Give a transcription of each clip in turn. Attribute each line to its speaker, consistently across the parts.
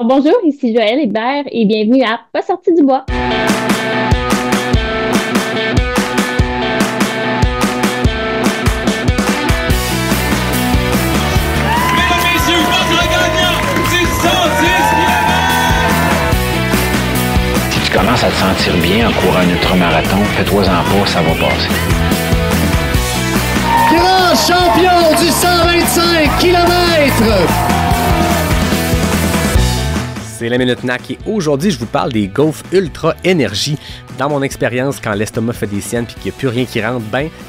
Speaker 1: Bonjour, ici Joël Hébert et bienvenue à Pas sorti du bois.
Speaker 2: Mesdames, messieurs, votre gagnant du 110 km!
Speaker 3: Si tu commences à te sentir bien en courant un ultramarathon, fais-toi-en pas, ça va passer.
Speaker 4: Grand champion du 125 km!
Speaker 5: C'est la Minute NAC et aujourd'hui, je vous parle des gaufres Ultra Énergie. Dans mon expérience, quand l'estomac fait des siennes et qu'il n'y a plus rien qui rentre,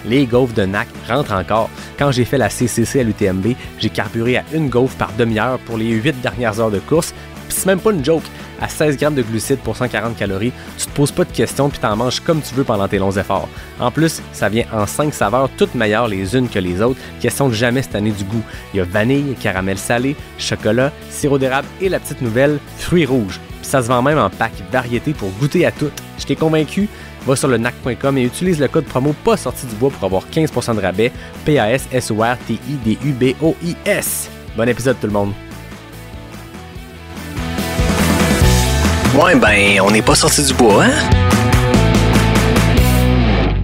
Speaker 5: les gaufres de NAC rentrent encore. Quand j'ai fait la CCC à l'UTMB, j'ai carburé à une gaufre par demi-heure pour les 8 dernières heures de course. Puis c'est même pas une joke. À 16 grammes de glucides pour 140 calories, tu te poses pas de questions puis t'en manges comme tu veux pendant tes longs efforts. En plus, ça vient en 5 saveurs, toutes meilleures les unes que les autres, question de jamais cette année du goût. Il y a vanille, caramel salé, chocolat, sirop d'érable et la petite nouvelle, fruits rouges. Puis ça se vend même en pack variété pour goûter à toutes. Je t'ai convaincu? Va sur le nac.com et utilise le code promo pas sorti du bois pour avoir 15% de rabais. PASSORTIDUBOIS. Bon épisode tout le monde.
Speaker 3: Ouais, on n'est pas sorti du bois, hein?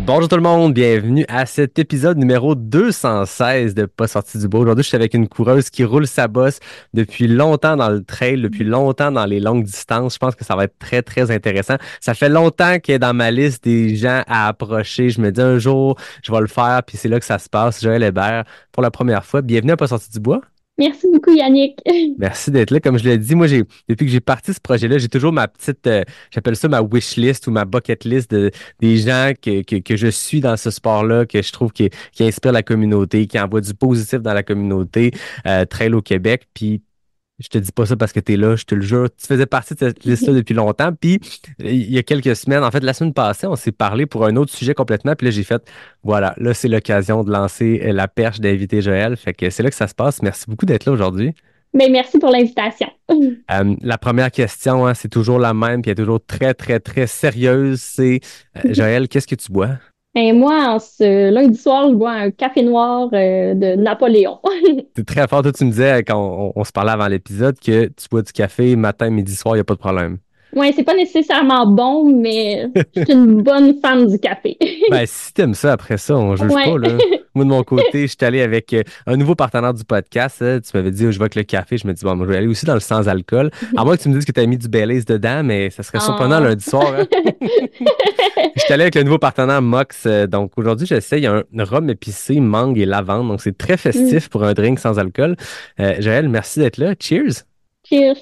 Speaker 5: Bonjour tout le monde, bienvenue à cet épisode numéro 216 de Pas sorti du bois. Aujourd'hui, je suis avec une coureuse qui roule sa bosse depuis longtemps dans le trail, depuis longtemps dans les longues distances. Je pense que ça va être très, très intéressant. Ça fait longtemps qu'elle est dans ma liste des gens à approcher. Je me dis un jour, je vais le faire, puis c'est là que ça se passe. Joël Hébert, pour la première fois. Bienvenue à Pas sorti du bois.
Speaker 1: Merci beaucoup, Yannick.
Speaker 5: Merci d'être là. Comme je l'ai dit, moi, depuis que j'ai parti ce projet-là, j'ai toujours ma petite, j'appelle ça ma wish list ou ma bucket list des gens que je suis dans ce sport-là, que je trouve qui inspire la communauté, qui envoie du positif dans la communauté, Trail au Québec. Puis, je te dis pas ça parce que tu es là, je te le jure. Tu faisais partie de cette liste-là depuis longtemps. Puis, il y a quelques semaines, en fait, la semaine passée, on s'est parlé pour un autre sujet complètement. Puis là, j'ai fait, voilà, là, c'est l'occasion de lancer la perche d'inviter Joël. Fait que c'est là que ça se passe. Merci beaucoup d'être là aujourd'hui.
Speaker 1: Mais merci pour l'invitation.
Speaker 5: La première question, hein, c'est toujours la même, puis elle est toujours très, très, très sérieuse. C'est, Joël, qu'est-ce que tu bois?
Speaker 1: Et moi, en ce lundi soir, je bois un café noir de Napoléon.
Speaker 5: C'est très fort. Toi, tu me disais, quand on se parlait avant l'épisode, que tu bois du café matin, midi, soir, il n'y a pas de problème.
Speaker 1: Ouais, c'est pas nécessairement bon, mais je suis une bonne fan du café.
Speaker 5: Ben, si t'aimes ça, après ça, on juge
Speaker 1: Ouais.
Speaker 5: pas, là. Moi, de mon côté, je suis allé avec un nouveau partenaire du podcast. Tu m'avais dit, je vais avec le café. Je me dis, bon, moi, je vais aller aussi dans le sans-alcool. À moins que tu me dises que tu as mis du Baileys dedans, mais ça serait surprenant lundi soir. Hein? Je suis allé avec le nouveau partenaire Mox. Donc, aujourd'hui, j'essaye un rhum épicé, mangue et lavande. Donc, c'est très festif pour un drink sans alcool. Joël, merci d'être là. Cheers!
Speaker 1: Cheers.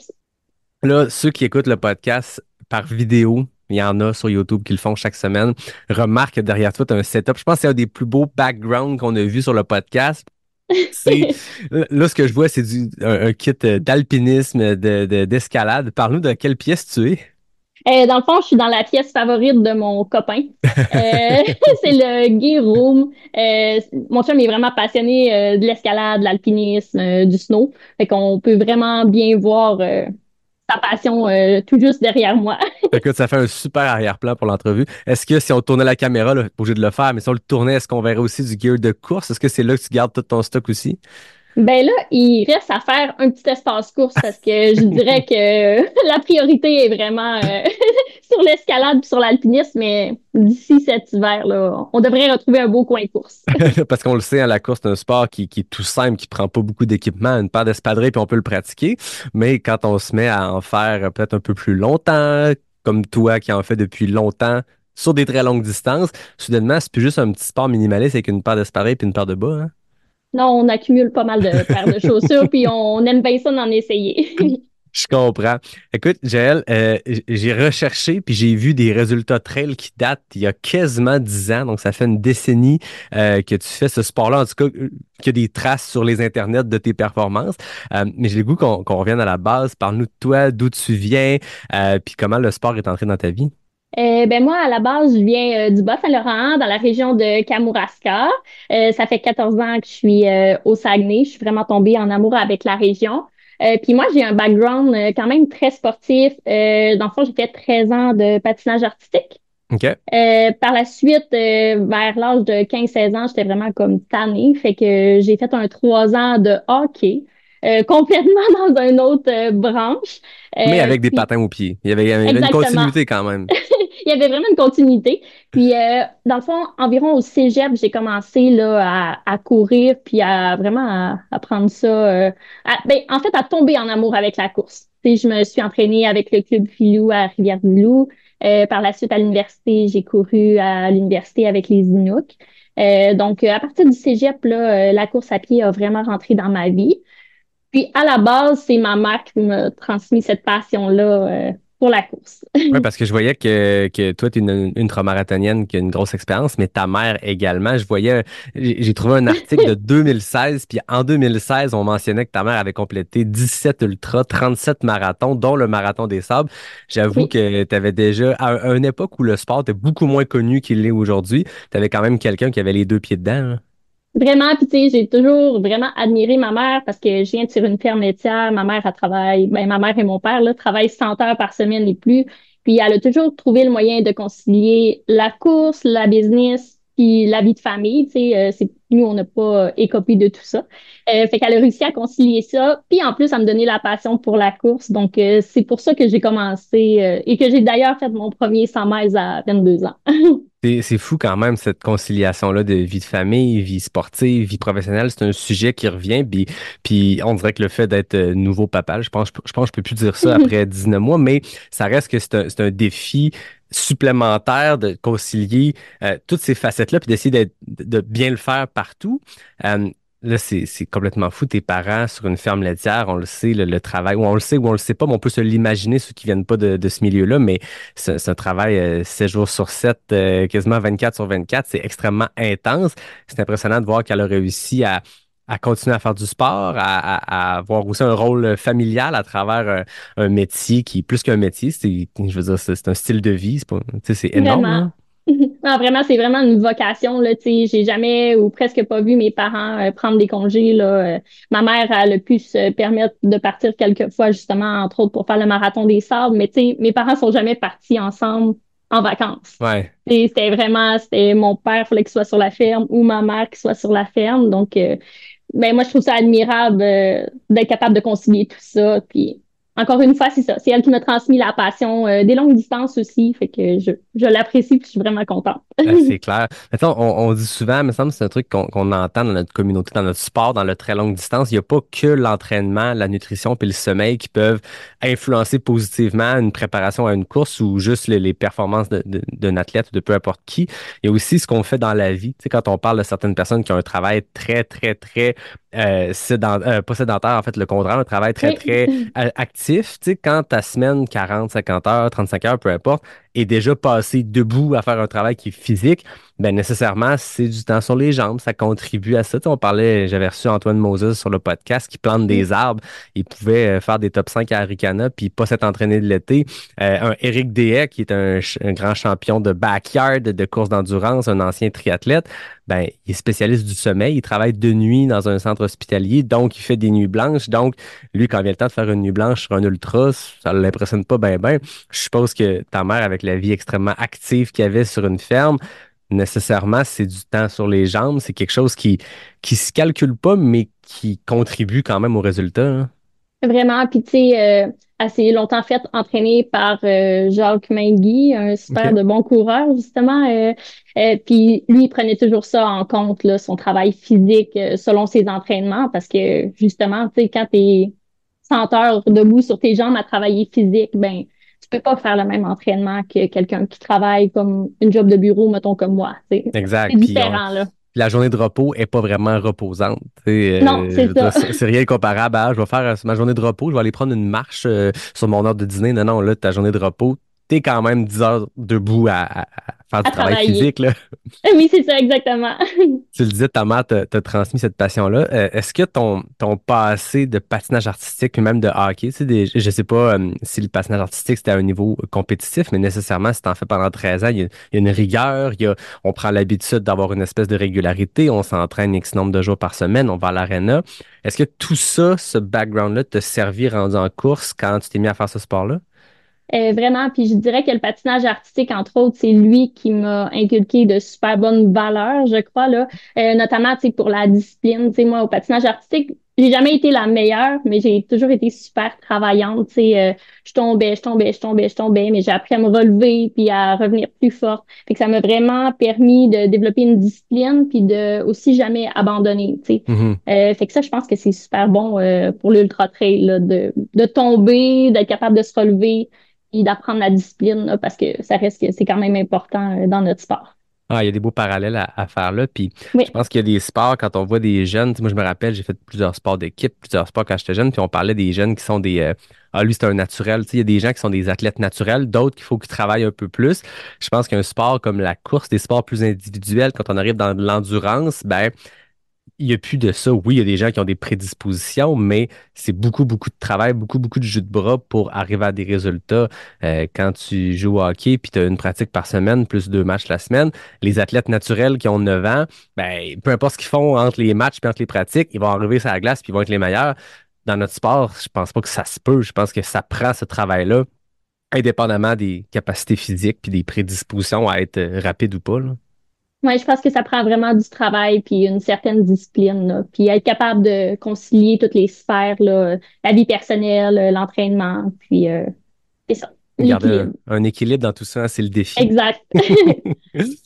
Speaker 5: Là, ceux qui écoutent le podcast par vidéo, il y en a sur YouTube qui le font chaque semaine. Remarque que derrière toi, tu as un setup. Je pense que c'est un des plus beaux backgrounds qu'on a vu sur le podcast. C'est là, ce que je vois, c'est un kit d'alpinisme, d'escalade. Parle-nous de quelle pièce tu es.
Speaker 1: Dans le fond, je suis dans la pièce favorite de mon copain. C'est le Gear Room. Mon chum est vraiment passionné de l'escalade, de l'alpinisme, du snow. Fait qu'on peut vraiment bien voir sa passion tout juste derrière moi.
Speaker 5: Écoute, ça fait un super arrière-plan pour l'entrevue. Est-ce que si on tournait la caméra, là, pas obligé de le faire, mais si on le tournait, est-ce qu'on verrait aussi du gear de course? Est-ce que c'est là que tu gardes tout ton stock aussi?
Speaker 1: Ben là, il reste à faire un petit espace course parce que je dirais que la priorité est vraiment sur l'escalade et sur l'alpinisme, mais d'ici cet hiver, là, on devrait retrouver un beau coin course.
Speaker 5: Parce qu'on le sait, hein, la course, c'est un sport qui est tout simple, qui prend pas beaucoup d'équipement, une paire d'espadrilles, puis on peut le pratiquer. Mais quand on se met à en faire peut-être un peu plus longtemps, comme toi qui en fais depuis longtemps, sur des très longues distances, soudainement, c'est plus juste un petit sport minimaliste avec une paire d'espadrilles puis une paire de bas, hein?
Speaker 1: Non, on accumule pas mal de paires de chaussures, puis on aime bien ça d'en essayer.
Speaker 5: Je comprends. Écoute, Jaël, j'ai recherché puis j'ai vu des résultats trail qui datent il y a quasiment 10 ans. Donc, ça fait une décennie que tu fais ce sport-là. En tout cas, qu'il y a des traces sur les internets de tes performances. Mais j'ai le goût qu'on revienne à la base. Parle-nous de toi, d'où tu viens, puis comment le sport est entré dans ta vie.
Speaker 1: Ben moi, à la base, je viens du Bas-Saint-Laurent, dans la région de Kamouraska. Ça fait 14 ans que je suis au Saguenay. Je suis vraiment tombée en amour avec la région. Puis moi, j'ai un background quand même très sportif. Dans le fond, j'ai fait 13 ans de patinage artistique.
Speaker 5: OK.
Speaker 1: Par la suite, vers l'âge de 15-16 ans, j'étais vraiment comme tannée. Fait que j'ai fait un 3 ans de hockey. complètement dans une autre branche.
Speaker 5: Mais avec des
Speaker 1: Puis,
Speaker 5: patins aux pieds. Il y avait une
Speaker 1: exactement.
Speaker 5: continuité quand même.
Speaker 1: Il y avait vraiment une continuité. Puis, dans le fond, environ au cégep, j'ai commencé là, à courir, puis à vraiment à prendre ça, ben, en fait, à tomber en amour avec la course. Tu sais, je me suis entraînée avec le club Filou à Rivière-du-Loup. Par la suite, à l'université, j'ai couru à l'université avec les Inuks. Donc, à partir du cégep, là, la course à pied a vraiment rentré dans ma vie. Puis, à la base, c'est ma mère qui m'a transmis cette passion-là, pour la course.
Speaker 5: Oui, parce que je voyais que toi, tu es une ultramarathonienne qui a une grosse expérience, mais ta mère également. J'ai trouvé un article de 2016, puis en 2016, on mentionnait que ta mère avait complété 17 ultras, 37 marathons, dont le marathon des sables. J'avoue
Speaker 1: Oui.
Speaker 5: que tu avais déjà, à une époque où le sport était beaucoup moins connu qu'il l'est aujourd'hui, tu avais quand même quelqu'un qui avait les deux pieds dedans, là.
Speaker 1: Vraiment, puis tu sais, j'ai toujours vraiment admiré ma mère parce que je viens sur une ferme laitière. Ma mère, elle travaille, ben ma mère et mon père, là, travaillent 100 heures par semaine et plus. Puis elle a toujours trouvé le moyen de concilier la course, la business, puis la vie de famille. Tu sais, nous, on n'a pas écopé de tout ça. Fait qu'elle a réussi à concilier ça. Puis en plus, à me donner la passion pour la course. Donc, c'est pour ça que j'ai commencé et que j'ai d'ailleurs fait mon premier 100 miles à 22 ans.
Speaker 5: C'est fou quand même, cette conciliation-là de vie de famille, vie sportive, vie professionnelle. C'est un sujet qui revient. Puis on dirait que le fait d'être nouveau papa, je pense que je peux plus dire ça après 19 mois, mais ça reste que c'est un défi supplémentaire de concilier toutes ces facettes-là puis d'essayer de bien le faire partout. Euh, Là, c'est complètement fou. Tes parents sur une ferme laitière, on le sait, le travail, ou on le sait ou on le sait pas, mais on peut se l'imaginer, ceux qui viennent pas de ce milieu-là, mais c'est un travail 7 jours sur 7, quasiment 24 sur 24. C'est extrêmement intense. C'est impressionnant de voir qu'elle a réussi à continuer à faire du sport, à avoir aussi un rôle familial à travers un métier qui est plus qu'un métier. Je veux dire, c'est un style de vie. C'est pas, tu sais, c'est énorme,
Speaker 1: Vraiment.
Speaker 5: là.
Speaker 1: Non, vraiment, c'est vraiment une vocation, là, tu sais. J'ai jamais ou presque pas vu mes parents prendre des congés, là. Ma mère, elle a pu se permettre de partir quelques fois, justement, entre autres, pour faire le marathon des sables. Mais, tu sais, mes parents sont jamais partis ensemble en vacances.
Speaker 5: Ouais.
Speaker 1: C'était mon père, il fallait qu'il soit sur la ferme, ou ma mère qui soit sur la ferme. Donc, ben, moi, je trouve ça admirable, d'être capable de concilier tout ça. Puis, encore une fois, c'est ça. C'est elle qui m'a transmis la passion des longues distances aussi. Fait que je l'apprécie puis je suis vraiment contente.
Speaker 5: C'est clair. Maintenant, on dit souvent, il me semble que c'est un truc qu'on entend dans notre communauté, dans notre sport, dans le très longue distance. Il n'y a pas que l'entraînement, la nutrition puis le sommeil qui peuvent influencer positivement une préparation à une course ou juste les performances d'un athlète ou de peu importe qui. Il y a aussi ce qu'on fait dans la vie. Tu sais, quand on parle de certaines personnes qui ont un travail très, très, très pas sédentaire, en fait, le contraire, un travail très, très
Speaker 1: Oui.
Speaker 5: actif. Tu sais, quand ta semaine 40, 50 heures, 35 heures, peu importe, est déjà passé debout à faire un travail qui est physique, ben nécessairement, c'est du temps sur les jambes. Ça contribue à ça. Tu sais, j'avais reçu Antoine Moses sur le podcast qui plante des arbres. Il pouvait faire des top 5 à Arikana puis pas s'être entraîné de l'été. Un Éric Deshaies, qui est un grand champion de backyard, de course d'endurance, un ancien triathlète, ben, il est spécialiste du sommeil. Il travaille de nuit dans un centre hospitalier, donc il fait des nuits blanches. Donc, lui, quand vient le temps de faire une nuit blanche sur un ultra, ça ne l'impressionne pas bien, bien. Je suppose que ta mère, avec la vie extrêmement active qu'il y avait sur une ferme, nécessairement, c'est du temps sur les jambes. C'est quelque chose qui se calcule pas, mais qui contribue quand même au résultat, hein.
Speaker 1: Vraiment. Puis, tu sais, assez longtemps fait entraîné par Jacques Mainguy, un super
Speaker 5: OK.
Speaker 1: de bon coureur, justement. Puis, lui, il prenait toujours ça en compte, là, son travail physique selon ses entraînements, parce que, justement, tu sais, quand t'es 100 heures debout sur tes jambes à travailler physique, ben, tu peux pas faire le même entraînement que quelqu'un qui travaille comme une job de bureau, mettons, comme moi. C'est
Speaker 5: Exact. Puis
Speaker 1: différent, là.
Speaker 5: la journée de repos est pas vraiment reposante. Tu sais,
Speaker 1: Non,
Speaker 5: je
Speaker 1: c'est
Speaker 5: veux dire,
Speaker 1: ça.
Speaker 5: c'est rien de comparable à je vais faire ma journée de repos, je vais aller prendre une marche sur mon heure de dîner. Non, non, là, ta journée de repos, t'es quand même 10 heures debout à faire du
Speaker 1: À
Speaker 5: travail
Speaker 1: travailler.
Speaker 5: physique, là.
Speaker 1: Oui, c'est ça, exactement.
Speaker 5: Tu le disais, ta mère t'a transmis cette passion-là. Est-ce que ton passé de patinage artistique, puis même de hockey, tu sais, je sais pas si le patinage artistique c'était à un niveau compétitif, mais nécessairement, si t'en fais pendant 13 ans, il y a une rigueur, on prend l'habitude d'avoir une espèce de régularité, on s'entraîne X nombre de jours par semaine, on va à l'aréna. Est-ce que tout ça, ce background-là, t'a servi rendu en course quand tu t'es mis à faire ce sport-là?
Speaker 1: Vraiment, puis je dirais que le patinage artistique, entre autres, c'est lui qui m'a inculqué de super bonnes valeurs, je crois, là. Notamment, tu sais, pour la discipline. Tu sais, moi, au patinage artistique, j'ai jamais été la meilleure, mais j'ai toujours été super travaillante. Tu sais, je tombais, mais j'ai appris à me relever puis à revenir plus forte. Fait que ça m'a vraiment permis de développer une discipline puis de aussi jamais abandonner. Tu sais,
Speaker 5: Mhm.
Speaker 1: fait que ça, je pense que c'est super bon pour l'ultra trail là, de tomber, d'être capable de se relever et d'apprendre la discipline là, parce que ça reste que c'est quand même important dans notre sport.
Speaker 5: Ah, il y a des beaux parallèles à faire là. Puis je
Speaker 1: Oui,
Speaker 5: pense qu'il y a des sports, quand on voit des jeunes, tu sais, moi je me rappelle, j'ai fait plusieurs sports d'équipe, plusieurs sports quand j'étais jeune, puis on parlait des jeunes qui sont des ah, lui, c'est un naturel. Tu sais, il y a des gens qui sont des athlètes naturels, d'autres qu'il faut qu'ils travaillent un peu plus. Je pense qu'un sport comme la course, des sports plus individuels, quand on arrive dans de l'endurance, ben il n'y a plus de ça. Oui, il y a des gens qui ont des prédispositions, mais c'est beaucoup, beaucoup de travail, beaucoup, beaucoup de jus de bras pour arriver à des résultats. Quand tu joues au hockey puis tu as une pratique par semaine, plus 2 matchs la semaine, les athlètes naturels qui ont 9 ans, ben, peu importe ce qu'ils font entre les matchs et entre les pratiques, ils vont arriver sur la glace puis ils vont être les meilleurs. Dans notre sport, je pense pas que ça se peut. Je pense que ça prend ce travail-là, indépendamment des capacités physiques puis des prédispositions à être rapide ou pas, là.
Speaker 1: ouais, je pense que ça prend vraiment du travail puis une certaine discipline, là, puis être capable de concilier toutes les sphères, là, la vie personnelle, l'entraînement, puis c'est ça,
Speaker 5: Garder
Speaker 1: l'équilibre.
Speaker 5: un équilibre dans tout ça, c'est le défi.
Speaker 1: Exact.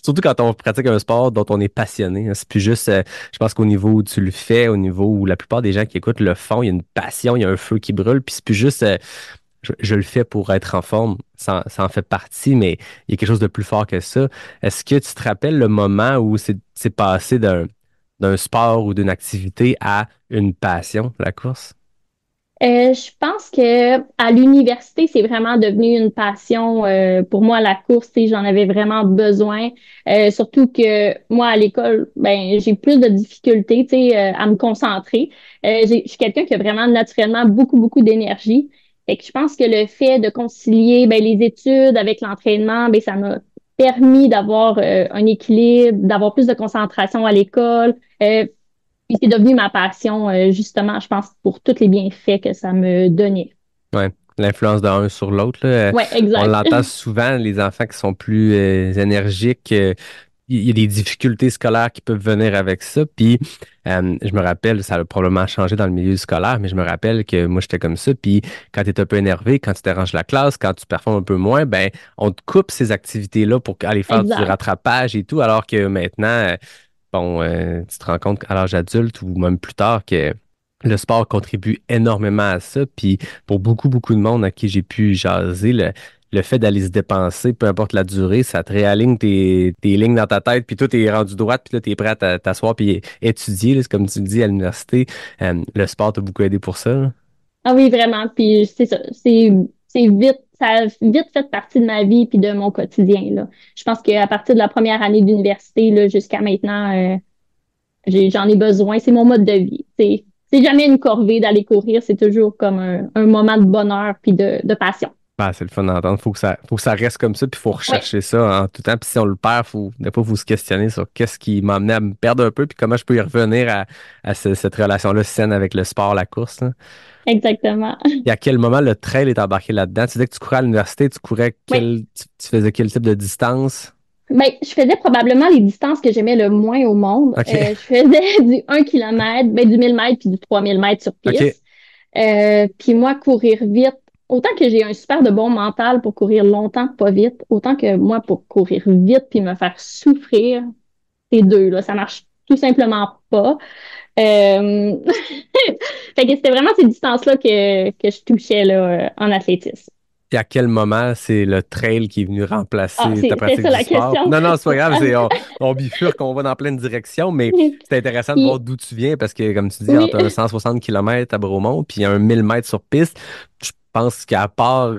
Speaker 5: Surtout quand on pratique un sport dont on est passionné, hein. C'est plus juste, je pense qu'au niveau où tu le fais, au niveau où la plupart des gens qui écoutent le font, il y a une passion, il y a un feu qui brûle, puis c'est plus juste, je le fais pour être en forme, ça en fait partie, mais il y a quelque chose de plus fort que ça. Est-ce que tu te rappelles le moment où c'est passé d'un sport ou d'une activité à une passion, la course?
Speaker 1: Je pense que à l'université, c'est vraiment devenu une passion pour moi la course. Tu sais, j'en avais vraiment besoin. Surtout que moi à l'école, ben j'ai plus de difficultés, tu sais, à me concentrer. Je suis quelqu'un qui a vraiment naturellement beaucoup d'énergie. Fait que je pense que le fait de concilier ben, les études avec l'entraînement, ben ça m'a permis d'avoir un équilibre, d'avoir plus de concentration à l'école. Puis c'est devenu ma passion, justement, je pense, pour tous les bienfaits que ça me donnait.
Speaker 5: Ouais, l'influence d'un sur l'autre, là.
Speaker 1: Ouais,
Speaker 5: On
Speaker 1: exact.
Speaker 5: l'entend souvent, les enfants qui sont plus énergiques, il y a des difficultés scolaires qui peuvent venir avec ça. Puis, je me rappelle, ça a probablement changé dans le milieu scolaire, mais je me rappelle que moi, j'étais comme ça. Puis, quand tu es un peu énervé, quand tu déranges la classe, quand tu performes un peu moins, ben, on te coupe ces activités-là pour aller faire du
Speaker 1: Exact.
Speaker 5: rattrapage et tout, alors que maintenant, bon, tu te rends compte à l'âge adulte ou même plus tard que le sport contribue énormément à ça. Puis pour beaucoup, beaucoup de monde à qui j'ai pu jaser, le fait d'aller se dépenser, peu importe la durée, ça te réaligne tes lignes dans ta tête, puis tout est rendu droite, puis là, tu es prêt à t'asseoir puis étudier. Là, c'est comme tu le dis à l'université. Le sport t'a beaucoup aidé pour ça, là.
Speaker 1: Ah oui, vraiment. Puis c'est ça. C'est vite, ça a vite fait partie de ma vie puis de mon quotidien, là. Je pense qu'à partir de la première année d'université, là, jusqu'à maintenant, j'en ai besoin. C'est mon mode de vie. C'est jamais une corvée d'aller courir. C'est toujours comme un moment de bonheur puis de passion.
Speaker 5: Ah, c'est le fun d'entendre. Faut que ça reste comme ça, puis il faut
Speaker 1: Oui,
Speaker 5: rechercher ça en tout temps. Puis si on le perd, des fois, faut se questionner sur qu'est-ce qui m'a amené à me perdre un peu, puis comment je peux y revenir à cette relation-là saine avec le sport, la course, là.
Speaker 1: exactement.
Speaker 5: Et à quel moment le trail est embarqué là-dedans? Tu disais que tu courais à l'université, tu courais
Speaker 1: Oui.
Speaker 5: tu faisais quel type de distance?
Speaker 1: Ben, je faisais probablement les distances que j'aimais le moins au monde.
Speaker 5: OK.
Speaker 1: Je faisais du 1 kilomètre, ben, du 1000 mètres puis du 3000 mètres sur
Speaker 5: OK.
Speaker 1: piste. Puis moi, courir vite, autant que j'ai un super de bon mental pour courir longtemps, pas vite, autant que moi, pour courir vite puis me faire souffrir, c'est deux, là. Ça marche tout simplement pas. Euh... Fait que c'était vraiment ces distances-là que je touchais là, en athlétisme.
Speaker 5: Et à quel moment c'est le trail qui est venu
Speaker 1: Ah,
Speaker 5: remplacer ta
Speaker 1: c'est
Speaker 5: pratique
Speaker 1: ça
Speaker 5: du
Speaker 1: la
Speaker 5: sport?
Speaker 1: question.
Speaker 5: Non, non, c'est pas grave, on bifurque, on va dans plein de directions, mais c'est intéressant de voir
Speaker 1: Puis,
Speaker 5: d'où tu viens parce que, comme tu dis,
Speaker 1: oui.
Speaker 5: entre un 160 km à Bromont puis un 1000 mètres sur piste, je pense qu'à part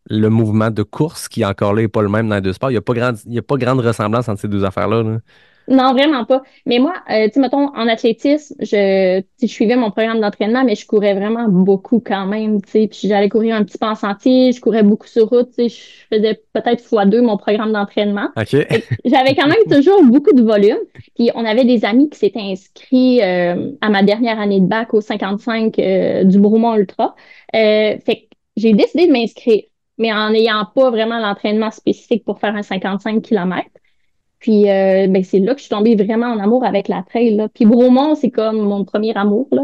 Speaker 5: le mouvement de course qui encore là n'est pas le même dans les deux sports, il y a pas grande ressemblance entre ces deux affaires-là, là.
Speaker 1: Non, vraiment pas. Mais moi, tu sais, mettons, en athlétisme, tu sais, je suivais mon programme d'entraînement, mais je courais vraiment beaucoup quand même, tu sais. Puis j'allais courir un petit peu en sentier, je courais beaucoup sur route, tu sais. Je faisais peut-être fois deux mon programme d'entraînement.
Speaker 5: OK.
Speaker 1: Fait que j'avais quand même toujours beaucoup de volume. Puis on avait des amis qui s'étaient inscrits à ma dernière année de bac au 55 du Bromont Ultra. Fait que j'ai décidé de m'inscrire, mais en n'ayant pas vraiment l'entraînement spécifique pour faire un 55 km. Puis ben, c'est là que je suis tombée vraiment en amour avec la trail, là. Puis Bromont, c'est comme mon premier amour, là.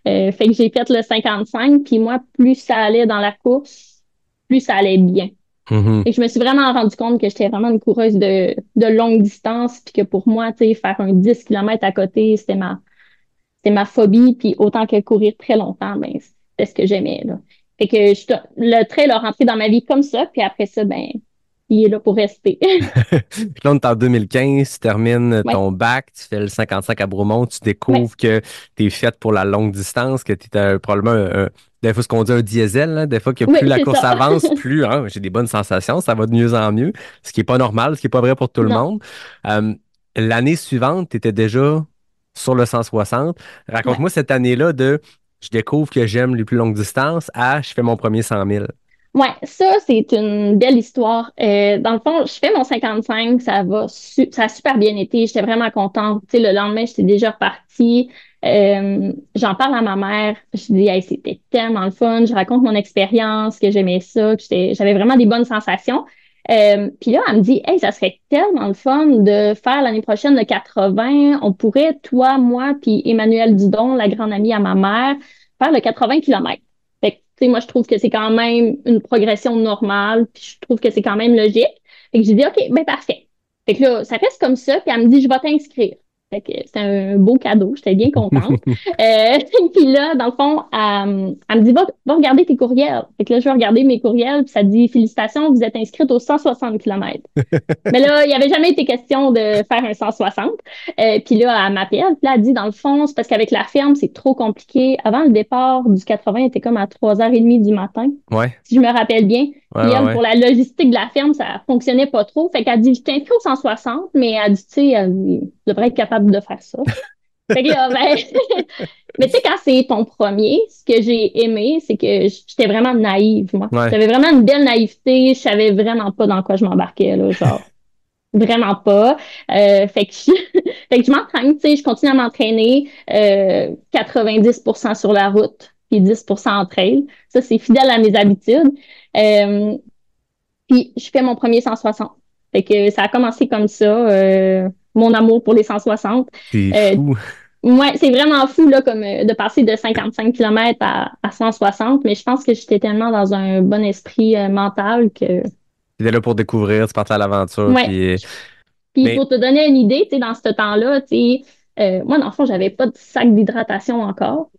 Speaker 1: Fait que j'ai fait le 55, puis moi, plus ça allait dans la course, plus ça allait bien.
Speaker 5: Mhm.
Speaker 1: Et je me suis vraiment rendu compte que j'étais vraiment une coureuse de longue distance, puis que pour moi, tu sais, faire un 10 km à côté, c'était ma phobie, puis autant que courir très longtemps, ben, c'était ce que j'aimais, là. Fait que le trail a rentré dans ma vie comme ça, puis après ça, ben, il est là pour rester.
Speaker 5: Puis là, on est en 2015, tu termines
Speaker 1: Ouais,
Speaker 5: ton bac, tu fais le 55 à Bromont, tu
Speaker 1: ouais.
Speaker 5: découvres que tu es faite pour la longue distance, que tu es probablement des fois ce qu'on dit un diesel, là, des fois que
Speaker 1: Oui,
Speaker 5: plus la
Speaker 1: c'est
Speaker 5: course
Speaker 1: ça.
Speaker 5: avance, plus hein, j'ai des bonnes sensations, ça va de mieux en mieux, ce qui est pas normal, ce qui est pas vrai pour tout le
Speaker 1: Non,
Speaker 5: monde. L'année suivante, tu étais déjà sur le 160.
Speaker 1: ouais.
Speaker 5: Raconte-moi cette année-là de je découvre que j'aime les plus longues distances à je fais mon premier 100 000.
Speaker 1: Ouais, ça, c'est une belle histoire. Dans le fond, je fais mon 55, ça a super bien été. J'étais vraiment contente. Tu sais, le lendemain, j'étais déjà repartie. J'en parle à ma mère. Je dis, hey, c'était tellement le fun. Je raconte mon expérience, que j'aimais ça, que j'avais vraiment des bonnes sensations. Puis là, elle me dit, hey, ça serait tellement le fun de faire l'année prochaine le 80. On pourrait, toi, moi, puis Emmanuel Dudon, la grande amie à ma mère, faire le 80 km. Fait que, tu sais, moi, je trouve que c'est quand même une progression normale, puis je trouve que c'est quand même logique. Fait que j'ai dit, OK, ben parfait. Fait que là, ça reste comme ça, puis elle me dit, je vais t'inscrire. Fait que c'est un beau cadeau, j'étais bien contente. Puis là, dans le fond, elle me dit, va regarder tes courriels. Fait que là, je vais regarder mes courriels, puis ça dit, félicitations, vous êtes inscrite aux 160 km. Mais là, il n'y avait jamais été question de faire un 160. Puis là, elle m'appelle. Puis là, elle dit, dans le fond, c'est parce qu'avec la ferme, c'est trop compliqué. Avant le départ du 80, était comme à 3h30 du matin,
Speaker 5: Ouais,
Speaker 1: si je me rappelle bien.
Speaker 5: ouais,
Speaker 1: Puis
Speaker 5: ouais,
Speaker 1: elle,
Speaker 5: ouais.
Speaker 1: pour la logistique de la ferme, ça fonctionnait pas trop. Fait qu'elle dit, je t'inscris au 160, mais elle dit, tu sais, elle dit, je devrais être capable de faire ça. Fait que là, ben, mais tu sais, quand c'est ton premier, ce que j'ai aimé, c'est que j'étais vraiment naïve, moi.
Speaker 5: Ouais.
Speaker 1: J'avais vraiment une belle naïveté. Je savais vraiment pas dans quoi je m'embarquais, là, genre. Vraiment pas. Fait que fait que je m'entraîne, tu sais, je continue à m'entraîner 90% sur la route puis 10% en trail. Ça, c'est fidèle à mes habitudes. Euh, Puis je fais mon premier 160. Fait que ça a commencé comme ça, mon amour pour les 160.
Speaker 5: C'est
Speaker 1: Euh,
Speaker 5: fou.
Speaker 1: ouais, c'est vraiment fou là, comme de passer de 55 km à 160, mais je pense que j'étais tellement dans un bon esprit mental que
Speaker 5: Tu étais là pour découvrir, tu partais à l'aventure,
Speaker 1: ouais.
Speaker 5: puis...
Speaker 1: Puis
Speaker 5: Mais
Speaker 1: pour te donner une idée, tu sais, dans ce temps-là, tu sais, moi, dans le fond, j'avais pas de sac d'hydratation encore.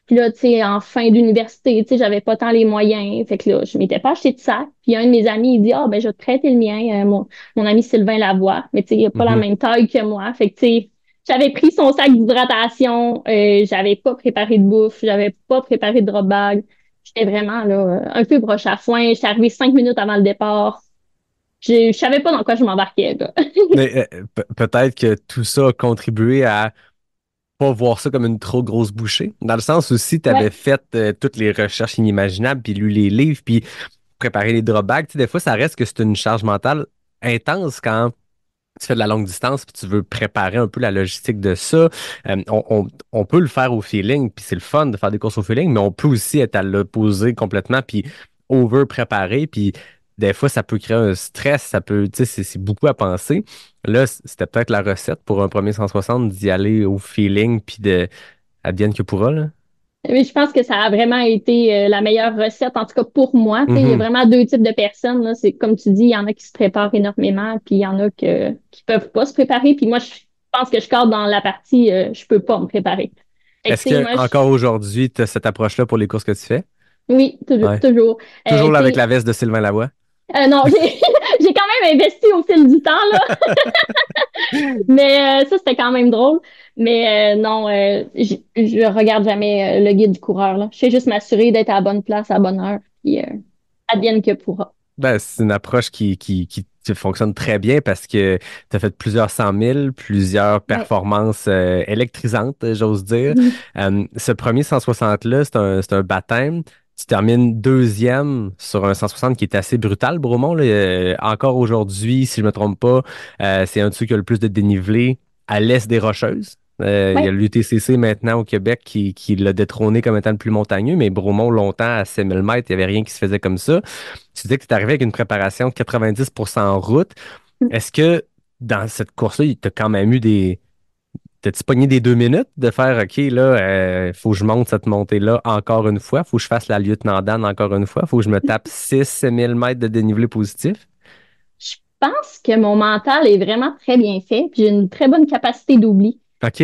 Speaker 1: Puis là, tu sais, en fin d'université, tu sais, j'avais pas tant les moyens. Fait que là, je m'étais pas acheté de sac. Puis un de mes amis, il dit, ah, ben, je vais te prêter le mien, mon ami Sylvain Lavoie. Mais tu sais, il a pas la
Speaker 5: mhm.
Speaker 1: même taille que moi. Fait que, tu sais, j'avais pris son sac d'hydratation. J'avais pas préparé de bouffe. J'avais pas préparé de drop bag. J'étais vraiment, là, un peu broche à foin. J'étais arrivée 5 minutes avant le départ. Je savais pas dans quoi je m'embarquais, là.
Speaker 5: Mais peut-être que tout ça a contribué à pas voir ça comme une trop grosse bouchée. Dans le sens où si tu avais
Speaker 1: Ouais.
Speaker 5: fait toutes les recherches inimaginables, puis lu les livres, puis préparé les drop bags, tu sais, des fois, ça reste que c'est une charge mentale intense quand tu fais de la longue distance puis tu veux préparer un peu la logistique de ça. On peut le faire au feeling, puis c'est le fun de faire des courses au feeling, mais on peut aussi être à l'opposé complètement, puis over-préparer, puis des fois, ça peut créer un stress, ça peut, tu sais, c'est beaucoup à penser. Là, c'était peut-être la recette pour un premier 160 d'y aller au feeling, puis de advienne que pourra, là.
Speaker 1: Mais je pense que ça a vraiment été la meilleure recette, en tout cas pour moi. Tu sais, il y a
Speaker 5: Mhm.
Speaker 1: vraiment deux types de personnes. Là. C'est comme tu dis, il y en a qui se préparent énormément, puis il y en a qui peuvent pas se préparer. Puis moi, je pense que je cadre dans la partie je peux pas me préparer. Fait que,
Speaker 5: Est-ce
Speaker 1: tu sais,
Speaker 5: que
Speaker 1: moi,
Speaker 5: encore aujourd'hui, tu as cette approche-là pour les courses que tu fais?
Speaker 1: oui, toujours,
Speaker 5: Ouais.
Speaker 1: toujours.
Speaker 5: Toujours là
Speaker 1: Tu
Speaker 5: avec
Speaker 1: sais,
Speaker 5: la veste de Sylvain Lavoie?
Speaker 1: non, j'ai quand même investi au fil du temps, là. Mais ça, c'était quand même drôle. Mais non, je regarde jamais le guide du coureur, là. Je sais juste m'assurer d'être à la bonne place à la bonne heure, puis advienne que pourra.
Speaker 5: Ben, c'est une approche qui fonctionne très bien parce que tu as fait plusieurs 100 000, plusieurs
Speaker 1: Ouais.
Speaker 5: performances électrisantes, j'ose dire. Ce premier 160-là, c'est un baptême. Tu termines deuxième sur un 160 qui est assez brutal, Bromont. Là. Encore aujourd'hui, si je ne me trompe pas, c'est un de ceux qui a le plus de dénivelé à l'est des Rocheuses. Il y a
Speaker 1: Ouais.
Speaker 5: l'UTCC maintenant au Québec qui l'a détrôné comme étant le plus montagneux, mais Bromont, longtemps, à 6000 mètres, il n'y avait rien qui se faisait comme ça. Tu disais que tu es arrivé avec une préparation de 90% en route. Est-ce que dans cette course-là, t'as quand même eu des. T'as-tu pogné des 2 minutes de faire OK, là, faut que je monte cette montée-là encore une fois, faut que je fasse la lieutenant Dan encore une fois, faut que je me tape 6 000 mètres de dénivelé positif?
Speaker 1: Je pense que mon mental est vraiment très bien fait, puis j'ai une très bonne capacité d'oubli.
Speaker 5: OK.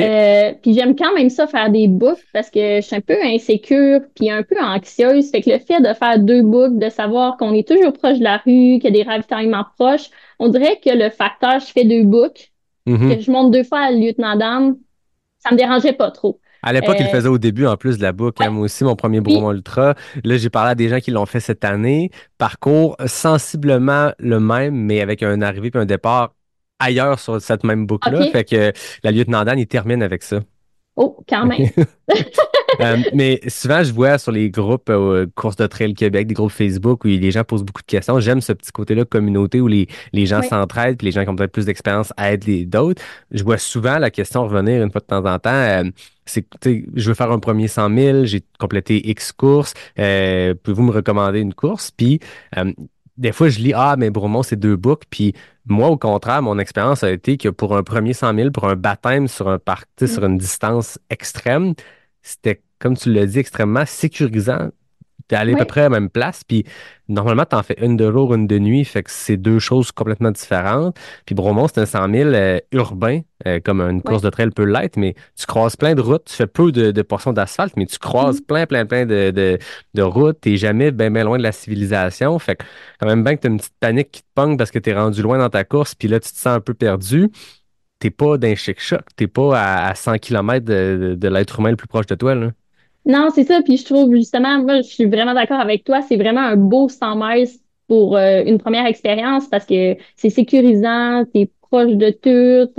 Speaker 1: Puis j'aime quand même ça faire des boucles parce que je suis un peu insécure puis un peu anxieuse. Fait que le fait de faire 2 boucles, de savoir qu'on est toujours proche de la rue, qu'il y a des ravitaillements proches, on dirait que le facteur je fais 2 boucles, que
Speaker 5: Mhm.
Speaker 1: je monte 2 fois à la lieutenant-dame, ça me dérangeait pas trop.
Speaker 5: À l'époque, il le
Speaker 1: Euh,
Speaker 5: faisait au début, en plus de la boucle, hein.
Speaker 1: ouais.
Speaker 5: Moi aussi, mon premier Bromont
Speaker 1: Puis,
Speaker 5: Ultra. Là, j'ai parlé à des gens qui l'ont fait cette année. Parcours sensiblement le même, mais avec un arrivée et un départ ailleurs sur cette même boucle-là.
Speaker 1: OK.
Speaker 5: Fait que la lieutenant Dan, il termine avec ça.
Speaker 1: Oh, quand même.
Speaker 5: Mais souvent, je vois sur les groupes Course de Trail Québec, des groupes Facebook où les gens posent beaucoup de questions. J'aime ce petit côté-là, communauté, où les gens
Speaker 1: Oui.
Speaker 5: s'entraident, puis les gens qui ont peut-être plus d'expérience aident les d'autres. Je vois souvent la question revenir une fois de temps en temps. C'est, tu sais, je veux faire un premier 100 000, j'ai complété X courses. Pouvez-vous me recommander une course? Puis, des fois, je lis, ah, mais Bromont, c'est 2 boucles. Puis, moi, au contraire, mon expérience a été que pour un premier 100 000, pour un baptême sur un parc, tu sais,
Speaker 1: Mm.
Speaker 5: sur une distance extrême, c'était, comme tu l'as dit, extrêmement sécurisant. T'es allé à peu
Speaker 1: Oui.
Speaker 5: près à la même place, puis normalement, t'en fais une de jour, une de nuit, fait que c'est 2 choses complètement différentes. Puis Bromont, c'est un 100 000 urbain, comme une
Speaker 1: Oui.
Speaker 5: course de trail peut l'être, mais tu croises plein de routes, tu fais peu de portions d'asphalte, mais tu croises
Speaker 1: Mm.
Speaker 5: plein de routes, t'es jamais bien loin de la civilisation, fait que quand même bien que t'as une petite panique qui te pogne parce que t'es rendu loin dans ta course, puis là, tu te sens un peu perdu. T'es pas d'un chic-choc, t'es pas à 100 km de l'être humain le plus proche de toi, là.
Speaker 1: Non, c'est ça. Puis je trouve justement, moi, je suis vraiment d'accord avec toi. C'est vraiment un beau 100 miles pour une première expérience parce que c'est sécurisant, t'es proche de tout.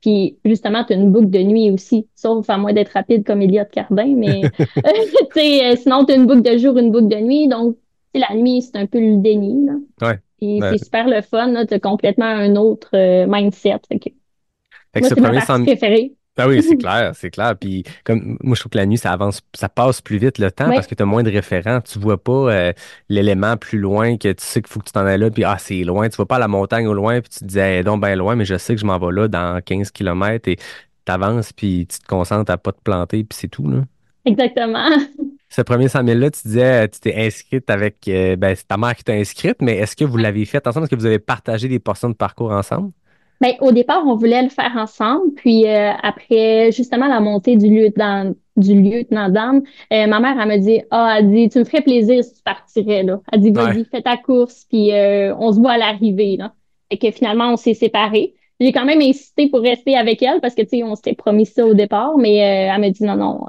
Speaker 1: Puis justement, tu as une boucle de nuit aussi, sauf à moins d'être rapide comme Elliott Cardin. Mais tu sais, sinon, tu as une boucle de jour, une boucle de nuit. Donc, tu sais, la nuit, c'est un peu le déni, là.
Speaker 5: Ouais.
Speaker 1: Et
Speaker 5: Ben,
Speaker 1: c'est super le fun, là. Tu as complètement un autre mindset. Fait que
Speaker 5: fait que
Speaker 1: moi,
Speaker 5: ce
Speaker 1: c'est ma
Speaker 5: premier
Speaker 1: partie
Speaker 5: 100
Speaker 1: préférée.
Speaker 5: Ah oui, c'est clair, c'est clair. Puis comme moi, je trouve que la nuit, ça avance, ça passe plus vite le temps parce
Speaker 1: Ouais.
Speaker 5: que tu as moins de référents. Tu vois pas l'élément plus loin que tu sais qu'il faut que tu t'en ailles là, puis ah, c'est loin. Tu vois pas la montagne au loin, puis tu te dis donc ben loin, mais je sais que je m'en vais là dans 15 kilomètres et tu avances, puis tu te concentres à pas te planter, puis c'est tout, là.
Speaker 1: Exactement.
Speaker 5: Ce premier 100 000-là, tu disais, tu t'es inscrite avec, ben, c'est ta mère qui t'a inscrite, mais est-ce que vous l'avez fait ensemble? Est-ce que vous avez partagé des portions de parcours ensemble?
Speaker 1: Ben, au départ, on voulait le faire ensemble, puis après justement la montée du lieutenant Dan, ma mère elle me dit elle dit tu me ferais plaisir si tu partirais là. Elle dit
Speaker 5: Ouais.
Speaker 1: vas-y fais ta course puis on se voit à l'arrivée là. Et que finalement on s'est séparés. J'ai quand même insisté pour rester avec elle parce que tu sais on s'était promis ça au départ, mais elle me dit non non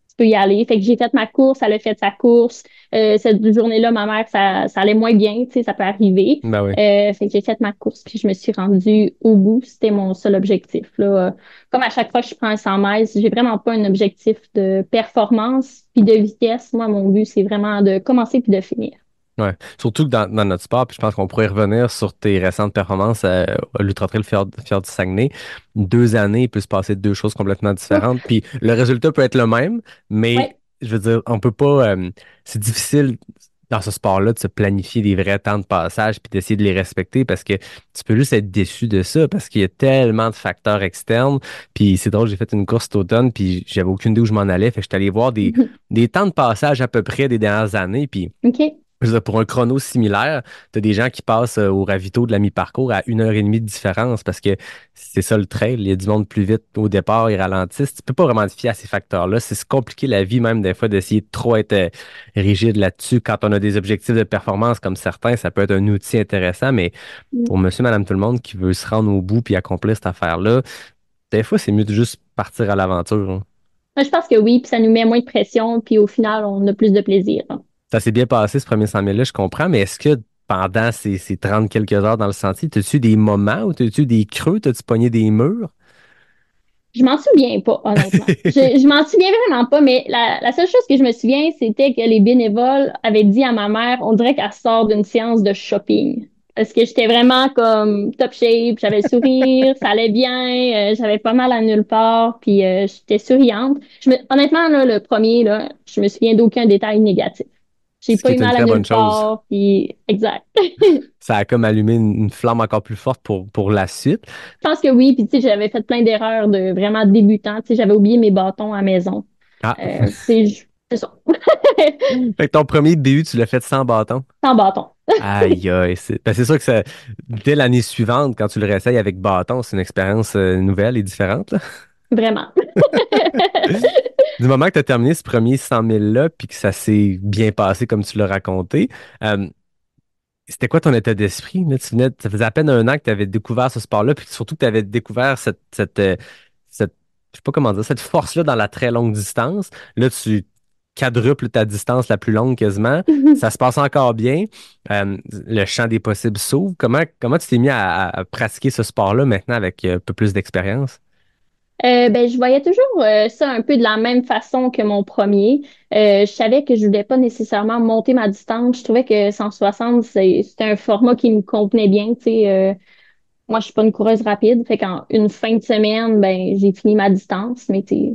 Speaker 1: tu peux y aller. Fait que j'ai fait ma course, elle a fait sa course. Cette journée-là ma mère ça allait moins bien, tu sais ça peut arriver.
Speaker 5: Ben oui.
Speaker 1: Fait que j'ai fait ma course puis je me suis rendue au bout. C'était mon seul objectif, là. Comme à chaque fois que je prends un 100 mètres, j'ai vraiment pas un objectif de performance puis de vitesse. Moi, mon but, c'est vraiment de commencer puis de finir.
Speaker 5: Ouais. Surtout que dans notre sport, puis je pense qu'on pourrait revenir sur tes récentes performances à l'Ultra Trail Fjord du Saguenay. 2 années, il peut se passer 2 choses complètement différentes.
Speaker 1: Ouf,
Speaker 5: Puis le résultat peut être le même, mais
Speaker 1: ouais.
Speaker 5: je veux dire, on peut pas. C'est difficile dans ce sport-là de se planifier des vrais temps de passage puis d'essayer de les respecter parce que tu peux juste être déçu de ça parce qu'il y a tellement de facteurs externes. Puis c'est drôle, j'ai fait une course cet automne puis j'avais aucune idée où je m'en allais. Fait que j'étais allé voir des temps de passage à peu près des dernières années. Puis
Speaker 1: OK.
Speaker 5: je veux dire, pour un chrono similaire, tu as des gens qui passent au ravito de la mi-parcours à 1 heure et demie de différence parce que c'est ça le trail. Il y a du monde plus vite au départ, ils ralentissent. Tu peux pas vraiment te fier à ces facteurs-là. C'est se compliquer la vie même des fois d'essayer de trop être rigide là-dessus. Quand on a des objectifs de performance comme certains, ça peut être un outil intéressant, mais
Speaker 1: Mm.
Speaker 5: pour monsieur, madame, tout le monde qui veut se rendre au bout puis accomplir cette affaire-là, des fois, c'est mieux de juste partir à l'aventure, hein.
Speaker 1: Moi, je pense que oui, puis ça nous met moins de pression, puis au final, on a plus de plaisir, hein.
Speaker 5: Ça s'est bien passé, ce premier 100 000-là, je comprends, mais est-ce que pendant ces 30 quelques heures dans le sentier, as-tu eu des moments où as-tu eu des creux, as-tu pogné des murs?
Speaker 1: Je m'en souviens pas, honnêtement. Je m'en souviens vraiment pas, mais la seule chose que je me souviens, c'était que les bénévoles avaient dit à ma mère, on dirait qu'elle sort d'une séance de shopping. Parce que j'étais vraiment comme top shape, j'avais le sourire, ça allait bien, j'avais pas mal à nulle part, puis j'étais souriante. Honnêtement, là, le premier, là, je me souviens d'aucun détail négatif. J'ai
Speaker 5: Ce qui
Speaker 1: pas eu
Speaker 5: est une
Speaker 1: mal à
Speaker 5: très
Speaker 1: nulle
Speaker 5: bonne chose.
Speaker 1: part, puis exact.
Speaker 5: Ça a comme allumé une flamme encore plus forte pour la suite.
Speaker 1: Je pense que oui, puis tu sais, j'avais fait plein d'erreurs de vraiment débutant. Tu sais, j'avais oublié mes bâtons à la maison.
Speaker 5: Ah,
Speaker 1: Tu sais, c'est ça.
Speaker 5: fait que ton premier BU, tu l'as fait sans bâton.
Speaker 1: Sans bâton,
Speaker 5: Aïe, aïe. C'est sûr que dès l'année suivante, quand tu le réessayes avec bâton, c'est une expérience nouvelle et différente, là.
Speaker 1: vraiment.
Speaker 5: Du moment que tu as terminé ce premier 100 000-là, puis que ça s'est bien passé comme tu l'as raconté, euh, c'était quoi ton état d'esprit? Là? Ça faisait à peine un an que tu avais découvert ce sport-là, puis surtout que tu avais découvert je sais pas comment dire, cette force-là dans la très longue distance. Là, tu quadruples ta distance la plus longue quasiment. Ça se passe encore bien. Le champ des possibles s'ouvre. Comment tu t'es mis à pratiquer ce sport-là maintenant avec un peu plus d'expérience?
Speaker 1: Ben, je voyais toujours ça un peu de la même façon que mon premier. Je savais que je voulais pas nécessairement monter ma distance. Je trouvais que 160, c'était un format qui me convenait bien. Tu sais, moi, je suis pas une coureuse rapide. Fait qu'en une fin de semaine, ben, j'ai fini ma distance. Mais tu sais,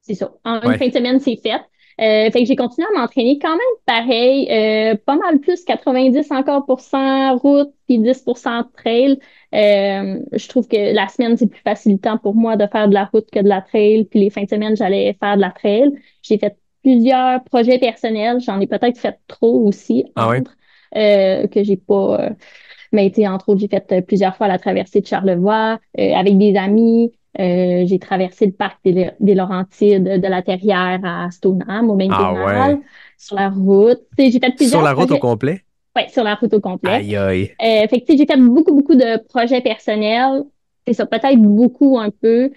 Speaker 1: c'est ça. En une fin
Speaker 5: Ouais.
Speaker 1: de semaine, c'est fait. Fait que j'ai continué à m'entraîner quand même pareil, pas mal plus, 90 encore pour cent route, puis 10% trail. Je trouve que la semaine, c'est plus facilitant pour moi de faire de la route que de la trail, puis les fins de semaine, j'allais faire de la trail. J'ai fait plusieurs projets personnels, j'en ai peut-être fait trop aussi
Speaker 5: Ah ouais?
Speaker 1: que j'ai pas. Mais tu sais, entre autres, j'ai fait plusieurs fois la traversée de Charlevoix avec des amis. J'ai traversé le parc des Laurentides de la Terrière à Stoneham, au
Speaker 5: Ah
Speaker 1: McDonald's,
Speaker 5: ouais.
Speaker 1: sur la route. Tu sais, j'ai fait
Speaker 5: Sur
Speaker 1: plusieurs
Speaker 5: la route au
Speaker 1: projets,
Speaker 5: complet?
Speaker 1: ouais, sur la route au complet.
Speaker 5: Aïe, aïe.
Speaker 1: Fait que tu sais, j'ai fait beaucoup, beaucoup de projets personnels. C'est ça, peut-être beaucoup un peu.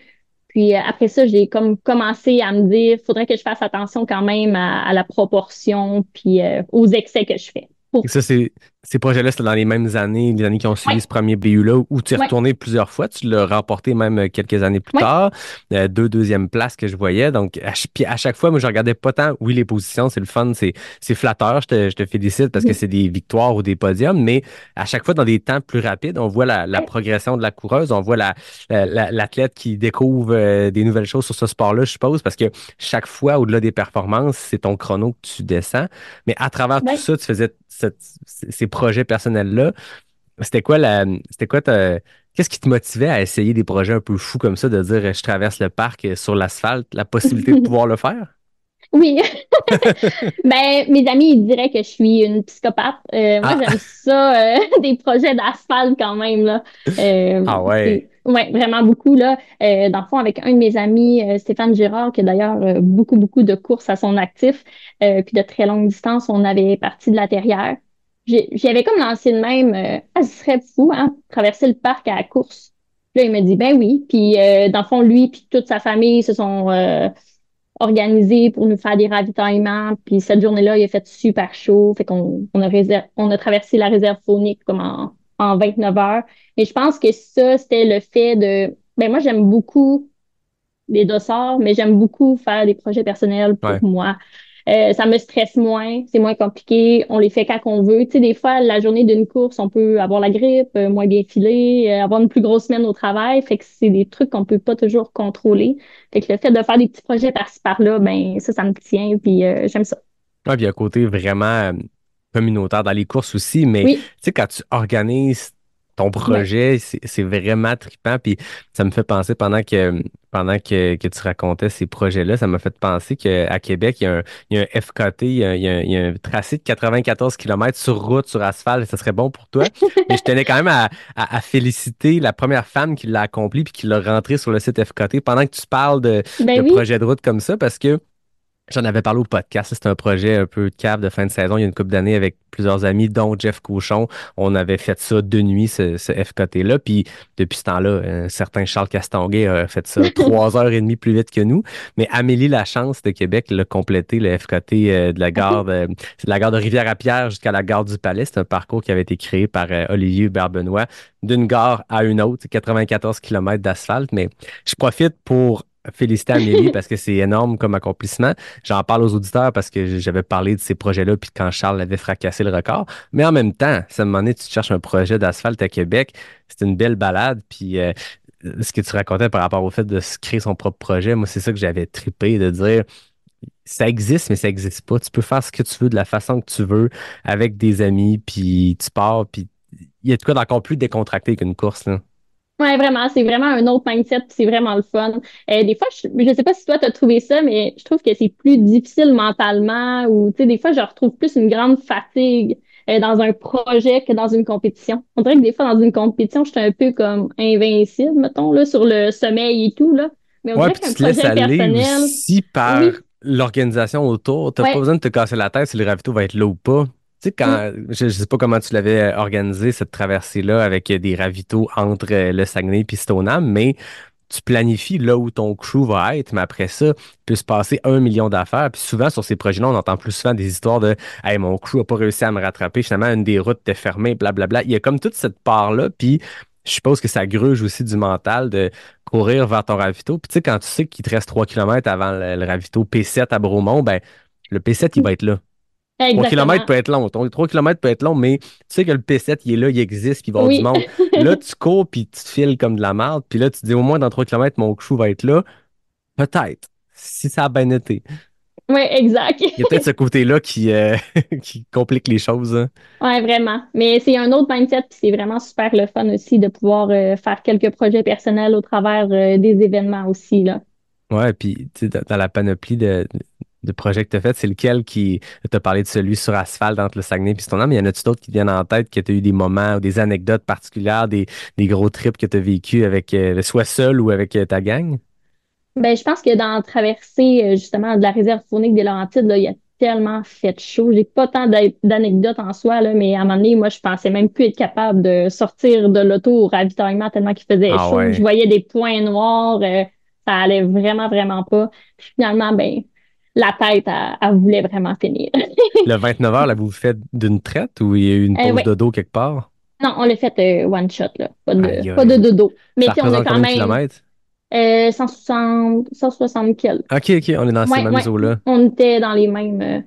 Speaker 1: Puis après ça, j'ai comme commencé à me dire, faudrait que je fasse attention quand même à la proportion puis aux excès que je fais.
Speaker 5: Et
Speaker 1: Pour...
Speaker 5: ça, ces projets-là, c'était dans les mêmes années, les années qui ont suivi
Speaker 1: Ouais,
Speaker 5: ce premier BU-là, où tu es
Speaker 1: ouais,
Speaker 5: retourné plusieurs fois. Tu l'as remporté même quelques années plus
Speaker 1: ouais.
Speaker 5: tard. Deux deuxièmes places que je voyais. Donc, puis à chaque fois, moi, je regardais pas tant, oui, les positions, c'est le fun, c'est flatteur. Je te félicite parce que c'est des victoires ou des podiums, mais à chaque fois, dans des temps plus rapides, on voit la
Speaker 1: Ouais.
Speaker 5: progression de la coureuse, on voit l'athlète qui découvre des nouvelles choses sur ce sport-là, je suppose, parce que chaque fois, au-delà des performances, c'est ton chrono que tu descends. Mais à travers tout
Speaker 1: Ouais.
Speaker 5: ça, tu faisais ces projets personnels-là. C'était quoi qu'est-ce qui te motivait à essayer des projets un peu fous comme ça, de dire je traverse le parc sur l'asphalte, la possibilité de pouvoir le faire?
Speaker 1: Oui, ben mes amis ils diraient que je suis une psychopathe. Moi
Speaker 5: Ah,
Speaker 1: j'aime ça, des projets d'asphalte quand même là.
Speaker 5: ah ouais.
Speaker 1: Ouais, vraiment beaucoup là. Dans le fond avec un de mes amis, Stéphane Girard, qui a d'ailleurs beaucoup beaucoup de courses à son actif, puis de très longue distance, on avait parti de la Terrière. J'avais comme lancé de même, ah, ce serait fou hein, traverser le parc à la course. Puis là il me dit ben oui. Puis dans le fond lui puis toute sa famille se sont organisé pour nous faire des ravitaillements. Puis cette journée-là, il a fait super chaud. Fait qu'on a traversé la réserve faunique comme en 29 heures. Et je pense que ça, c'était le fait de... Ben moi, j'aime beaucoup les dossards, mais j'aime beaucoup faire des projets personnels pour
Speaker 5: Ouais.
Speaker 1: moi. Ça me stresse moins, c'est moins compliqué, on les fait quand on veut. Tu sais, des fois, la journée d'une course, on peut avoir la grippe, moins bien filer, avoir une plus grosse semaine au travail. Fait que c'est des trucs qu'on peut pas toujours contrôler. Fait que le fait de faire des petits projets par-ci par-là, ben ça me tient, puis j'aime ça.
Speaker 5: Ouais, puis il y a un côté vraiment communautaire dans les courses aussi, mais tu
Speaker 1: Oui,
Speaker 5: sais, quand tu organises ton
Speaker 1: ouais.
Speaker 5: projet, c'est vraiment trippant. Puis ça me fait penser pendant que tu racontais ces projets-là, ça m'a fait penser qu'à Québec, il y a un FKT, il y a un tracé de 94 kilomètres sur route, sur asphalte, et ça serait bon pour toi. Mais je tenais quand même à féliciter la première femme qui l'a accompli puis qui l'a rentré sur le site FKT pendant que tu parles de
Speaker 1: Ben oui.
Speaker 5: projets de route comme ça, parce que j'en avais parlé au podcast. C'est un projet un peu de cave de fin de saison. Il y a une couple d'années avec plusieurs amis, dont Jeff Cochon. On avait fait ça de nuit, ce FKT-là. Puis depuis ce temps-là, un certain Charles Castonguay a fait ça 3 heures et demie plus vite que nous. Mais Amélie Lachance de Québec l'a complété, le FKT de la gare
Speaker 1: OK.
Speaker 5: de Rivière-à-Pierre jusqu'à la gare du Palais. C'est un parcours qui avait été créé par Olivier Hubert-Benoît d'une gare à une autre, 94 kilomètres d'asphalte. Mais je profite pour féliciter Amélie parce que c'est énorme comme accomplissement. J'en parle aux auditeurs parce que j'avais parlé de ces projets-là puis quand Charles avait fracassé le record. Mais en même temps, ça me donné, tu te cherches un projet d'asphalte à Québec, c'est une belle balade. Puis ce que tu racontais par rapport au fait de se créer son propre projet, moi, c'est ça que j'avais trippé, de dire ça existe, mais ça existe pas. Tu peux faire ce que tu veux de la façon que tu veux avec des amis, puis tu pars, puis il y a de quoi d'encore plus décontracté qu'une course, là.
Speaker 1: Ouais, vraiment, c'est vraiment un autre mindset, puis c'est vraiment le fun. Des fois, je sais pas si toi t'as trouvé ça, mais je trouve que c'est plus difficile mentalement ou, tu sais, des fois, je retrouve plus une grande fatigue dans un projet que dans une compétition. On dirait que des fois, dans une compétition, je suis un peu comme invincible, mettons, là, sur le sommeil et tout, là. Mais on
Speaker 5: Ouais,
Speaker 1: dirait
Speaker 5: puis tu
Speaker 1: qu'un
Speaker 5: te laisses
Speaker 1: projet
Speaker 5: aller
Speaker 1: personnel,
Speaker 5: aussi par
Speaker 1: oui,
Speaker 5: l'organisation autour. T'as pas
Speaker 1: ouais,
Speaker 5: besoin de te casser la tête si le ravito va être là ou pas. Tu sais,
Speaker 1: mm,
Speaker 5: je sais pas comment tu l'avais organisé, cette traversée-là, avec des ravitaux entre le Saguenay et Stoneham, mais tu planifies là où ton crew va être, mais après ça, il peut se passer 1 million d'affaires. Puis souvent, sur ces projets-là, on entend plus souvent des histoires de Hey, mon crew n'a pas réussi à me rattraper, finalement, une des routes était fermée, blablabla. Il y a comme toute cette part-là, puis je suppose que ça gruge aussi du mental de courir vers ton ravito. Puis tu sais, quand tu sais qu'il te reste 3 kilomètres avant le ravito P7 à Bromont, ben le P7, il va être là. 3 kilomètres
Speaker 1: exactement.
Speaker 5: peut être long. 3 kilomètres peut être long, mais tu sais que le P7, il est là, il existe, puis il va y avoir du
Speaker 1: Oui,
Speaker 5: monde. Là, tu cours, puis tu te files comme de la merde. Puis là, tu te dis, au moins, dans 3 kilomètres, mon crew va être là. Peut-être, si ça a bien été.
Speaker 1: ouais, exact.
Speaker 5: Il y a peut-être ce côté-là qui, qui complique les choses, hein.
Speaker 1: Ouais, vraiment. Mais c'est un autre mindset, puis c'est vraiment super le fun aussi de pouvoir faire quelques projets personnels au travers des événements aussi, là.
Speaker 5: Ouais, puis tu sais, dans la panoplie de projets que tu as fait, c'est lequel qui t'a parlé de celui sur asphalte entre le Saguenay et Stoneham, mais y en a-tu d'autres qui te viennent en tête, que tu as eu des moments ou des anecdotes particulières, des gros trips que tu as vécu avec soit seul ou avec ta gang?
Speaker 1: Ben, je pense que dans la traversée, justement, de la réserve faunique des Laurentides, là, il y a tellement fait chaud. J'ai pas tant d'anecdotes en soi, là, mais à un moment donné, moi, je pensais même plus être capable de sortir de l'auto au ravitaillement tellement qu'il faisait
Speaker 5: Ah
Speaker 1: chaud. Je
Speaker 5: ouais.
Speaker 1: voyais des points noirs, ça allait vraiment, vraiment pas. Puis finalement, ben, la tête, elle voulait vraiment finir.
Speaker 5: Le 29 heures, là, vous faites d'une traite ou il y a eu une pause
Speaker 1: Ouais.
Speaker 5: de dos quelque part?
Speaker 1: Non, on l'a fait one shot, là.
Speaker 5: Aïe,
Speaker 1: Pas de
Speaker 5: aïe.
Speaker 1: dodo. Mais
Speaker 5: Ça
Speaker 1: tu sais, on a
Speaker 5: représente
Speaker 1: quand
Speaker 5: combien de
Speaker 1: même
Speaker 5: kilomètres?
Speaker 1: 160 kills.
Speaker 5: Ok, ok, on est dans ces
Speaker 1: Ouais,
Speaker 5: mêmes
Speaker 1: ouais.
Speaker 5: eaux-là.
Speaker 1: On était dans les mêmes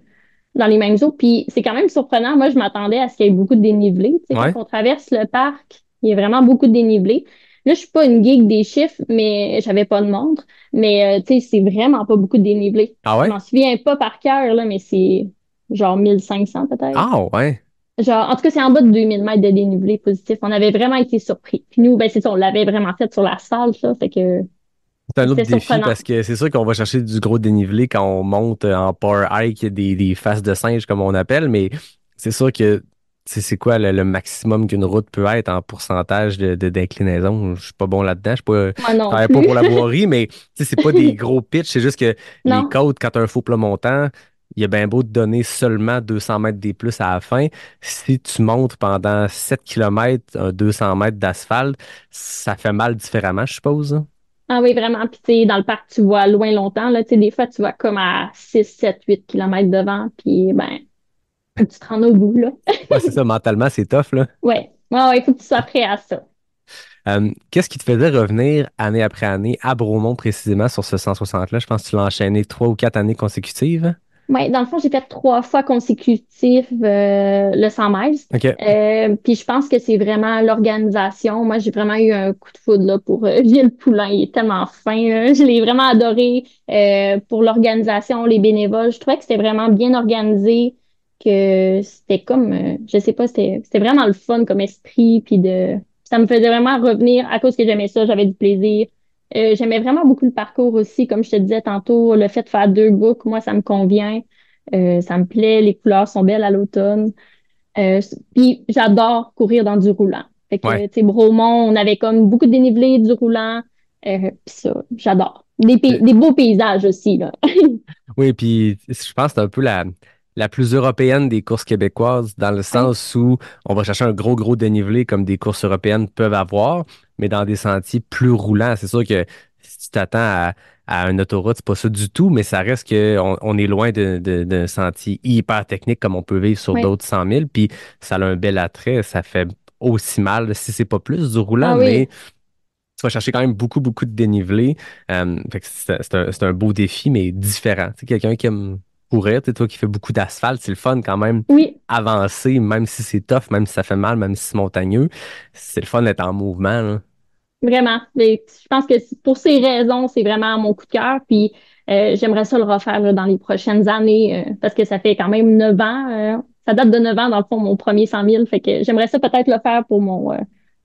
Speaker 1: eaux. Puis c'est quand même surprenant. Moi, je m'attendais à ce qu'il y ait beaucoup de dénivelé. Tu sais, quand
Speaker 5: Ouais.
Speaker 1: on traverse le parc, il y a vraiment beaucoup de dénivelé. Là, je suis pas une geek des chiffres, mais j'avais pas de montre. Mais tu sais, c'est vraiment pas beaucoup de dénivelé.
Speaker 5: Ah
Speaker 1: Je
Speaker 5: ouais?
Speaker 1: m'en souviens pas par cœur, là, mais c'est genre 1500 peut-être.
Speaker 5: Ah ouais.
Speaker 1: Genre, en tout cas, c'est en bas de 2000 mètres de dénivelé positif. On avait vraiment été surpris. Puis nous, ben, c'est ça, on l'avait vraiment fait sur la salle, ça. Fait que
Speaker 5: C'est un autre
Speaker 1: c'était
Speaker 5: défi
Speaker 1: surprenant.
Speaker 5: parce que c'est sûr qu'on va chercher du gros dénivelé quand on monte en power hike, des faces de singe comme on appelle, mais c'est sûr que c'est quoi le maximum qu'une route peut être en pourcentage d'inclinaison. Je suis pas bon là-dedans,
Speaker 1: Moi
Speaker 5: je
Speaker 1: non
Speaker 5: travaille pas
Speaker 1: plus.
Speaker 5: pour la voirie, mais tu sais, c'est pas des gros pitchs, c'est juste que les
Speaker 1: Non.
Speaker 5: côtes, quand tu as un faux plat montant, il y a bien beau te donner seulement 200 mètres des plus à la fin. Si tu montes pendant 7 kilomètres, 200 mètres d'asphalte, ça fait mal différemment, je suppose, hein.
Speaker 1: Ah oui, vraiment. Puis, tu sais, dans le parc, tu vois loin longtemps. Là, tu sais, des fois, tu vois comme à 6 7 8 kilomètres devant. Puis, ben, faut que tu te rendes au bout, là.
Speaker 5: Ouais, c'est ça, mentalement, c'est tough, là.
Speaker 1: Ouais. Ouais, ouais, il faut que tu sois prêt à ça.
Speaker 5: Qu'est-ce qui te faisait revenir année après année à Bromont précisément sur ce 160-là? Je pense que tu l'as enchaîné 3 ou 4 années consécutives.
Speaker 1: Ouais, dans le fond, j'ai fait 3 fois consécutif le 100 miles.
Speaker 5: OK.
Speaker 1: Puis je pense que c'est vraiment l'organisation. Moi, j'ai vraiment eu un coup de foudre là, pour Gilles Poulain. Il est tellement fin, là. Je l'ai vraiment adoré pour l'organisation, les bénévoles. Je trouvais que c'était vraiment bien organisé, que c'était comme, je sais pas, c'était vraiment le fun comme esprit. Ça me faisait vraiment revenir à cause que j'aimais ça, j'avais du plaisir. J'aimais vraiment beaucoup le parcours aussi, comme je te disais tantôt, le fait de faire 2 boucles, moi, ça me convient. Ça me plaît, les couleurs sont belles à l'automne. Puis j'adore courir dans du roulant. Fait que,
Speaker 5: Ouais.
Speaker 1: tu sais, Bromont, on avait comme beaucoup de dénivelé, du roulant. Puis ça, j'adore.
Speaker 5: C'est-
Speaker 1: Des beaux paysages aussi, là.
Speaker 5: Oui, puis je pense que c'est un peu la plus européenne des courses québécoises, dans le
Speaker 1: Ouais,
Speaker 5: sens où on va chercher un gros dénivelé comme des courses européennes peuvent avoir, mais dans des sentiers plus roulants. C'est sûr que si tu t'attends à une autoroute, c'est pas ça du tout, mais ça reste on est loin d'un sentier hyper technique comme on peut vivre sur
Speaker 1: ouais.
Speaker 5: d'autres 100 000, puis ça a un bel attrait, ça fait aussi mal, si c'est pas plus du roulant,
Speaker 1: Ah
Speaker 5: mais
Speaker 1: oui.
Speaker 5: tu vas chercher quand même beaucoup de dénivelé. Fait que c'est un beau défi, mais différent. Tu sais, quelqu'un qui aime courir, tu sais, toi qui fais beaucoup d'asphalte, c'est le fun quand même
Speaker 1: Oui,
Speaker 5: avancer, même si c'est tough, même si ça fait mal, même si c'est montagneux. C'est le fun d'être en mouvement, là.
Speaker 1: vraiment. Mais je pense que pour ces raisons, c'est vraiment mon coup de cœur. Puis J'aimerais ça le refaire là, dans les prochaines années parce que ça fait quand même 9 ans. Ça date de 9 ans, dans le fond, mon premier 100 000. Fait que j'aimerais ça peut-être le faire pour mon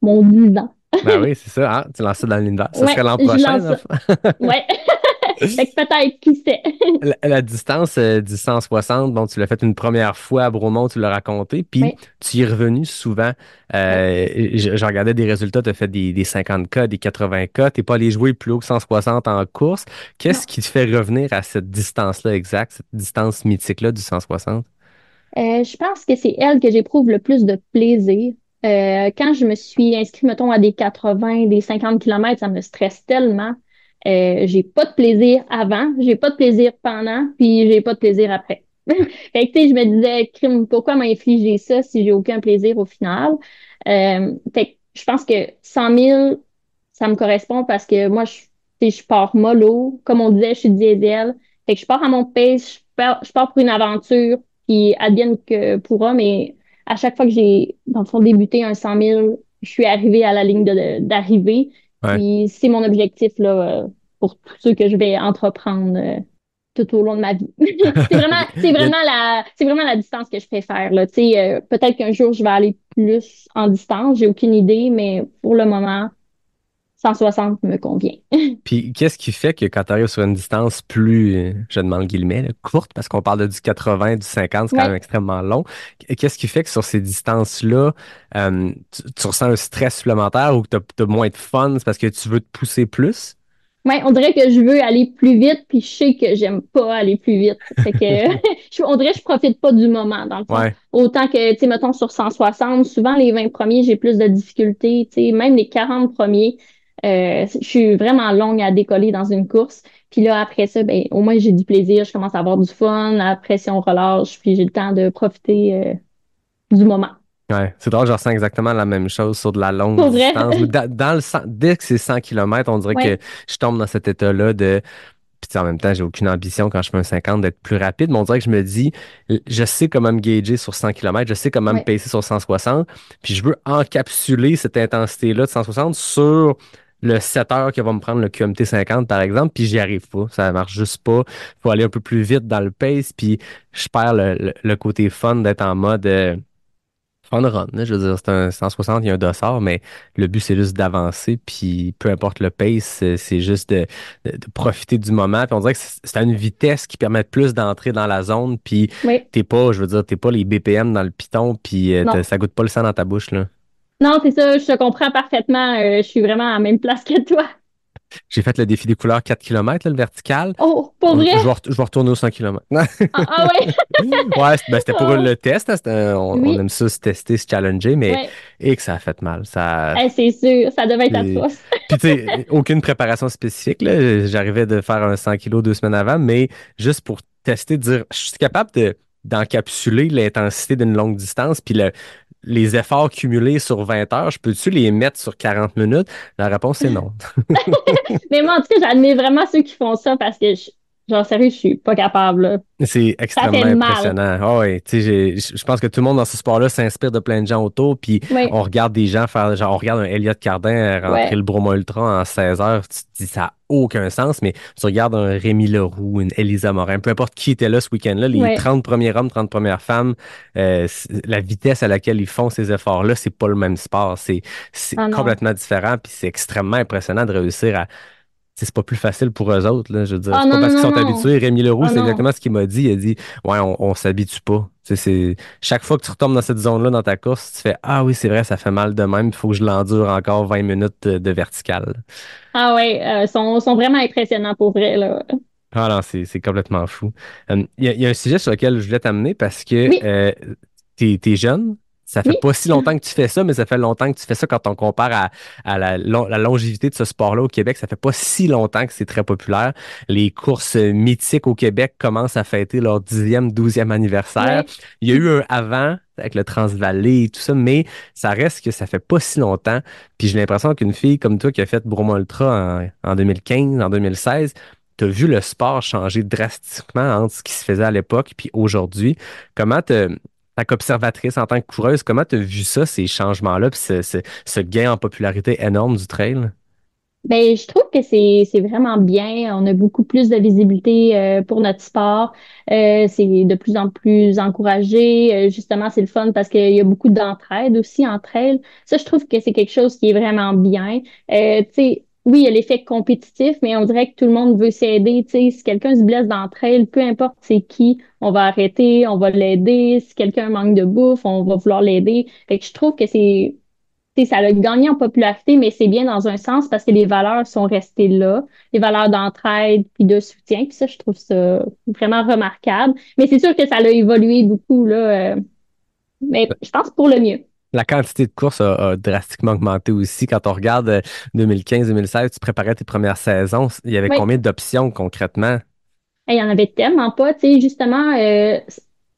Speaker 1: 10 ans.
Speaker 5: Ben oui, c'est ça. Hein? Tu lances ça dans l'univers. Ça
Speaker 1: Ouais,
Speaker 5: serait l'an
Speaker 1: je
Speaker 5: prochain,
Speaker 1: lance
Speaker 5: dans le
Speaker 1: ça.
Speaker 5: fond.
Speaker 1: Ouais. Fait que peut-être, qui sait.
Speaker 5: La distance du 160, bon, tu l'as fait une première fois à Bromont, tu l'as raconté, puis
Speaker 1: Oui,
Speaker 5: tu y es revenu souvent.
Speaker 1: oui,
Speaker 5: Je regardais des résultats, tu as fait des 50K, des 80K, tu n'es pas allé jouer plus haut que 160 en course.
Speaker 1: non.
Speaker 5: Qu'est-ce qui te fait revenir à cette distance-là exacte, cette distance mythique-là du 160?
Speaker 1: Je pense que c'est elle que j'éprouve le plus de plaisir. Quand je me suis inscrite, mettons, à des 80, des 50 kilomètres, ça me stresse tellement. J'ai pas de plaisir avant, j'ai pas de plaisir pendant, puis j'ai pas de plaisir après. Fait que, tu sais, je me disais, crime, pourquoi m'infliger ça si j'ai aucun plaisir au final? Fait que je pense que 100 000, ça me correspond parce que moi, tu sais, je pars mollo. Comme on disait, je suis diesel. Fait que je pars à mon pace, je pars pour une aventure qui advienne que pourra, mais à chaque fois que j'ai, dans le fond, débuté un 100 000, je suis arrivée à la ligne d'arrivée.
Speaker 5: Ouais.
Speaker 1: Puis c'est mon objectif là, pour tous ceux que je vais entreprendre tout au long de ma vie.
Speaker 5: Il y a-
Speaker 1: C'est vraiment la distance que je préfère, là. Tu sais, peut-être qu'un jour je vais aller plus en distance, j'ai aucune idée, mais pour le moment, 160 me convient.
Speaker 5: Puis qu'est-ce qui fait que quand tu arrives sur une distance plus, je demande guillemets, là, courte, parce qu'on parle de du 80, du 50, c'est quand même
Speaker 1: Ouais.
Speaker 5: extrêmement long. Qu'est-ce qui fait que sur ces distances-là, tu ressens un stress supplémentaire ou que tu as moins de fun, c'est parce que tu veux te pousser plus?
Speaker 1: Ouais, on dirait que je veux aller plus vite, puis je sais que j'aime pas aller plus vite. Fait que on dirait que je profite pas du moment, dans le fond.
Speaker 5: Ouais,
Speaker 1: Autant que, tu sais, mettons sur 160, souvent les 20 premiers, j'ai plus de difficultés. Tu sais, même les 40 premiers, je suis vraiment longue à décoller dans une course. Puis là, après ça, ben, au moins j'ai du plaisir, je commence à avoir du fun, la pression relâche, puis j'ai le temps de profiter du moment.
Speaker 5: ouais. C'est drôle, je ressens exactement la même chose sur de la longue
Speaker 1: Pour vrai?
Speaker 5: distance. Mais dès que c'est 100 km, on dirait que
Speaker 1: Ouais,
Speaker 5: je tombe dans cet état-là de. Puis tu sais, en même temps, j'ai aucune ambition quand je fais un 50 d'être plus rapide, mais on dirait que je me dis, je sais comment me gager sur 100 km, je sais comment me
Speaker 1: ouais.
Speaker 5: pacer sur 160, puis je veux encapsuler cette intensité-là de 160 sur le 7 heures que va me prendre le QMT 50, par exemple, puis j'y arrive pas. Ça marche juste pas. Il faut aller un peu plus vite dans le pace, puis je perds le côté fun d'être en mode fun run, là. Je veux dire, c'est un 160, il y a un dossard, mais le but, c'est juste d'avancer, puis peu importe le pace, c'est juste de profiter du moment. Puis on dirait que c'est à une vitesse qui permet plus d'entrer dans la zone, puis
Speaker 1: Oui.
Speaker 5: t'es pas, je veux dire, t'es pas les BPM dans le piton, puis
Speaker 1: Non.
Speaker 5: ça goûte pas le sang dans ta bouche, là.
Speaker 1: Non, c'est ça, je te comprends parfaitement. Je suis vraiment à la même place que toi.
Speaker 5: J'ai fait le défi des couleurs 4 km, le vertical.
Speaker 1: Oh, pour vrai?
Speaker 5: Je vais retourner aux 100 km.
Speaker 1: Ah, ah ouais?
Speaker 5: Ouais, c'était pour
Speaker 1: Ah,
Speaker 5: le test, hein, on
Speaker 1: oui,
Speaker 5: aime ça se tester, se challenger, mais
Speaker 1: ouais.
Speaker 5: et que ça a fait mal. Ça,
Speaker 1: C'est sûr, ça devait être
Speaker 5: Puis,
Speaker 1: atroce.
Speaker 5: puis, tu sais, aucune préparation spécifique, là. J'arrivais de faire un 100 kilos 2 semaines avant, mais juste pour tester, dire, je suis capable d'encapsuler l'intensité d'une longue distance, puis les efforts cumulés sur 20 heures, je peux-tu les mettre sur 40 minutes? La réponse est non.
Speaker 1: Mais moi, en tout cas, j'admire vraiment ceux qui font ça parce que, genre, sérieux, je suis pas capable, là.
Speaker 5: C'est
Speaker 1: Ça
Speaker 5: extrêmement
Speaker 1: fait mal.
Speaker 5: impressionnant. Ah ouais, tu sais, je pense que tout le monde dans ce sport-là s'inspire de plein de gens autour, puis
Speaker 1: Oui,
Speaker 5: on regarde des gens faire, genre, on regarde un Elliott Cardin rentrer
Speaker 1: ouais.
Speaker 5: le Broma Ultra en 16 heures, tu te dis ça n'a aucun sens, mais tu regardes un Rémi Leroux, une Elisa Morin, peu importe qui était là ce week-end-là, les
Speaker 1: Ouais.
Speaker 5: 30 premiers hommes, 30 premières femmes, la vitesse à laquelle ils font ces efforts-là, c'est pas le même sport, c'est
Speaker 1: Ah non.
Speaker 5: complètement différent, puis c'est extrêmement impressionnant de réussir à c'est pas plus facile pour eux autres, là. Je veux dire,
Speaker 1: Ah
Speaker 5: c'est pas
Speaker 1: non, non,
Speaker 5: parce qu'ils
Speaker 1: non,
Speaker 5: sont
Speaker 1: non.
Speaker 5: habitués. Rémi Leroux,
Speaker 1: Ah
Speaker 5: c'est
Speaker 1: non.
Speaker 5: exactement ce qu'il m'a dit. Il a dit, ouais, on s'habitue pas. Tu sais, chaque fois que tu retombes dans cette zone-là dans ta course, tu fais, ah oui, c'est vrai, ça fait mal de même. Il faut que je l'endure encore 20 minutes de vertical.
Speaker 1: Ah ouais, sont vraiment impressionnants pour vrai, là.
Speaker 5: Ah non, c'est complètement fou. Il y a un sujet sur lequel je voulais t'amener parce que
Speaker 1: Oui,
Speaker 5: t'es jeune. Ça fait
Speaker 1: oui,
Speaker 5: pas si longtemps que tu fais ça, mais ça fait longtemps que tu fais ça quand on compare à la longévité de ce sport-là au Québec. Ça fait pas si longtemps que c'est très populaire. Les courses mythiques au Québec commencent à fêter leur 10e, 12e anniversaire.
Speaker 1: ouais.
Speaker 5: Il y a eu un avant avec le Transvalley et tout ça, mais ça reste que ça fait pas si longtemps. Puis j'ai l'impression qu'une fille comme toi qui a fait Bromont Ultra en 2015, en 2016, tu as vu le sport changer drastiquement entre ce qui se faisait à l'époque puis aujourd'hui. Comment tant qu'observatrice en tant que coureuse, comment tu as vu ça, ces changements-là, puis ce gain en popularité énorme du trail?
Speaker 1: Ben, je trouve que c'est vraiment bien. On a beaucoup plus de visibilité pour notre sport. C'est de plus en plus encouragé. Justement, c'est le fun parce qu'il y a beaucoup d'entraide aussi entre elles. Ça, je trouve que c'est quelque chose qui est vraiment bien. Tu sais, oui, il y a l'effet compétitif, mais on dirait que tout le monde veut s'aider. Tu sais, si quelqu'un se blesse d'entre elles, peu importe c'est qui, on va arrêter, on va l'aider. Si quelqu'un manque de bouffe, on va vouloir l'aider. Fait que je trouve que tu sais, ça a gagné en popularité, mais c'est bien dans un sens parce que les valeurs sont restées là, les valeurs d'entraide puis de soutien. Puis ça, je trouve ça vraiment remarquable. Mais c'est sûr que ça a évolué beaucoup, là, mais je pense pour le mieux.
Speaker 5: La quantité de courses a drastiquement augmenté aussi. Quand on regarde 2015-2016, tu préparais tes premières saisons, il y avait
Speaker 1: Oui,
Speaker 5: combien d'options concrètement?
Speaker 1: il y en avait tellement pas. Tu sais, justement,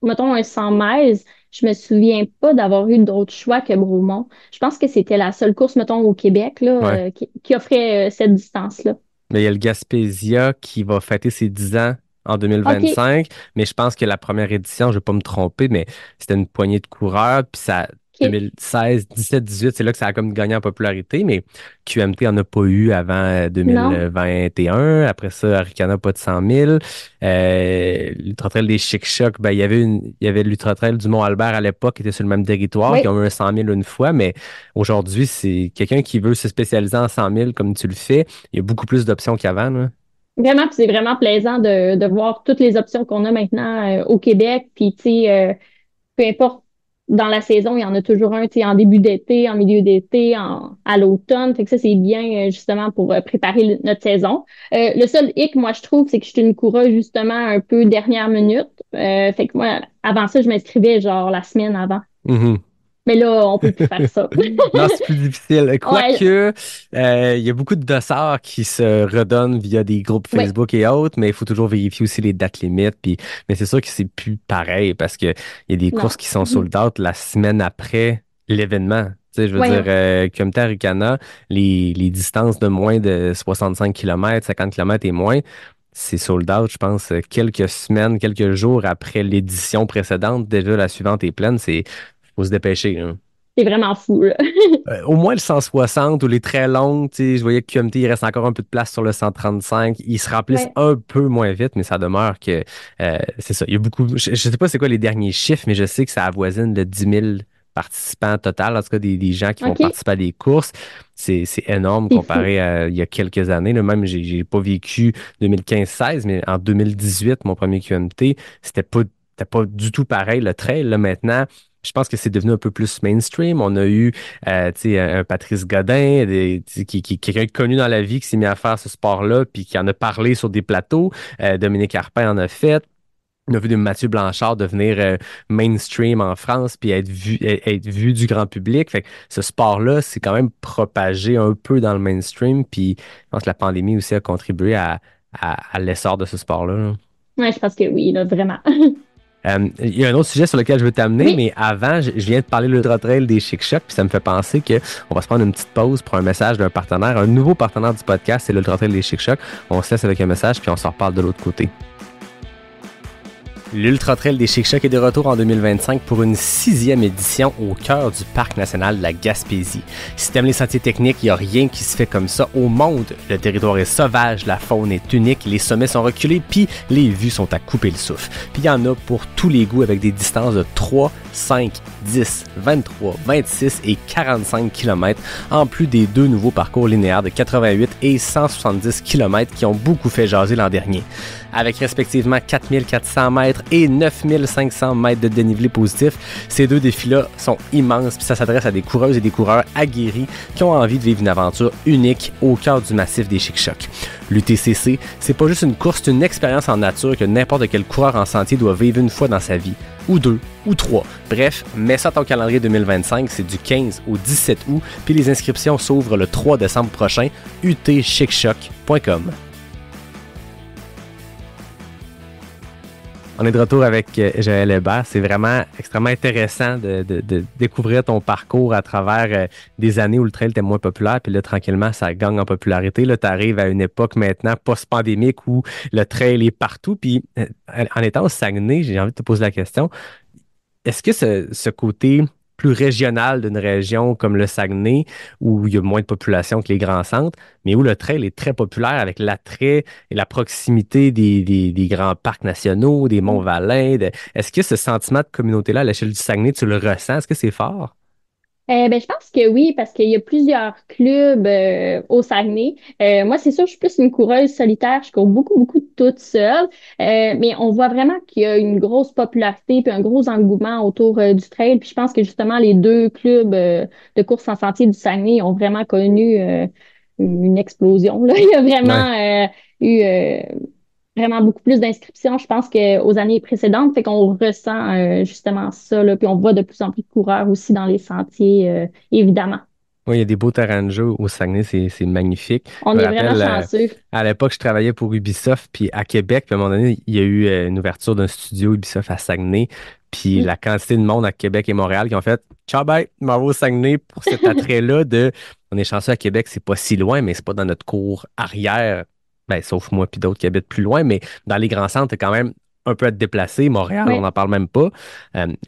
Speaker 1: mettons un 100 miles, je me souviens pas d'avoir eu d'autres choix que Bromont. Je pense que c'était la seule course, mettons, au Québec, là,
Speaker 5: Ouais.
Speaker 1: qui offrait cette distance-là.
Speaker 5: Mais il y a le Gaspésia qui va fêter ses 10 ans en
Speaker 1: OK,
Speaker 5: 2025. Mais je pense que la première édition, je ne vais pas me tromper, mais c'était une poignée de coureurs. Puis ça,
Speaker 1: OK.
Speaker 5: 2016, 17, 18, c'est là que ça a comme gagné en popularité. Mais QMT en a pas eu avant
Speaker 1: Non.
Speaker 5: 2021. Après ça, Aricana, pas de 100 000. L'Ultra Trail des Chic-Chocs, ben, il y avait l'Ultra Trail du Mont-Albert à l'époque qui était sur le même territoire, qui
Speaker 1: Oui.
Speaker 5: ont eu un 100 000 une fois. Mais aujourd'hui, c'est quelqu'un qui veut se spécialiser en 100 000 comme tu le fais. Il y a beaucoup plus d'options qu'avant, là.
Speaker 1: Vraiment, puis c'est vraiment plaisant de voir toutes les options qu'on a maintenant au Québec. Puis, tu sais, peu importe dans la saison, il y en a toujours un, tu sais, en début d'été, en milieu d'été, à l'automne. Fait que ça, c'est bien justement pour préparer notre saison. Le seul hic, moi, je trouve, c'est que je suis une coureuse justement un peu dernière minute. Fait que moi, avant ça, je m'inscrivais genre la semaine avant.
Speaker 5: Mhm.
Speaker 1: Mais là, on peut plus faire ça.
Speaker 5: Non, c'est plus difficile.
Speaker 1: Ouais,
Speaker 5: Quoique, il y a beaucoup de dossards qui se redonnent via des groupes
Speaker 1: ouais,
Speaker 5: Facebook et autres, mais il faut toujours vérifier aussi les dates limites. Puis, mais c'est sûr que c'est plus pareil parce qu'il y a des courses
Speaker 1: non.
Speaker 5: qui sont sold out la semaine après l'événement. Tu sais, je veux dire,
Speaker 1: Voyons.
Speaker 5: comme Ricana, les distances de moins de 65 km, 50 km et moins, c'est sold out, je pense, quelques semaines, quelques jours après l'édition précédente. Déjà, la suivante est pleine. Faut se dépêcher, là.
Speaker 1: C'est vraiment fou, là.
Speaker 5: Au moins le 160 ou les très longues, tu sais, je voyais que QMT, il reste encore un peu de place sur le 135. Ils se remplissent
Speaker 1: Ouais.
Speaker 5: un peu moins vite, mais ça demeure que c'est ça. Il y a beaucoup. Je sais pas c'est quoi les derniers chiffres, mais je sais que ça avoisine le 10 000 participants total, en tout cas des gens qui vont
Speaker 1: OK.
Speaker 5: participer à des courses. C'est énorme
Speaker 1: C'est fou.
Speaker 5: comparé à il y a quelques années. Là. Même, j'ai pas vécu 2015-16, mais en 2018, mon premier QMT, c'était pas du tout pareil. Le trail, là, maintenant, je pense que c'est devenu un peu plus mainstream. On a eu tu sais, un Patrice Godin, tu sais, qui est quelqu'un de connu dans la vie, qui s'est mis à faire ce sport-là, puis qui en a parlé sur des plateaux. Dominique Harpin en a fait. On a vu de Mathieu Blanchard devenir mainstream en France puis être vu du grand public. Fait que ce sport-là, c'est quand même propagé un peu dans le mainstream. Puis je pense que la pandémie aussi a contribué à l'essor de ce sport-là, là.
Speaker 1: Ouais, je pense que oui, là, vraiment.
Speaker 5: Il y a un autre sujet sur lequel je veux t'amener,
Speaker 1: Oui,
Speaker 5: mais avant, je viens de parler de l'Ultra Trail des Chic Chocs, puis ça me fait penser qu'on va se prendre une petite pause pour un message d'un partenaire, un nouveau partenaire du podcast, c'est l'Ultra Trail des Chic Chocs. On se laisse avec un message, puis on s'en reparle de l'autre côté. L'Ultra Trail des Chic-Chocs est de retour en 2025 pour une 6e édition au cœur du Parc national de la Gaspésie. Si t'aimes les sentiers techniques, il n'y a rien qui se fait comme ça au monde. Le territoire est sauvage, la faune est unique, les sommets sont reculés, puis les vues sont à couper le souffle. Puis il y en a pour tous les goûts avec des distances de 3, 5, 10, 23, 26 et 45 km, en plus des deux nouveaux parcours linéaires de 88 et 170 km qui ont beaucoup fait jaser l'an dernier. Avec respectivement 4400 mètres et 9500 mètres de dénivelé positif, ces deux défis-là sont immenses, puis ça s'adresse à des coureuses et des coureurs aguerris qui ont envie de vivre une aventure unique au cœur du massif des Chic-Chocs. L'UTCC, c'est pas juste une course, c'est une expérience en nature que n'importe quel coureur en sentier doit vivre une fois dans sa vie, ou deux, ou trois. Bref, mets ça dans ton calendrier 2025, c'est du 15 au 17 août, puis les inscriptions s'ouvrent le 3 décembre prochain, utchicchoc.com. On est de retour avec Joël Hébert. C'est vraiment extrêmement intéressant de découvrir ton parcours à travers des années où le trail était moins populaire. Puis là, tranquillement, ça gagne en popularité. Là, tu arrives à une époque maintenant post-pandémique où le trail est partout. Puis en étant au Saguenay, j'ai envie de te poser la question. Est-ce que ce côté plus régional d'une région comme le Saguenay, où il y a moins de population que les grands centres, mais où le trail est très populaire avec l'attrait et la proximité des grands parcs nationaux, des Monts-Valin. Est-ce que ce sentiment de communauté-là à l'échelle du Saguenay, tu le ressens? Est-ce que c'est fort?
Speaker 1: Ben, je pense que oui, parce qu'il y a plusieurs clubs au Saguenay. Moi, c'est sûr, je suis plus une coureuse solitaire. Je cours beaucoup, beaucoup toute seule. Mais on voit vraiment qu'il y a une grosse popularité puis un gros engouement autour du trail. Puis je pense que justement, les deux clubs de course en sentier du Saguenay ont vraiment connu une explosion, là. Il y a
Speaker 5: Ouais.
Speaker 1: vraiment eu vraiment beaucoup plus d'inscriptions, je pense, qu'aux années précédentes. Fait qu'on ressent justement ça, là, puis on voit de plus en plus de coureurs aussi dans les sentiers, évidemment.
Speaker 5: Oui, il y a des beaux terrains de jeu au Saguenay, c'est magnifique.
Speaker 1: On
Speaker 5: Je me
Speaker 1: est vraiment
Speaker 5: rappelle,
Speaker 1: chanceux.
Speaker 5: à l'époque, je travaillais pour Ubisoft, puis à Québec, puis à un moment donné, il y a eu une ouverture d'un studio Ubisoft à Saguenay, puis
Speaker 1: Mm.
Speaker 5: la quantité de monde à Québec et Montréal qui ont fait ciao, bye, m'en vais au Saguenay pour cet attrait-là de on est chanceux à Québec, c'est pas si loin, mais c'est pas dans notre cour arrière, ben, sauf moi puis d'autres qui habitent plus loin, mais dans les grands centres, t'es quand même un peu à te déplacer. Montréal, on
Speaker 1: Ouais.
Speaker 5: n'en parle même pas.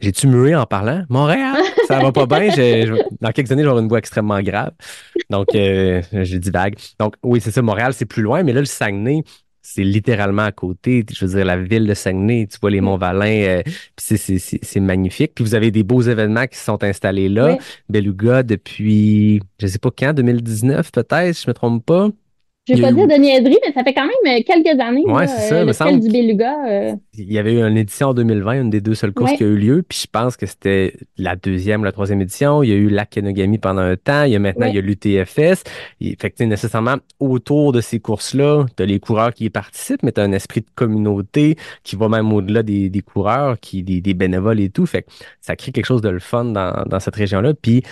Speaker 5: J'ai-tu mué en parlant? Montréal, ça va pas bien. Dans quelques années, j'aurai une voix extrêmement grave. Donc, je divague. Donc, oui, c'est ça, Montréal, c'est plus loin, mais là, le Saguenay, c'est littéralement à côté. Je veux dire, la ville de Saguenay, tu vois les
Speaker 1: Mm.
Speaker 5: Monts-Valin, puis c'est magnifique. Puis vous avez des beaux événements qui se sont installés là.
Speaker 1: Ouais.
Speaker 5: Beluga depuis, je sais pas quand, 2019 peut-être, si je me trompe pas.
Speaker 1: Je
Speaker 5: Il
Speaker 1: vais
Speaker 5: y a
Speaker 1: pas dire
Speaker 5: eu,
Speaker 1: de niaiserie, mais ça fait quand même quelques années,
Speaker 5: ouais, c'est
Speaker 1: là,
Speaker 5: ça, il me
Speaker 1: le trail
Speaker 5: semble.
Speaker 1: du Beluga.
Speaker 5: Il y avait eu une édition en 2020, une des deux seules courses qui a
Speaker 1: Ouais,
Speaker 5: eu lieu, puis je pense que c'était la deuxième ou la troisième édition. Il y a eu la Kenogami pendant un temps, maintenant il y a
Speaker 1: ouais.
Speaker 5: l'UTFS. Fait que, tu sais, nécessairement, autour de ces courses-là, tu as les coureurs qui y participent, mais tu as un esprit de communauté qui va même au-delà des coureurs, des bénévoles et tout. Fait que ça crée quelque chose de le fun dans cette région-là. Puis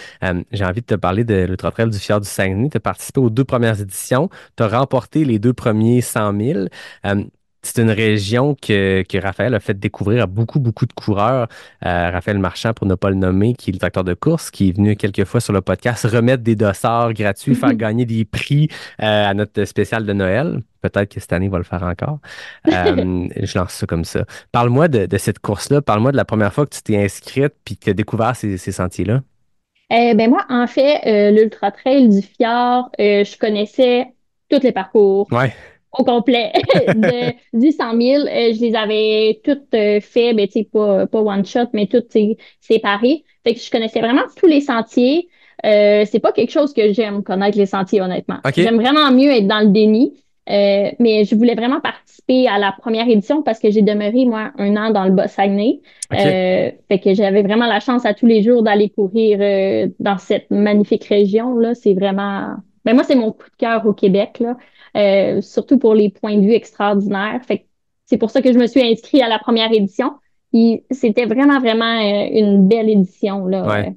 Speaker 5: j'ai envie de te parler de l'Ultra-Trail du Fjord du Saguenay. Tu as participé aux deux premières éditions, tu as remporté les deux premiers 100 000. Euh, c'est une région que Raphaël a fait découvrir à beaucoup, beaucoup de coureurs. Raphaël Marchand, pour ne pas le nommer, qui est le directeur de course, qui est venu quelques fois sur le podcast remettre des dossards gratuits, faire gagner des prix à notre spécial de Noël. Peut-être que cette année, il va le faire encore. Je lance ça comme ça. Parle-moi de cette course-là. Parle-moi de la première fois que tu t'es inscrite puis que tu as découvert ces sentiers-là.
Speaker 1: Ben moi, en fait, l'Ultra Trail du Fjord, je connaissais tous les parcours
Speaker 5: Ouais.
Speaker 1: au complet du 100 000. Je les avais toutes fait, ben, tu sais, pas one shot, mais toutes tu sais, séparées. Fait que je connaissais vraiment tous les sentiers. C'est pas quelque chose que j'aime, connaître les sentiers, honnêtement.
Speaker 5: OK.
Speaker 1: J'aime vraiment mieux être dans le déni. Mais je voulais vraiment participer à la première édition parce que j'ai demeuré, moi, un an dans le Bas-Saguenay.
Speaker 5: OK.
Speaker 1: Fait que j'avais vraiment la chance à tous les jours d'aller courir dans cette magnifique région-là. C'est vraiment... Ben moi, c'est mon coup de cœur au Québec, là. Surtout pour les points de vue extraordinaires. Fait que c'est pour ça que je me suis inscrite à la première édition. Puis c'était vraiment, vraiment une belle édition, là.
Speaker 5: Ouais.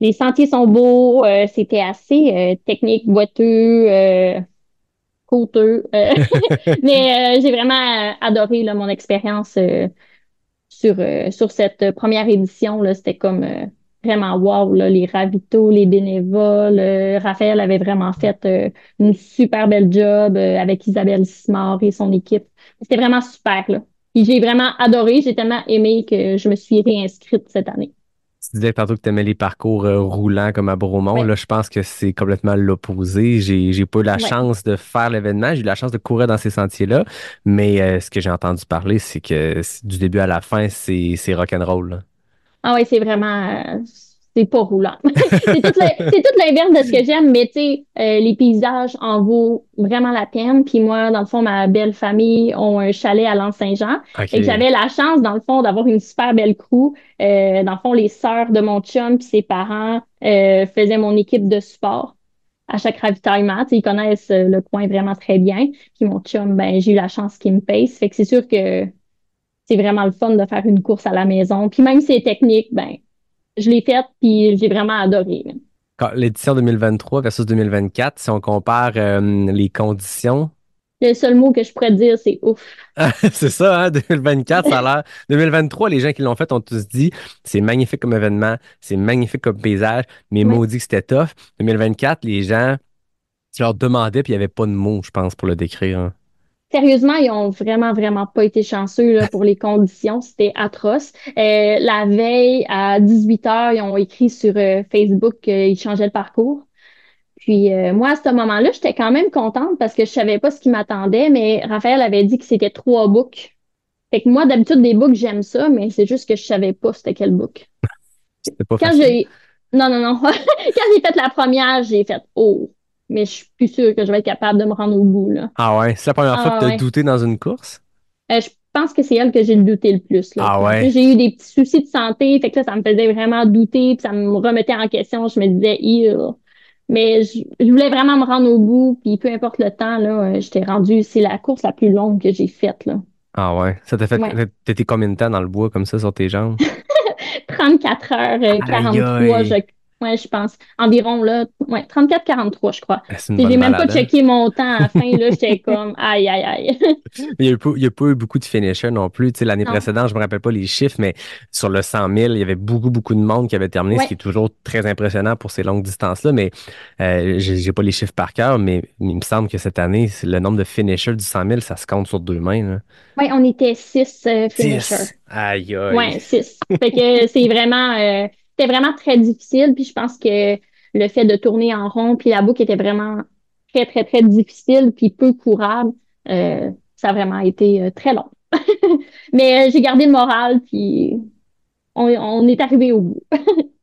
Speaker 1: Les sentiers sont beaux, c'était assez technique, boiteux, coûteux. Mais j'ai vraiment adoré là, mon expérience sur cette première édition. Là, c'était comme vraiment wow, là, les ravitaux, les bénévoles. Raphaël avait vraiment fait une super belle job avec Isabelle Simard et son équipe. C'était vraiment super, là. Puis j'ai vraiment adoré, j'ai tellement aimé que je me suis réinscrite cette année.
Speaker 5: Tu disais tantôt que tu aimais les parcours roulants comme à Bromont.
Speaker 1: Ouais,
Speaker 5: Là, je pense que c'est complètement l'opposé. J'ai pas eu la
Speaker 1: ouais.
Speaker 5: chance de faire l'événement. J'ai eu la chance de courir dans ces sentiers-là. Mais ce que j'ai entendu parler, c'est que du début à la fin, c'est rock'n'roll, là.
Speaker 1: Ah ouais, c'est vraiment, c'est pas roulant. C'est tout l'inverse de ce que j'aime, mais tu sais, les paysages en vaut vraiment la peine. Puis moi, dans le fond, ma belle famille ont un chalet à L'Anse-Saint-Jean. Et que
Speaker 5: OK.
Speaker 1: j'avais la chance, dans le fond, d'avoir une super belle crew. Dans le fond, les sœurs de mon chum puis ses parents faisaient mon équipe de support à chaque ravitaillement. Tu sais, ils connaissent le coin vraiment très bien. Puis mon chum, ben, j'ai eu la chance qu'il me paye. Fait que c'est sûr que c'est vraiment le fun de faire une course à la maison. Puis même si c'est technique, ben, je l'ai faite puis j'ai vraiment adoré.
Speaker 5: L'édition 2023 versus 2024, si on compare les conditions,
Speaker 1: Le seul mot que je pourrais dire, c'est ouf.
Speaker 5: c'est ça, hein, 2024, ça a l'air. 2023, les gens qui l'ont fait ont tous dit c'est magnifique comme événement, c'est magnifique comme paysage, mais
Speaker 1: Ouais.
Speaker 5: maudit que c'était tough. 2024, les gens, tu leur demandais, puis il n'y avait pas de mots, je pense, pour le décrire, hein.
Speaker 1: Sérieusement, ils ont vraiment, vraiment pas été chanceux là, pour les conditions. C'était atroce. La veille, à 18 heures, ils ont écrit sur Facebook qu'ils changeaient le parcours. Puis moi, à ce moment-là, j'étais quand même contente parce que je savais pas ce qui m'attendait, mais Raphaël avait dit que c'était 3 books. Fait que moi, d'habitude, des books, j'aime ça, mais c'est juste que je savais pas c'était quel book.
Speaker 5: C'était pas
Speaker 1: Quand
Speaker 5: facile.
Speaker 1: j'ai... Non, non, non. Quand j'ai fait la première, j'ai fait «Oh!» Mais je suis plus sûre que je vais être capable de me rendre au bout, là.
Speaker 5: Ah ouais, c'est la première fois que
Speaker 1: Ah
Speaker 5: tu as
Speaker 1: ouais.
Speaker 5: douté dans une course?
Speaker 1: Je pense que c'est elle que j'ai douté le plus, là.
Speaker 5: Ah
Speaker 1: Puis en plus,
Speaker 5: ouais.
Speaker 1: j'ai eu des petits soucis de santé, fait que là, ça me faisait vraiment douter, puis ça me remettait en question. Je me disais, mais je voulais vraiment me rendre au bout, puis peu importe le temps, là, j'étais rendue, c'est la course la plus longue que j'ai faite, là.
Speaker 5: Ah ouais. Ça t'a fait.
Speaker 1: Ouais.
Speaker 5: T'étais combien de temps dans le bois comme ça sur tes jambes?
Speaker 1: 34 heures
Speaker 5: Aïe
Speaker 1: 43,
Speaker 5: aïe.
Speaker 1: ouais, je pense. Environ, là. Ouais, 34-43, je crois.
Speaker 5: C'est une
Speaker 1: Puis
Speaker 5: bonne
Speaker 1: j'ai même pas
Speaker 5: balade, hein?
Speaker 1: checké mon temps à la fin, là. J'étais comme, aïe, aïe, aïe.
Speaker 5: Il y a pas eu beaucoup de finishers non plus. Tu sais, l'année
Speaker 1: Non.
Speaker 5: précédente, je me rappelle pas les chiffres, mais sur le 100 000, il y avait beaucoup, beaucoup de monde qui avait terminé, ce qui
Speaker 1: Ouais.
Speaker 5: est toujours très impressionnant pour ces longues distances-là. Mais j'ai pas les chiffres par cœur, mais il me semble que cette année, le nombre de finishers du 100 000, ça se compte sur 2 mains, là.
Speaker 1: Ouais, on était 6 finishers.
Speaker 5: 10! Aïe aïe.
Speaker 1: Ouais, 6. Fait que c'était vraiment très difficile. Puis je pense que le fait de tourner en rond, puis la boucle était vraiment très, très, très difficile, puis peu courable. Ça a vraiment été très long. Mais j'ai gardé le moral, puis on est arrivé au bout.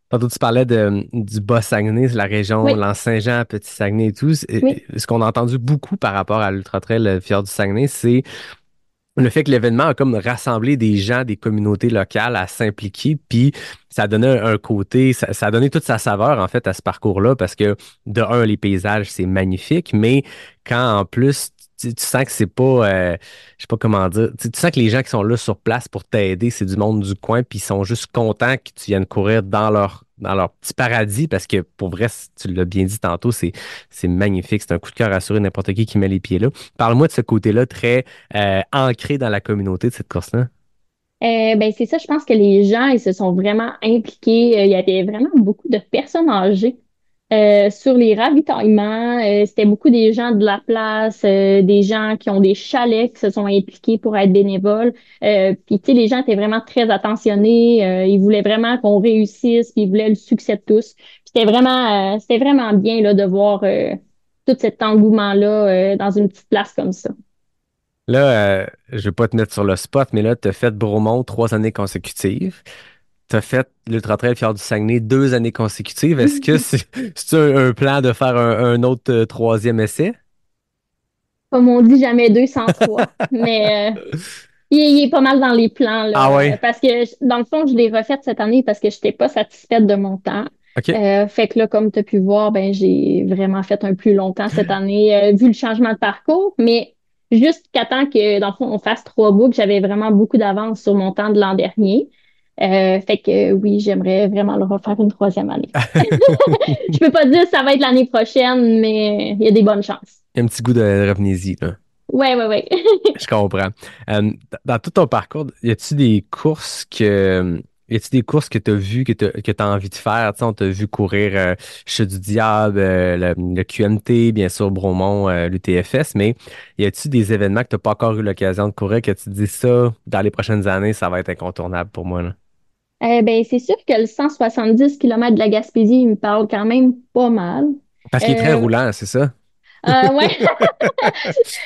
Speaker 5: Tantôt, tu parlais du Bas-Saguenay, c'est la région
Speaker 1: Oui,
Speaker 5: Lanse-Saint-Jean, Petit-Saguenay et tout.
Speaker 1: oui.
Speaker 5: Ce qu'on a entendu beaucoup par rapport à l'Ultra Trail Fjord du Saguenay, c'est le fait que l'événement a comme rassemblé des gens, des communautés locales à s'impliquer, puis ça a donné un côté, ça a donné toute sa saveur en fait à ce parcours-là, parce que de un, les paysages, c'est magnifique, mais quand en plus tu sens que c'est pas, je sais pas comment dire, tu sens que les gens qui sont là sur place pour t'aider, c'est du monde du coin, puis ils sont juste contents que tu viennes courir dans leur petit paradis, parce que pour vrai, tu l'as bien dit tantôt, c'est magnifique, c'est un coup de cœur assuré n'importe qui met les pieds là. Parle-moi de ce côté-là très ancré dans la communauté de cette course-là.
Speaker 1: Ben c'est ça, je pense que les gens, ils se sont vraiment impliqués. Il y avait vraiment beaucoup de personnes âgées sur les ravitaillements. C'était beaucoup des gens de la place, des gens qui ont des chalets qui se sont impliqués pour être bénévoles. Puis, tu sais, les gens étaient vraiment très attentionnés. Ils voulaient vraiment qu'on réussisse, puis ils voulaient le succès de tous. Puis c'était vraiment bien là, de voir tout cet engouement-là dans une petite place comme ça.
Speaker 5: Là, je vais pas te mettre sur le spot, mais là, tu as fait Bromont 3 années consécutives. Tu as fait l'Ultra Trail Fjord du Saguenay 2 années consécutives. Est-ce que c'est un plan de faire un autre troisième essai?
Speaker 1: Comme on dit, jamais deux sans trois. Mais il est pas mal dans les plans,
Speaker 5: Ah
Speaker 1: là.
Speaker 5: ouais?
Speaker 1: Parce que, dans le fond, je l'ai refait cette année parce que je n'étais pas satisfaite de mon temps.
Speaker 5: OK.
Speaker 1: Fait que là, comme tu as pu voir, ben, j'ai vraiment fait un plus long temps cette année, vu le changement de parcours. Mais juste qu'à temps que, dans le fond, on fasse 3 boucles, j'avais vraiment beaucoup d'avance sur mon temps de l'an dernier. Fait que oui, j'aimerais vraiment le refaire une troisième année. Je peux pas dire que ça va être l'année prochaine, mais il y a des bonnes chances.
Speaker 5: Il y a un petit goût de revenez-y, là.
Speaker 1: Ouais, ouais, ouais.
Speaker 5: Je comprends. Dans tout ton parcours, y a-tu des courses que tu as vues, que tu as envie de faire? Tu sais, on t'a vu courir Chute du Diable, le QMT, bien sûr, Bromont, l'UTFS, mais y a-tu des événements que tu n'as pas encore eu l'occasion de courir, que tu te dis ça, dans les prochaines années, ça va être incontournable pour moi, là?
Speaker 1: Ben, c'est sûr que le 170 km de la Gaspésie, il me parle quand même pas mal.
Speaker 5: Parce qu'il est très
Speaker 1: Euh,
Speaker 5: roulant, c'est ça?
Speaker 1: ouais,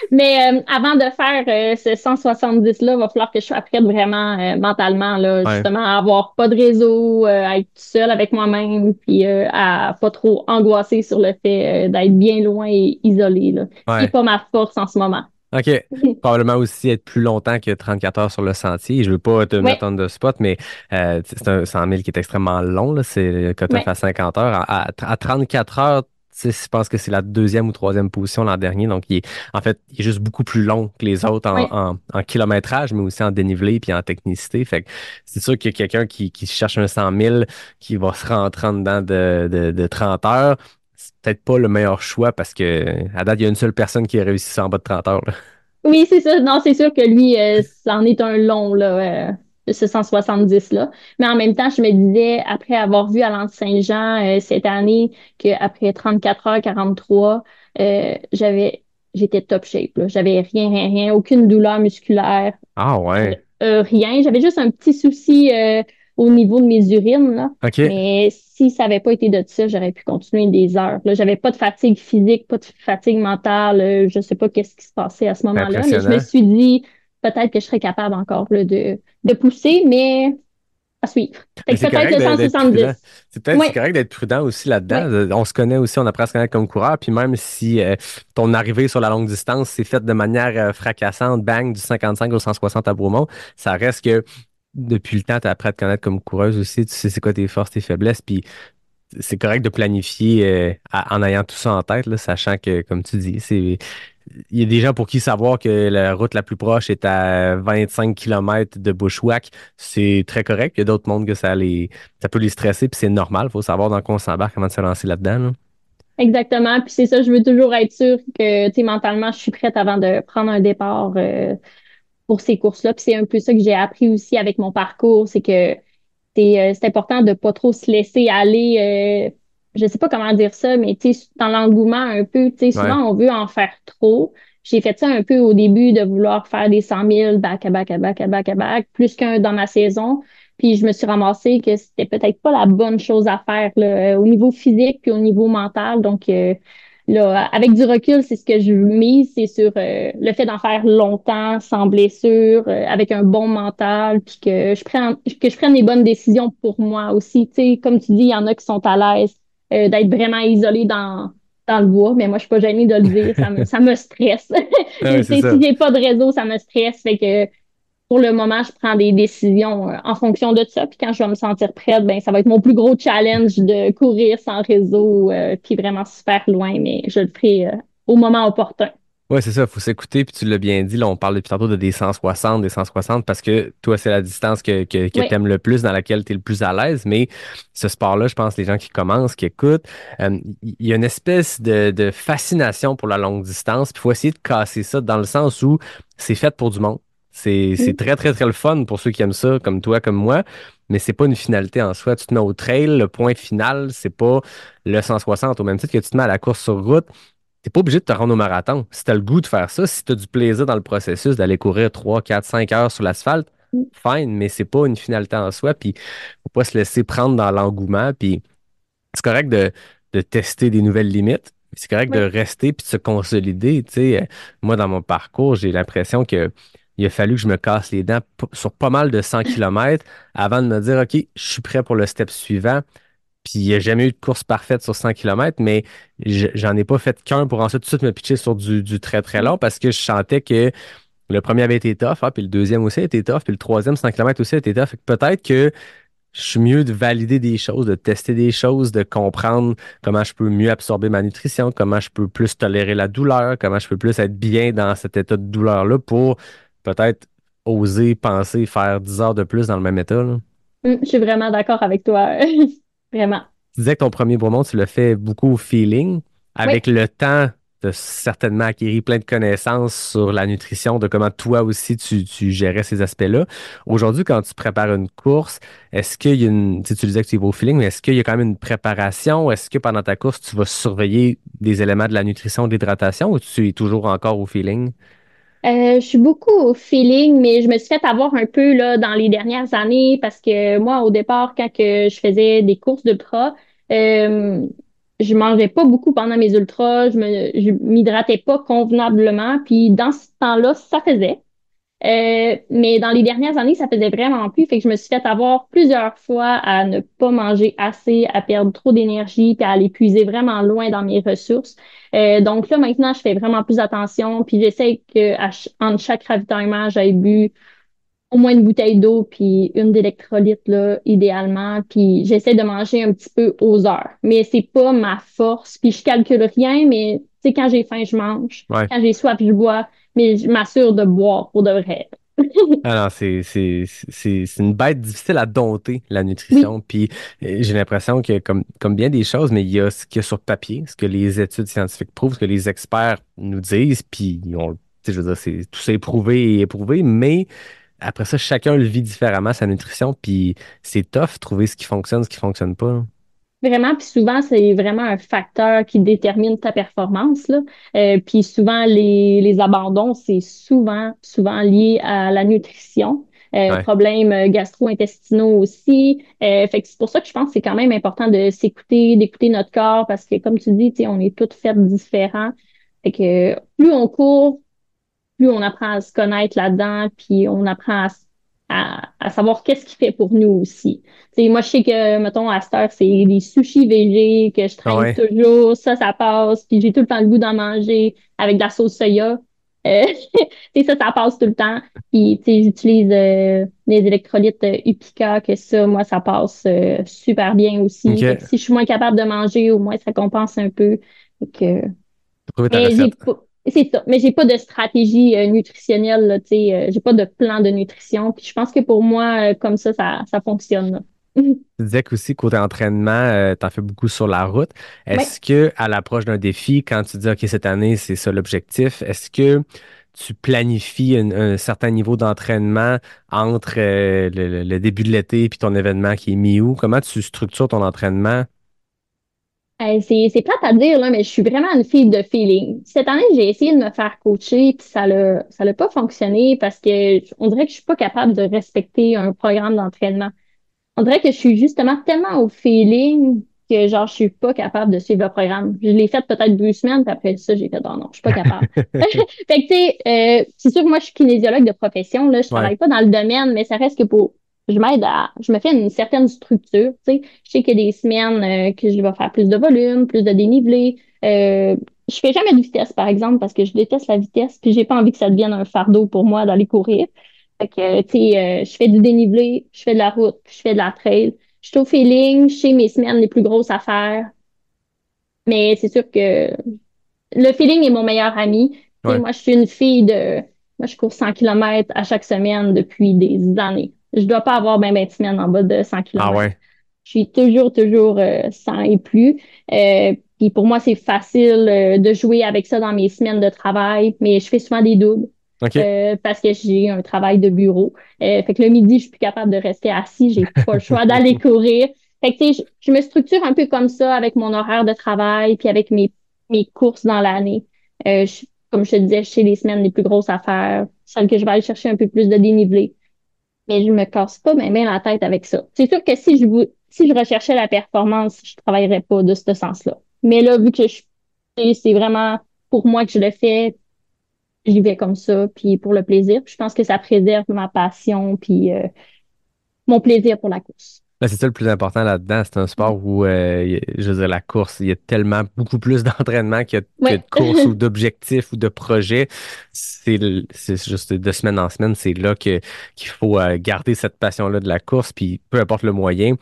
Speaker 1: mais avant de faire ce 170-là, il va falloir que je sois prête vraiment mentalement, là,
Speaker 5: Ouais.
Speaker 1: justement, à avoir pas de réseau, à être seule avec moi-même, puis à pas trop angoisser sur le fait d'être bien loin et isolée, là, ce qui est
Speaker 5: Ouais.
Speaker 1: pas ma force en ce moment.
Speaker 5: OK. Probablement aussi être plus longtemps que 34 heures sur le sentier. Je veux pas te
Speaker 1: Ouais,
Speaker 5: mettre on the spot, mais c'est un 100 000 qui est extrêmement long, là. C'est le cut-off
Speaker 1: ouais,
Speaker 5: à 50 heures. À 34 heures, tu sais, je pense que c'est la deuxième ou troisième position l'an dernier. Donc, en fait, il est juste beaucoup plus long que les autres
Speaker 1: ouais.
Speaker 5: en kilométrage, mais aussi en dénivelé puis en technicité. Fait que c'est sûr qu'il y a quelqu'un qui cherche un 100 000 qui va se rentrer en dedans de 30 heures. C'est peut-être pas le meilleur choix parce que à date, il y a une seule personne qui a réussi ça en bas de 30 heures, là.
Speaker 1: Oui, c'est ça. Non, c'est sûr que lui, c'en est un long, là, ce 170-là. Mais en même temps, je me disais, après avoir vu à l'Anse-Saint-Jean cette année, qu'après 34 heures 43, j'avais j'étais top shape, là. J'avais rien, aucune douleur musculaire,
Speaker 5: Ah ouais.
Speaker 1: rien. J'avais juste un petit souci au niveau de mes urines, là.
Speaker 5: OK.
Speaker 1: Mais si ça n'avait pas été de ça, j'aurais pu continuer des heures. Là, j'avais pas de fatigue physique, pas de fatigue mentale. Je sais pas qu'est-ce qui se passait à ce
Speaker 5: C'est
Speaker 1: moment-là, mais je me
Speaker 5: impressionnant.
Speaker 1: suis dit peut-être que je serais capable encore là, de pousser, mais à suivre. Fait
Speaker 5: Mais
Speaker 1: que
Speaker 5: c'est
Speaker 1: peut-être
Speaker 5: correct
Speaker 1: le
Speaker 5: d'être
Speaker 1: 170.
Speaker 5: prudent. C'est
Speaker 1: Oui,
Speaker 5: correct d'être prudent aussi là-dedans.
Speaker 1: oui,
Speaker 5: On se connaît aussi, on apprend à se connaître comme coureur. Puis même si ton arrivée sur la longue distance s'est faite de manière fracassante, bang, du 55 au 160 à Bromont, ça reste que depuis le temps, tu as appris à te connaître comme coureuse aussi. Tu sais c'est quoi tes forces, tes faiblesses. Puis c'est correct de planifier en ayant tout ça en tête, là, sachant que, comme tu dis, il y a des gens pour qui savoir que la route la plus proche est à 25 km de Bushwhack, c'est très correct. Il y a d'autres mondes que ça peut les stresser, puis c'est normal. Il faut savoir dans quoi on s'embarque avant de se lancer là-dedans, là.
Speaker 1: exactement. Puis c'est ça, je veux toujours être sûre que, tu sais, mentalement, je suis prête avant de prendre un départ pour ces courses-là. Puis c'est un peu ça que j'ai appris aussi avec mon parcours, c'est que c'est important de pas trop se laisser aller. Je sais pas comment dire ça, mais tu sais, dans l'engouement un peu, tu sais,
Speaker 5: Ouais.
Speaker 1: souvent on veut en faire trop. J'ai fait ça un peu au début de vouloir faire des 100 000 back à back à back à back à back, plus qu'un dans ma saison. Puis je me suis ramassée que c'était peut-être pas la bonne chose à faire là, au niveau physique puis au niveau mental. Donc là, avec du recul, c'est ce que je mise, c'est sur le fait d'en faire longtemps, sans blessure, avec un bon mental, puis que je prenne les bonnes décisions pour moi aussi. Tu sais, comme tu dis, il y en a qui sont à l'aise d'être vraiment isolés dans le bois, mais moi, je suis pas gênée de le dire, ça me stresse.
Speaker 5: Ah
Speaker 1: Tu
Speaker 5: ouais, c'est
Speaker 1: sais,
Speaker 5: ça.
Speaker 1: si j'ai pas de réseau, ça me stresse. Fait que pour le moment, je prends des décisions en fonction de ça. Puis quand je vais me sentir prête, ben ça va être mon plus gros challenge de courir sans réseau, puis vraiment super loin, mais je le ferai au moment opportun.
Speaker 5: Ouais, c'est ça, il faut s'écouter, puis tu l'as bien dit, là, on parle depuis tantôt de des 160 parce que toi, c'est la distance que
Speaker 1: Oui,
Speaker 5: tu aimes le plus, dans laquelle tu es le plus à l'aise, mais ce sport-là, je pense, les gens qui commencent, qui écoutent, il y a une espèce de fascination pour la longue distance, puis il faut essayer de casser ça dans le sens où c'est fait pour du monde. C'est
Speaker 1: mm,
Speaker 5: très, très, très le fun pour ceux qui aiment ça, comme toi, comme moi, mais c'est pas une finalité en soi. Tu te mets au trail, le point final, c'est pas le 160, au même titre que tu te mets à la course sur route. T'es pas obligé de te rendre au marathon. Si tu as le goût de faire ça, si tu as du plaisir dans le processus d'aller courir 3, 4, 5 heures sur l'asphalte,
Speaker 1: mm,
Speaker 5: fine, mais c'est pas une finalité en soi. Puis, faut pas se laisser prendre dans l'engouement. Puis, c'est correct de tester des nouvelles limites. C'est correct de
Speaker 1: oui.
Speaker 5: rester puis de se consolider. Tu sais, moi, dans mon parcours, j'ai l'impression que il a fallu que je me casse les dents sur pas mal de 100 kilomètres avant de me dire, OK, je suis prêt pour le step suivant. Puis il n'y a jamais eu de course parfaite sur 100 kilomètres, mais j'en ai pas fait qu'un pour ensuite tout de suite me pitcher sur du très très long parce que je sentais que le premier avait été tough, hein, puis le deuxième aussi a été tough, puis le troisième 100 kilomètres aussi a été tough. Fait que peut-être que je suis mieux de valider des choses, de tester des choses, de comprendre comment je peux mieux absorber ma nutrition, comment je peux plus tolérer la douleur, comment je peux plus être bien dans cet état de douleur-là pour peut-être oser penser faire 10 heures de plus dans le même état, là.
Speaker 1: Je suis vraiment d'accord avec toi. Vraiment.
Speaker 5: Tu disais que ton premier Bromont, tu le fais beaucoup au feeling.
Speaker 1: Oui.
Speaker 5: Avec le temps, tu as certainement acquis plein de connaissances sur la nutrition, de comment toi aussi tu gérais ces aspects-là. Aujourd'hui, quand tu prépares une course, est-ce qu'il y a une. Tu sais, tu disais que tu y vas au feeling, mais est-ce qu'il y a quand même une préparation? Est-ce que pendant ta course, tu vas surveiller des éléments de la nutrition, de l'hydratation ou tu es toujours encore au feeling?
Speaker 1: Je suis beaucoup au feeling, mais je me suis fait avoir un peu là dans les dernières années parce que moi, au départ, quand que je faisais des courses d'ultra, euh, je mangeais pas beaucoup pendant mes ultras, je m'hydratais pas convenablement, puis dans ce temps-là, ça faisait. Mais dans les dernières années, ça faisait vraiment plus. Fait que je me suis fait avoir plusieurs fois à ne pas manger assez, à perdre trop d'énergie, puis à l'épuiser vraiment loin dans mes ressources. Donc là, maintenant, je fais vraiment plus attention, puis j'essaie que entre chaque ravitaillement, j'aille bu au moins une bouteille d'eau, puis une d'électrolytes, là, idéalement. Puis j'essaie de manger un petit peu aux heures. Mais c'est pas ma force, puis je calcule rien, mais tu sais, quand j'ai faim, je mange.
Speaker 5: Ouais.
Speaker 1: Quand j'ai soif, je bois, mais je m'assure de boire pour de vrai.
Speaker 5: Ah non, c'est une bête difficile à dompter, la
Speaker 1: Oui,
Speaker 5: nutrition. Puis j'ai l'impression que, comme bien des choses, mais il y a ce qu'il y a sur papier, ce que les études scientifiques prouvent, ce que les experts nous disent, puis tu sais, je veux dire, tout ça est prouvé et éprouvé, mais après ça, chacun le vit différemment, sa nutrition, puis c'est tough trouver ce qui fonctionne pas.
Speaker 1: Vraiment, puis souvent, c'est vraiment un facteur qui détermine ta performance, là. Puis souvent, les abandons, c'est souvent lié à la nutrition.
Speaker 5: Ouais.
Speaker 1: Problèmes gastro-intestinaux aussi. Fait que c'est pour ça que je pense que c'est quand même important de s'écouter, d'écouter notre corps, parce que comme tu dis, tu sais, on est toutes faites différents. Fait que plus on court, plus on apprend à se connaître là-dedans, puis on apprend à savoir qu'est-ce qui fait pour nous aussi. T'sais, moi, je sais que, mettons, à cette heure, c'est des sushis végés que je
Speaker 5: Ah
Speaker 1: traîne
Speaker 5: ouais.
Speaker 1: toujours, ça passe, puis j'ai tout le temps le goût d'en manger avec de la sauce soya. Ça passe tout le temps. Puis, j'utilise des électrolytes Upica, que ça, moi, ça passe super bien aussi. Fait que
Speaker 5: OK.
Speaker 1: si je suis moins capable de manger, au moins, ça compense un peu. Fait que,
Speaker 5: Trouver ta
Speaker 1: mais j'ai
Speaker 5: recette.
Speaker 1: pas, c'est ça. Mais j'ai pas de stratégie nutritionnelle, là, tu sais, j'ai pas de plan de nutrition. Puis je pense que pour moi, comme ça fonctionne, là.
Speaker 5: Tu disais qu'aussi, côté entraînement, tu en fais beaucoup sur la route.
Speaker 1: Ouais.
Speaker 5: Est-ce que, à l'approche d'un défi, quand tu dis, OK, cette année, c'est ça l'objectif, est-ce que tu planifies un certain niveau d'entraînement entre le début de l'été et ton événement qui est mi-août? Comment tu structures ton entraînement?
Speaker 1: C'est plate à dire, là, mais je suis vraiment une fille de feeling. Cette année, j'ai essayé de me faire coacher, puis ça l'a pas fonctionné parce que on dirait que je suis pas capable de respecter un programme d'entraînement. On dirait que je suis justement tellement au feeling que genre je suis pas capable de suivre le programme. Je l'ai fait peut-être 2 semaines, puis après ça, j'ai fait oh non, je suis pas capable. Fait que tu sais, c'est sûr que moi je suis kinésiologue de profession, là, je
Speaker 5: Ouais.
Speaker 1: travaille pas dans le domaine, mais ça reste que je me fais une certaine structure, tu sais. Je sais qu'il y a des semaines que je vais faire plus de volume, plus de dénivelé. Je fais jamais de vitesse, par exemple, parce que je déteste la vitesse, puis j'ai pas envie que ça devienne un fardeau pour moi d'aller courir. Fait que, tu sais, je fais du dénivelé, je fais de la route, puis je fais de la trail. Je suis au feeling, je sais mes semaines les plus grosses à faire, mais c'est sûr que le feeling est mon meilleur ami. Tu sais,
Speaker 5: Ouais.
Speaker 1: moi, je suis une fille de... Moi, je cours 100 kilomètres à chaque semaine depuis des années. Je dois pas avoir ben de semaines en bas de 100
Speaker 5: Ah
Speaker 1: kilomètres.
Speaker 5: ouais.
Speaker 1: Je suis toujours 100 et plus. Puis pour moi, c'est facile de jouer avec ça dans mes semaines de travail, mais je fais souvent des doubles
Speaker 5: OK.
Speaker 1: parce que j'ai un travail de bureau. Fait que le midi, je suis plus capable de rester assis, j'ai pas le choix d'aller courir. Fait que tu sais, je me structure un peu comme ça avec mon horaire de travail puis avec mes courses dans l'année. Comme je te disais, je sais les semaines les plus grosses à faire, celles que je vais aller chercher un peu plus de dénivelé. Mais je me casse pas même la tête avec ça. C'est sûr que si je recherchais la performance, je travaillerais pas de ce sens-là. Mais là, vu que c'est vraiment pour moi que je le fais, j'y vais comme ça, puis pour le plaisir. Puis je pense que ça préserve ma passion, puis mon plaisir pour la course.
Speaker 5: Ben, c'est ça le plus important là-dedans. C'est un sport où, je veux dire, la course, il y a tellement beaucoup plus d'entraînement que
Speaker 1: Ouais.
Speaker 5: de course ou d'objectifs ou de projets. C'est juste de semaine en semaine, c'est là qu'il faut garder cette passion-là de la course, puis peu importe le moyen.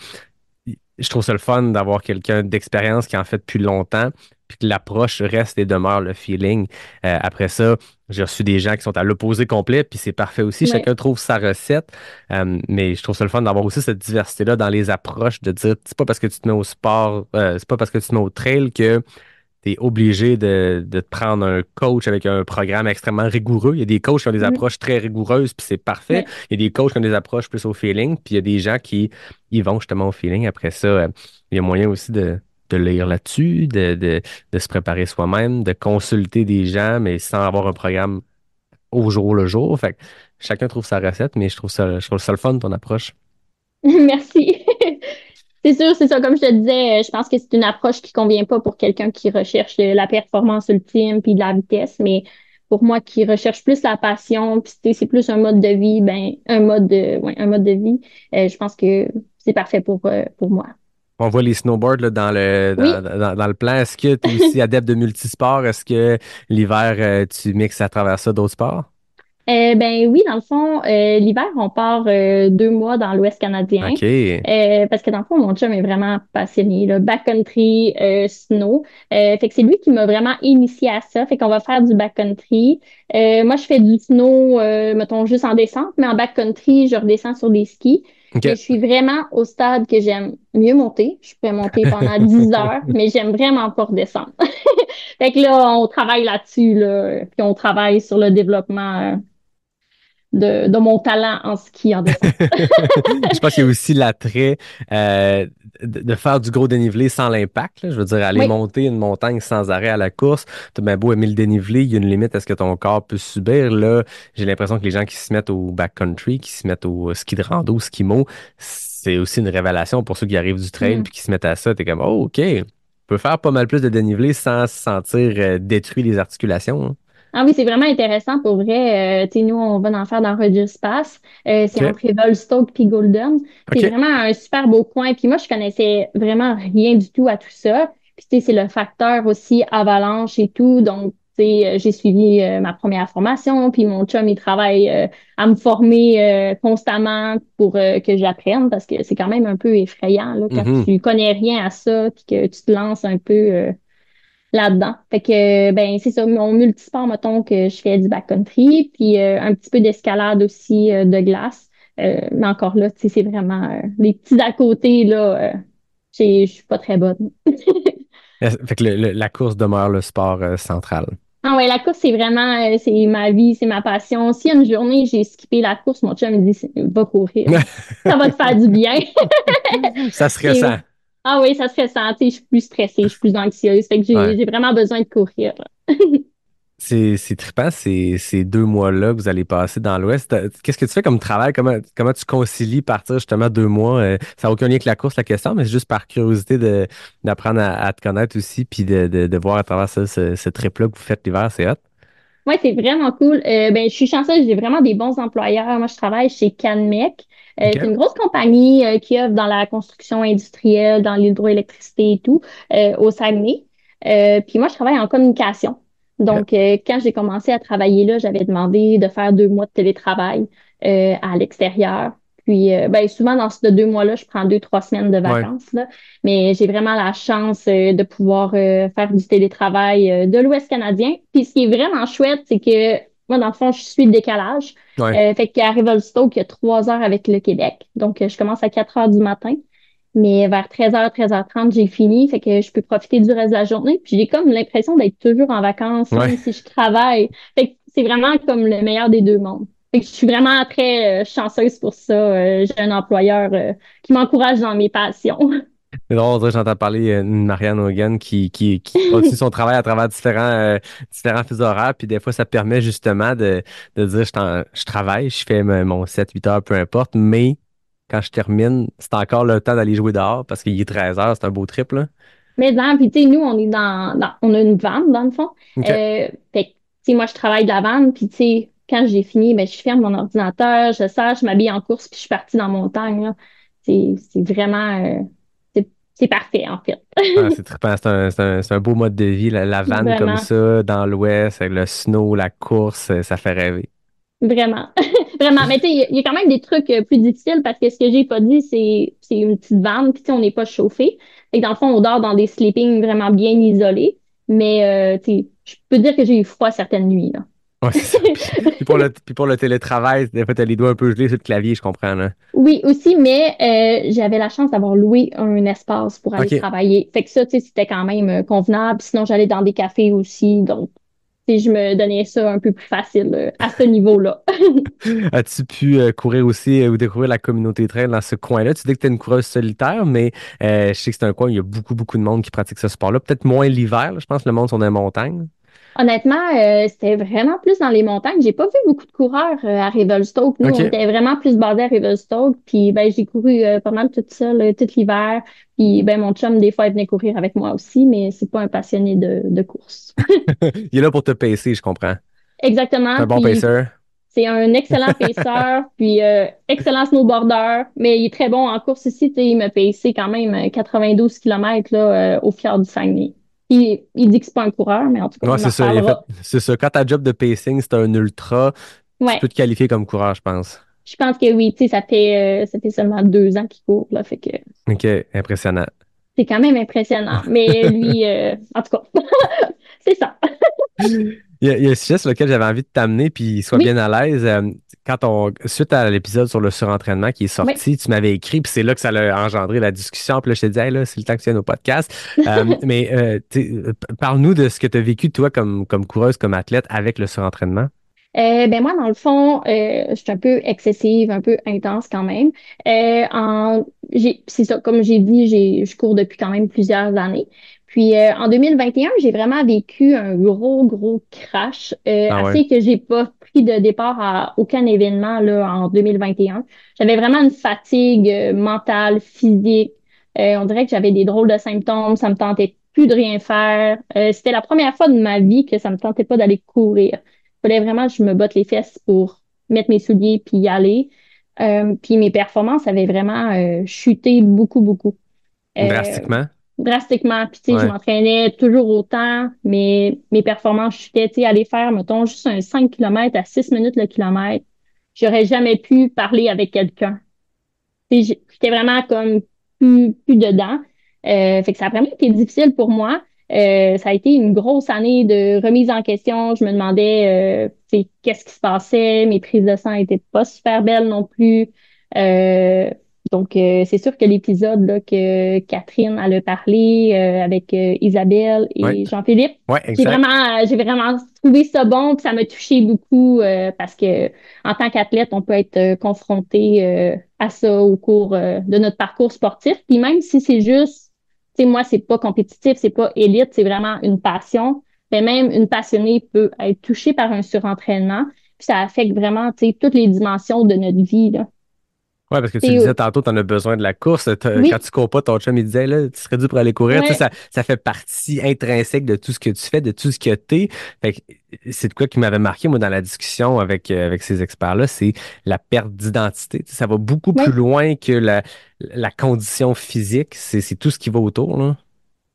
Speaker 5: Je trouve ça le fun d'avoir quelqu'un d'expérience qui en fait depuis longtemps, puis que l'approche reste et demeure le feeling. Après ça, j'ai reçu des gens qui sont à l'opposé complet, puis c'est parfait aussi.
Speaker 1: Ouais.
Speaker 5: Chacun trouve sa recette. Mais je trouve ça le fun d'avoir aussi cette diversité-là dans les approches, de dire, c'est pas parce que tu te mets au sport, c'est pas parce que tu te mets au trail que tu es obligé de te prendre un coach avec un programme extrêmement rigoureux. Il y a des coachs qui ont des
Speaker 1: Mhm.
Speaker 5: approches très rigoureuses, puis c'est parfait.
Speaker 1: Ouais.
Speaker 5: Il y a des coachs qui ont des approches plus au feeling, puis il y a des gens qui ils vont justement au feeling. Après ça, il y a moyen aussi de lire là-dessus, de se préparer soi-même, de consulter des gens, mais sans avoir un programme au jour le jour. Fait que chacun trouve sa recette, mais je trouve ça le fun, ton approche.
Speaker 1: Merci. C'est sûr, c'est ça. Comme je te disais, je pense que c'est une approche qui convient pas pour quelqu'un qui recherche la performance ultime puis de la vitesse, mais pour moi qui recherche plus la passion, puis c'est plus un mode de vie, ben un mode de vie. Je pense que c'est parfait pour moi.
Speaker 5: On voit les snowboards là, dans
Speaker 1: Oui.
Speaker 5: dans le plan. Est-ce que tu es aussi adepte de multisports? Est-ce que l'hiver, tu mixes à travers ça d'autres sports?
Speaker 1: Ben oui, dans le fond, l'hiver, on part 2 mois dans l'Ouest canadien.
Speaker 5: OK.
Speaker 1: Parce que dans le fond, mon chum est vraiment passionné, là, backcountry, snow. Fait que c'est lui qui m'a vraiment initié à ça. Fait qu'on va faire du backcountry. Moi, je fais du snow, mettons, juste en descente, mais en backcountry, je redescends sur des skis. Mais
Speaker 5: OK.
Speaker 1: je suis vraiment au stade que j'aime mieux monter. Je peux monter pendant 10 heures, mais j'aime vraiment pas redescendre. Fait que là, on travaille là-dessus, là, puis on travaille sur le développement de mon talent en ski en descente.
Speaker 5: Je pense qu'il y a aussi l'attrait de faire du gros dénivelé sans l'impact, là. Je veux dire, aller
Speaker 1: Oui.
Speaker 5: monter une montagne sans arrêt à la course. T'as bien beau aimer le dénivelé, il y a une limite à ce que ton corps peut subir. Là, j'ai l'impression que les gens qui se mettent au backcountry, qui se mettent au ski de rando, au skimo, c'est aussi une révélation pour ceux qui arrivent du trail puis qui se mettent à ça. T'es comme, oh, OK, on peut faire pas mal plus de dénivelé sans se sentir détruit les articulations, hein.
Speaker 1: Ah oui, c'est vraiment intéressant pour vrai. Tu sais, nous, on va en faire dans Rogers Pass. C'est
Speaker 5: OK.
Speaker 1: entre Revelstoke puis Golden. C'est
Speaker 5: OK.
Speaker 1: vraiment un super beau coin. Puis moi, je connaissais vraiment rien du tout à tout ça. Puis tu sais, c'est le facteur aussi avalanche et tout. Donc, tu sais, j'ai suivi ma première formation. Puis mon chum, il travaille à me former constamment pour que j'apprenne parce que c'est quand même un peu effrayant là, quand
Speaker 5: Mhm.
Speaker 1: tu connais rien à ça puis que tu te lances un peu là-dedans. Fait que, ben, c'est ça, mon multisport, mettons que je fais du backcountry, puis un petit peu d'escalade aussi de glace. Mais encore là, tu sais, c'est vraiment les petits d'à côté, là, je suis pas très bonne.
Speaker 5: Fait que la course demeure le sport central.
Speaker 1: Ah ouais, la course, c'est vraiment, c'est ma vie, c'est ma passion. Si une journée, j'ai skippé la course, mon chum me dit, va courir. Ça va te faire du bien.
Speaker 5: Ça se
Speaker 1: Et-
Speaker 5: ressent.
Speaker 1: ah oui, ça se ressent. Tu sais, je suis plus stressée, je suis plus anxieuse. Fait que
Speaker 5: Ouais.
Speaker 1: j'ai vraiment besoin de courir.
Speaker 5: C'est trippant, ces 2 mois-là que vous allez passer dans l'Ouest. Qu'est-ce que tu fais comme travail? Comment tu concilies partir justement 2 mois? Ça n'a aucun lien avec la course, la question, mais c'est juste par curiosité d'apprendre à te connaître aussi, puis de voir à travers ça, ce trip-là que vous faites l'hiver, c'est hot.
Speaker 1: Ouais, c'est vraiment cool. Ben, je suis chanceuse, j'ai vraiment des bons employeurs. Moi, je travaille chez Canmec. C'est
Speaker 5: OK.
Speaker 1: une grosse compagnie qui œuvre dans la construction industrielle, dans l'hydroélectricité et tout, au Saguenay. Puis moi, je travaille en communication.
Speaker 5: OK.
Speaker 1: Donc, quand j'ai commencé à travailler là, j'avais demandé de faire 2 mois de télétravail à l'extérieur. Puis, ben, souvent, dans ces 2 mois-là, je prends 2, 3 semaines de
Speaker 5: Ouais.
Speaker 1: vacances, là. Mais j'ai vraiment la chance de pouvoir faire du télétravail de l'Ouest canadien. Puis ce qui est vraiment chouette, c'est que moi, dans le fond, je suis le décalage.
Speaker 5: Ouais.
Speaker 1: Fait qu'à Revelstoke, il y a 3 heures avec le Québec. Donc, je commence à 4 heures du matin. Mais vers 13 h, 13 h 30, j'ai fini. Fait que je peux profiter du reste de la journée. Puis j'ai comme l'impression d'être toujours en vacances,
Speaker 5: Ouais.
Speaker 1: même si je travaille. Fait que c'est vraiment comme le meilleur des deux mondes. Fait que je suis vraiment très chanceuse pour ça. J'ai un employeur qui m'encourage dans mes passions.
Speaker 5: C'est drôle, on dirait que j'entends parler de Marianne Hogan qui continue son travail à travers différents fuseaux horaires, puis des fois, ça permet justement de dire je travaille, je fais mon 7-8 heures, peu importe, mais quand je termine, c'est encore le temps d'aller jouer dehors parce qu'il est 13 heures, c'est un beau trip, là.
Speaker 1: Mais non, puis tu sais, nous, on est on a une vanne, dans le fond.
Speaker 5: OK.
Speaker 1: Fait que, tu sais, moi, je travaille de la vanne, puis tu sais, quand j'ai fini, ben, je ferme mon ordinateur, je sors, je m'habille en course, puis je suis partie dans la montagne, là. C'est vraiment, c'est parfait, en fait.
Speaker 5: Ah, c'est trippant, c'est un beau mode de vie, la vanne comme
Speaker 1: Vraiment,
Speaker 5: ça, dans l'Ouest, avec le snow, la course, ça fait rêver.
Speaker 1: vraiment, vraiment. Mais tu sais, il y a quand même des trucs plus difficiles parce que ce que j'ai pas dit, c'est une petite vanne, puis tu sais, on n'est pas chauffé. Et dans le fond, on dort dans des sleepings vraiment bien isolés. Mais tu sais, je peux dire que j'ai eu froid certaines nuits, là.
Speaker 5: Ouais, c'est ça. Puis pour le télétravail, des fois, t'as les doigts un peu gelés sur le clavier, je comprends, là.
Speaker 1: Oui, aussi, mais j'avais la chance d'avoir loué un espace pour aller
Speaker 5: OK.
Speaker 1: travailler. Fait que ça, tu sais, c'était quand même convenable. Sinon, j'allais dans des cafés aussi. Donc, tu sais, je me donnais ça un peu plus facile à ce niveau-là.
Speaker 5: As-tu pu courir aussi ou découvrir la communauté trail dans ce coin-là? Tu dis que tu es une coureuse solitaire, mais je sais que c'est un coin où il y a beaucoup, beaucoup de monde qui pratique ce sport-là. Peut-être moins l'hiver, là, je pense que le monde sont dans les montagnes.
Speaker 1: Honnêtement, c'était vraiment plus dans les montagnes. J'ai pas vu beaucoup de coureurs à Revelstoke. Nous, on
Speaker 5: OK.
Speaker 1: était vraiment plus basés à Revelstoke. Puis, ben, j'ai couru pas mal toute seule, tout l'hiver. Puis, ben, mon chum, des fois, il venait courir avec moi aussi, mais c'est pas un passionné de course.
Speaker 5: Il est là pour te pacer, je comprends. C'est
Speaker 1: Exactement.
Speaker 5: un bon
Speaker 1: Puis,
Speaker 5: pacer.
Speaker 1: c'est un excellent paceur, puis excellent snowboarder, mais il est très bon en course ici. Tu sais, il m'a pacé quand même 92 km là, au Fjord du Saguenay. Il dit que c'est pas un coureur, mais en tout cas,
Speaker 5: Ouais,
Speaker 1: on en
Speaker 5: c'est ça.
Speaker 1: reparlera.
Speaker 5: C'est ça. Quand ta job de pacing, c'est un ultra, tu
Speaker 1: Ouais,
Speaker 5: peux te qualifier comme coureur, je pense.
Speaker 1: je pense que oui. Tu sais, ça fait seulement 2 ans qu'il court, là, fait que
Speaker 5: OK, impressionnant.
Speaker 1: c'est quand même impressionnant. Mais lui, en tout cas, c'est ça.
Speaker 5: Il y a un sujet sur lequel j'avais envie de t'amener, puis sois
Speaker 1: Oui,
Speaker 5: bien à l'aise. Suite à l'épisode sur le surentraînement qui est
Speaker 1: oui.
Speaker 5: sorti, tu m'avais écrit, puis c'est là que ça a engendré la discussion. Puis là, je t'ai dit, hey, là, c'est le temps que tu viennes au podcast. Mais parle-nous de ce que tu as vécu, toi, comme coureuse, comme athlète, avec le surentraînement.
Speaker 1: Ben moi, dans le fond, je suis un peu excessive, un peu intense quand même. C'est ça, comme j'ai dit, je cours depuis quand même plusieurs années. Puis en 2021, j'ai vraiment vécu un gros crash,
Speaker 5: Ah ouais.
Speaker 1: assez que j'ai pas pris de départ à aucun événement là en 2021. J'avais vraiment une fatigue mentale, physique. On dirait que j'avais des drôles de symptômes, ça me tentait plus de rien faire. C'était la première fois de ma vie que ça me tentait pas d'aller courir. Fallait vraiment que je me botte les fesses pour mettre mes souliers puis y aller. Puis mes performances avaient vraiment chuté beaucoup. Euh,
Speaker 5: Drastiquement?
Speaker 1: Drastiquement. Puis tu sais, je
Speaker 5: Ouais.
Speaker 1: m'entraînais toujours autant, mais mes performances chutaient. Tu sais, aller faire, mettons, juste un 5 km à 6 minutes le kilomètre, j'aurais jamais pu parler avec quelqu'un. Tu sais, j'étais vraiment comme plus dedans. Fait que ça a vraiment été difficile pour moi. Ça a été une grosse année de remise en question. Je me demandais tu sais, qu'est-ce qui se passait. Mes prises de sang étaient pas super belles non plus. Euh, c'est sûr que l'épisode là, que Catherine elle a parlé avec Isabelle
Speaker 5: Ouais.
Speaker 1: et Jean-Philippe,
Speaker 5: Ouais, exact.
Speaker 1: j'ai vraiment trouvé ça bon, puis ça m'a touché beaucoup parce que en tant qu'athlète, on peut être confronté à ça au cours de notre parcours sportif. Puis même si c'est juste, tu sais, moi, c'est pas compétitif, c'est pas élite, c'est vraiment une passion. Mais même une passionnée peut être touchée par un surentraînement. Puis ça affecte vraiment, tu sais, toutes les dimensions de notre vie, là.
Speaker 5: Ouais, parce que tu
Speaker 1: Tu
Speaker 5: le
Speaker 1: sais,
Speaker 5: disais tantôt, tu en as besoin de la course. Quand
Speaker 1: oui,
Speaker 5: tu cours pas, ton chum, il disait, là, tu serais dû pour aller courir. Tu sais,
Speaker 1: ouais,
Speaker 5: ça fait partie intrinsèque de tout ce que tu fais, de tout ce que t'es. Fait que c'est de quoi qui m'avait marqué, moi, dans la discussion avec ces experts-là, c'est la perte d'identité. Tu sais, ça va beaucoup plus
Speaker 1: ouais.
Speaker 5: loin que la condition physique. C'est tout ce qui va autour, là.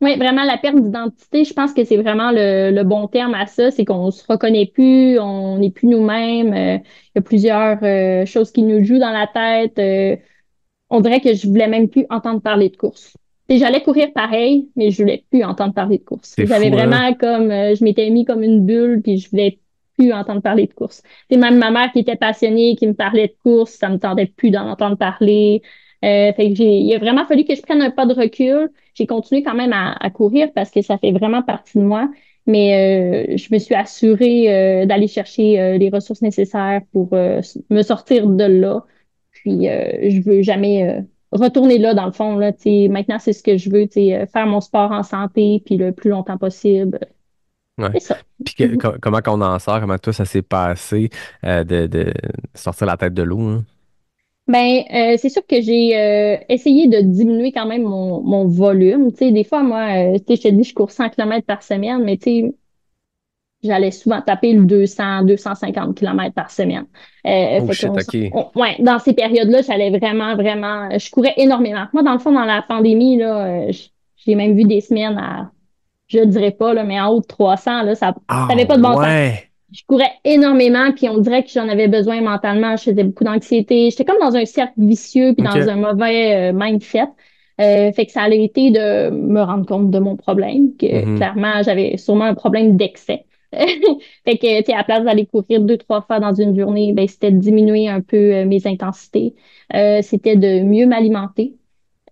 Speaker 1: Oui, vraiment, la perte d'identité, je pense que c'est vraiment le bon terme à ça, c'est qu'on se reconnaît plus, on n'est plus nous-mêmes. Il y a plusieurs choses qui nous jouent dans la tête. On dirait que je voulais même plus entendre parler de course. Et j'allais courir pareil, mais je voulais plus entendre parler de course.
Speaker 5: C'est
Speaker 1: J'avais
Speaker 5: fou, hein?
Speaker 1: vraiment comme, je m'étais mis comme une bulle, puis je voulais plus entendre parler de course. C'est même ma mère qui était passionnée, qui me parlait de course, ça me tentait plus d'en entendre parler. Fait que il a vraiment fallu que je prenne un pas de recul. J'ai continué quand même à courir parce que ça fait vraiment partie de moi. Mais je me suis assurée d'aller chercher les ressources nécessaires pour me sortir de là. Puis je veux jamais retourner là dans le fond là. Tu sais, maintenant c'est ce que je veux, tu sais, faire mon sport en santé puis le plus longtemps possible.
Speaker 5: Ouais.
Speaker 1: C'est ça.
Speaker 5: Puis comment qu'on en sort, comment toi ça s'est passé de sortir la tête de l'eau, hein?
Speaker 1: Ben, c'est sûr que j'ai essayé de diminuer quand même mon volume. Tu sais, des fois, moi, tu sais, je te dis, je cours 100 km par semaine, mais tu sais, j'allais souvent taper le 200-250 km par semaine.
Speaker 5: Oh
Speaker 1: Fait
Speaker 5: shit, OK.
Speaker 1: ouais, dans ces périodes-là, j'allais vraiment, je courais énormément. Moi, dans le fond, dans la pandémie, là, j'ai même vu des semaines à, je dirais pas, là, mais en haut de 300, là, ça
Speaker 5: Ah
Speaker 1: avait pas de bon sens.
Speaker 5: ouais!
Speaker 1: Je courais énormément, puis on dirait que j'en avais besoin mentalement. Je faisais beaucoup d'anxiété. J'étais comme dans un cercle vicieux, puis dans
Speaker 5: OK.
Speaker 1: un mauvais mindset. Fait que ça a été de me rendre compte de mon problème, que
Speaker 5: Mhm.
Speaker 1: clairement, j'avais sûrement un problème d'excès. Fait que, tu sais, à la place d'aller courir 2, 3 fois dans une journée, ben, c'était de diminuer un peu mes intensités. C'était de mieux m'alimenter.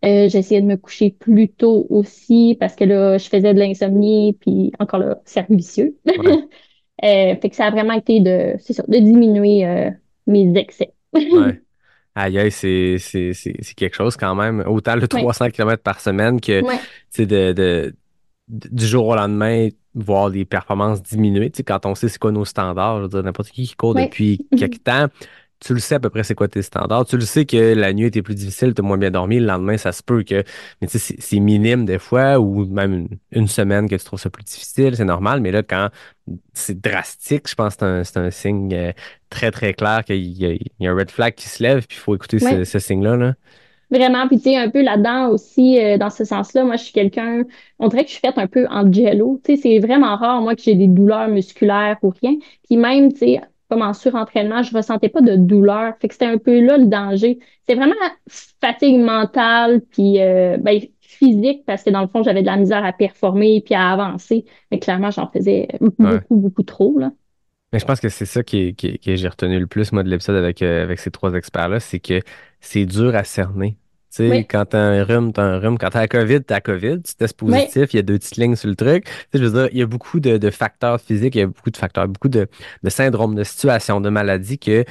Speaker 1: J'essayais de me coucher plus tôt aussi parce que là, je faisais de l'insomnie, puis encore là, cercle vicieux.
Speaker 5: Ouais,
Speaker 1: Fait que ça a vraiment été c'est ça, de diminuer mes excès.
Speaker 5: ouais. Aïe, aïe, c'est quelque chose quand même. Autant le
Speaker 1: Oui,
Speaker 5: 300 km par semaine que, tu
Speaker 1: ouais,
Speaker 5: sais, du jour au lendemain, voir les performances diminuer. Tu sais, quand on sait c'est quoi nos standards, je veux dire, n'importe qui court
Speaker 1: ouais.
Speaker 5: depuis quelque temps, tu le sais à peu près c'est quoi tes standards. Tu le sais que la nuit était plus difficile, tu as moins bien dormi. Le lendemain, ça se peut que. Mais tu sais, c'est minime des fois, ou même une semaine que tu trouves ça plus difficile, c'est normal. Mais là, quand c'est drastique, je pense que c'est un signe très clair qu'il y a un red flag qui se lève, puis il faut écouter
Speaker 1: Ouais.
Speaker 5: ce signe-là, là.
Speaker 1: Vraiment, puis tu sais, un peu là-dedans aussi, dans ce sens-là, moi, je suis quelqu'un, on dirait que je suis faite un peu en jello. Tu sais, c'est vraiment rare, moi, que j'ai des douleurs musculaires ou rien. Puis même, tu sais, comme en surentraînement, je ressentais pas de douleur. Fait que c'était un peu là le danger. C'est vraiment fatigue mentale, puis ben, physique, parce que dans le fond, j'avais de la misère à performer puis à avancer. Mais clairement, j'en faisais
Speaker 5: Ouais.
Speaker 1: beaucoup trop, là.
Speaker 5: Mais je pense que c'est ça que j'ai retenu le plus, moi, de l'épisode avec ces trois experts-là, c'est que c'est dur à cerner. Tu sais,
Speaker 1: Oui,
Speaker 5: quand t'as un rhume, t'as un rhume. Quand t'as la COVID, t'as la COVID. Tu testes
Speaker 1: oui,
Speaker 5: positif, il y a deux petites lignes sur le truc. Tu sais, je veux dire, il y a beaucoup de facteurs physiques, il y a beaucoup de facteurs, beaucoup de syndromes, de situations, de maladies que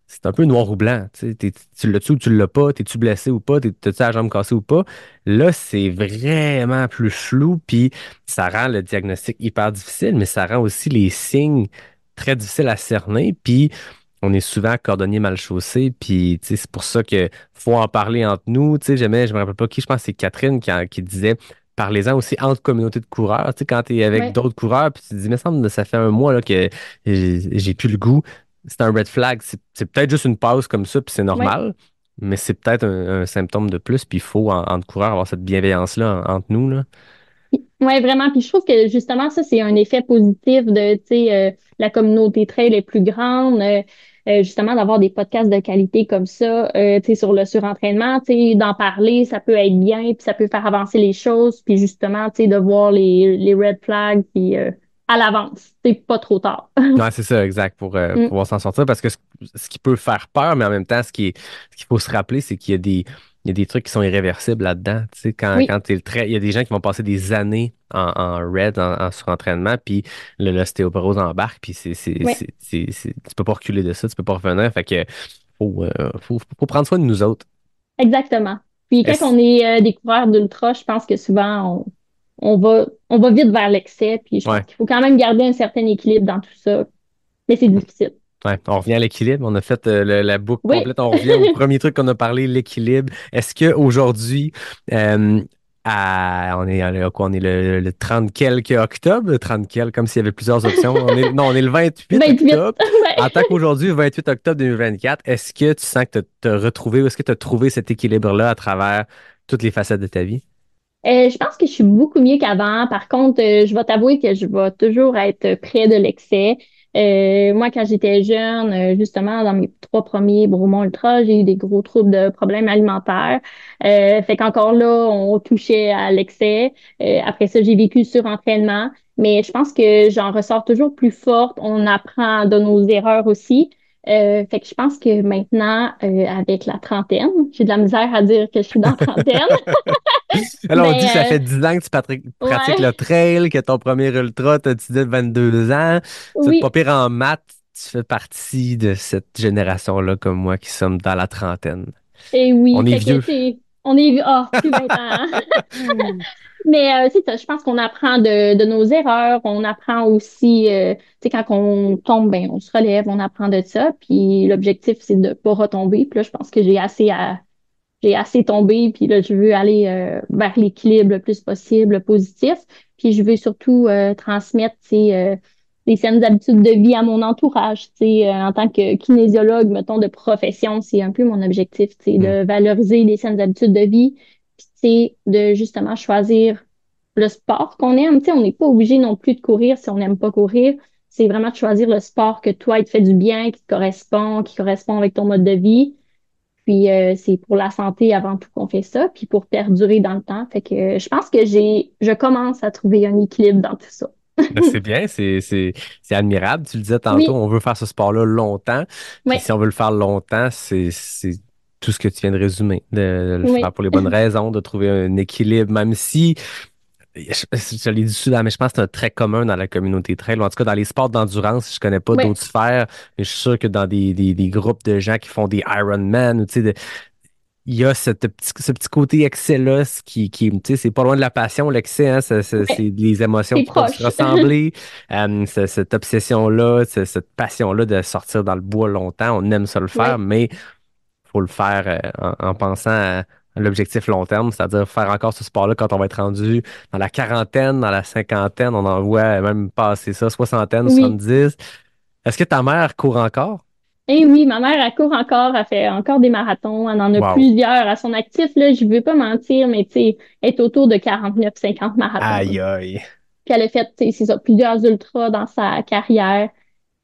Speaker 5: c'est un peu noir ou blanc. Tu sais, tu l'as-tu ou tu l'as pas? T'es-tu blessé ou pas? T'as-tu la jambe cassée ou pas? Là, c'est vraiment plus flou, puis ça rend le diagnostic hyper difficile, mais ça rend aussi les signes très difficiles à cerner, puis on est souvent cordonnier mal chaussé, puis tu sais, c'est pour ça que faut en parler entre nous. Tu sais, je me rappelle pas qui, je pense que c'est Catherine qui disait parlez-en aussi entre communautés de coureurs. Tu sais, quand tu es avec
Speaker 1: oui.
Speaker 5: d'autres coureurs, puis tu te dis, mais ça fait un mois là, que j'ai plus le goût. C'est un red flag. C'est peut-être juste une pause comme ça, puis c'est
Speaker 1: Oui.
Speaker 5: normal, mais c'est peut-être un symptôme de plus, puis il faut, entre coureurs, avoir cette bienveillance-là entre nous, là.
Speaker 1: Ouais, vraiment. Puis je trouve que justement, ça, c'est un effet positif de, tu sais, la communauté trail est plus grande. Justement, d'avoir des podcasts de qualité comme ça, tu sais, sur le surentraînement, tu sais, d'en parler, ça peut être bien, puis ça peut faire avancer les choses. Puis justement, tu sais, de voir les red flags, puis à l'avance, c'est pas trop tard.
Speaker 5: Ouais, c'est ça, exact, pour
Speaker 1: Mm.
Speaker 5: pouvoir s'en sortir. Parce que ce qui peut faire peur, mais en même temps, ce qu'il faut se rappeler, c'est qu'il y a il y a des trucs qui sont irréversibles là-dedans. Tu sais,
Speaker 1: Oui,
Speaker 5: quand t'es il y a des gens qui vont passer des années en RED, en surentraînement, puis l'ostéoporose embarque, puis
Speaker 1: oui,
Speaker 5: tu peux pas reculer de ça, tu peux pas revenir. Fait que faut prendre soin de nous autres.
Speaker 1: exactement. Puis quand
Speaker 5: Est-ce-
Speaker 1: on est des coureurs d'ultra, je pense que souvent, on va vite vers l'excès, puis je pense
Speaker 5: ouais.
Speaker 1: qu'il faut quand même garder un certain équilibre dans tout ça. Mais c'est difficile.
Speaker 5: Ouais, on revient à l'équilibre. On a fait la boucle
Speaker 1: Oui.
Speaker 5: complète. On revient au premier truc qu'on a parlé, l'équilibre. Est-ce que aujourd'hui, euh, on est quoi? On est le 30 quelques octobre, le 30 quelques, comme s'il y avait plusieurs options. Non, on est le 28
Speaker 1: 28.
Speaker 5: octobre. En tant
Speaker 1: Ouais.
Speaker 5: qu'aujourd'hui, 28 octobre 2024, est-ce que tu sens que tu as retrouvé ou est-ce que tu as trouvé cet équilibre-là à travers toutes les facettes de ta vie?
Speaker 1: Je pense que je suis beaucoup mieux qu'avant. Par contre, je vais t'avouer que je vais toujours être près de l'excès. Moi, quand j'étais jeune, justement, dans mes 3 premiers Bromont Ultra, j'ai eu des gros troubles de problèmes alimentaires. Fait qu'encore là, on touchait à l'excès. Après ça, j'ai vécu sur entraînement. Mais je pense que j'en ressors toujours plus forte. On apprend de nos erreurs aussi. Fait que je pense que maintenant, avec la trentaine, j'ai de la misère à dire que je suis dans la trentaine.
Speaker 5: Alors, on dit que ça
Speaker 1: Mais
Speaker 5: fait 10 ans que tu pratiques
Speaker 1: ouais,
Speaker 5: le trail, que ton premier ultra, tu dit 22 ans. Tu es pas
Speaker 1: oui,
Speaker 5: pire en maths. Tu fais partie de cette génération-là, comme moi, qui sommes dans la trentaine.
Speaker 1: et oui.
Speaker 5: On est
Speaker 1: Fait que,
Speaker 5: vieux.
Speaker 1: tu sais, on est, plus 20 ans. Hein. Mais, c'est ça, je pense qu'on apprend de nos erreurs. On apprend aussi, tu sais, quand on tombe, ben, on se relève, on apprend de ça. Puis l'objectif, c'est de pas retomber. Puis là, je pense que j'ai assez tombé. Puis là, je veux aller vers l'équilibre le plus possible, le positif. Puis je veux surtout transmettre, tu sais, des saines habitudes de vie à mon entourage. Tu sais, en tant que kinésiologue, mettons, de profession, c'est un peu mon objectif, tu sais,
Speaker 5: Hmm.
Speaker 1: de valoriser les saines habitudes de vie. Puis, tu sais, de justement choisir le sport qu'on aime. Tu sais, on n'est pas obligé non plus de courir si on n'aime pas courir. C'est vraiment de choisir le sport que toi, il te fait du bien, qui correspond avec ton mode de vie. Puis c'est pour la santé avant tout qu'on fait ça, puis pour perdurer dans le temps. Fait que je pense que je commence à trouver un équilibre dans tout ça.
Speaker 5: Ben, c'est bien, c'est admirable. Tu le disais tantôt,
Speaker 1: Oui,
Speaker 5: on veut faire ce sport-là longtemps. Puis
Speaker 1: oui,
Speaker 5: si on veut le faire longtemps, c'est tout ce que tu viens de résumer. De le faire
Speaker 1: oui,
Speaker 5: pour les bonnes raisons, de trouver un équilibre, même si je l'ai dit souvent, mais je pense que c'est un trait commun dans la communauté trail, ou en tout cas dans les sports d'endurance. Je connais pas
Speaker 1: oui,
Speaker 5: d'autres sphères, mais je suis sûr que dans des groupes de gens qui font des Ironman, ou tu sais, il y a ce petit côté excès-là, tu sais, c'est pas loin de la passion, l'excès, hein,
Speaker 1: oui,
Speaker 5: c'est des émotions
Speaker 1: c'est
Speaker 5: qui peuvent se
Speaker 1: proche.
Speaker 5: ressembler. Cette obsession-là, cette passion-là de sortir dans le bois longtemps, on aime ça le faire,
Speaker 1: Oui,
Speaker 5: mais faut le faire en pensant à l'objectif long terme, c'est-à-dire faire encore ce sport-là quand on va être rendu dans la quarantaine, dans la cinquantaine, on en voit même passer ça, soixantaine,
Speaker 1: oui.
Speaker 5: 70. Est-ce que ta mère court encore?
Speaker 1: Et oui, ma mère, elle court encore, elle fait encore des marathons, elle en a
Speaker 5: Wow.
Speaker 1: plusieurs à son actif, là, je veux pas mentir, mais tu sais, elle est autour de 49 50 marathons.
Speaker 5: Aïe, aïe.
Speaker 1: Puis elle a fait, tu sais, c'est ça, plusieurs ultras dans sa carrière.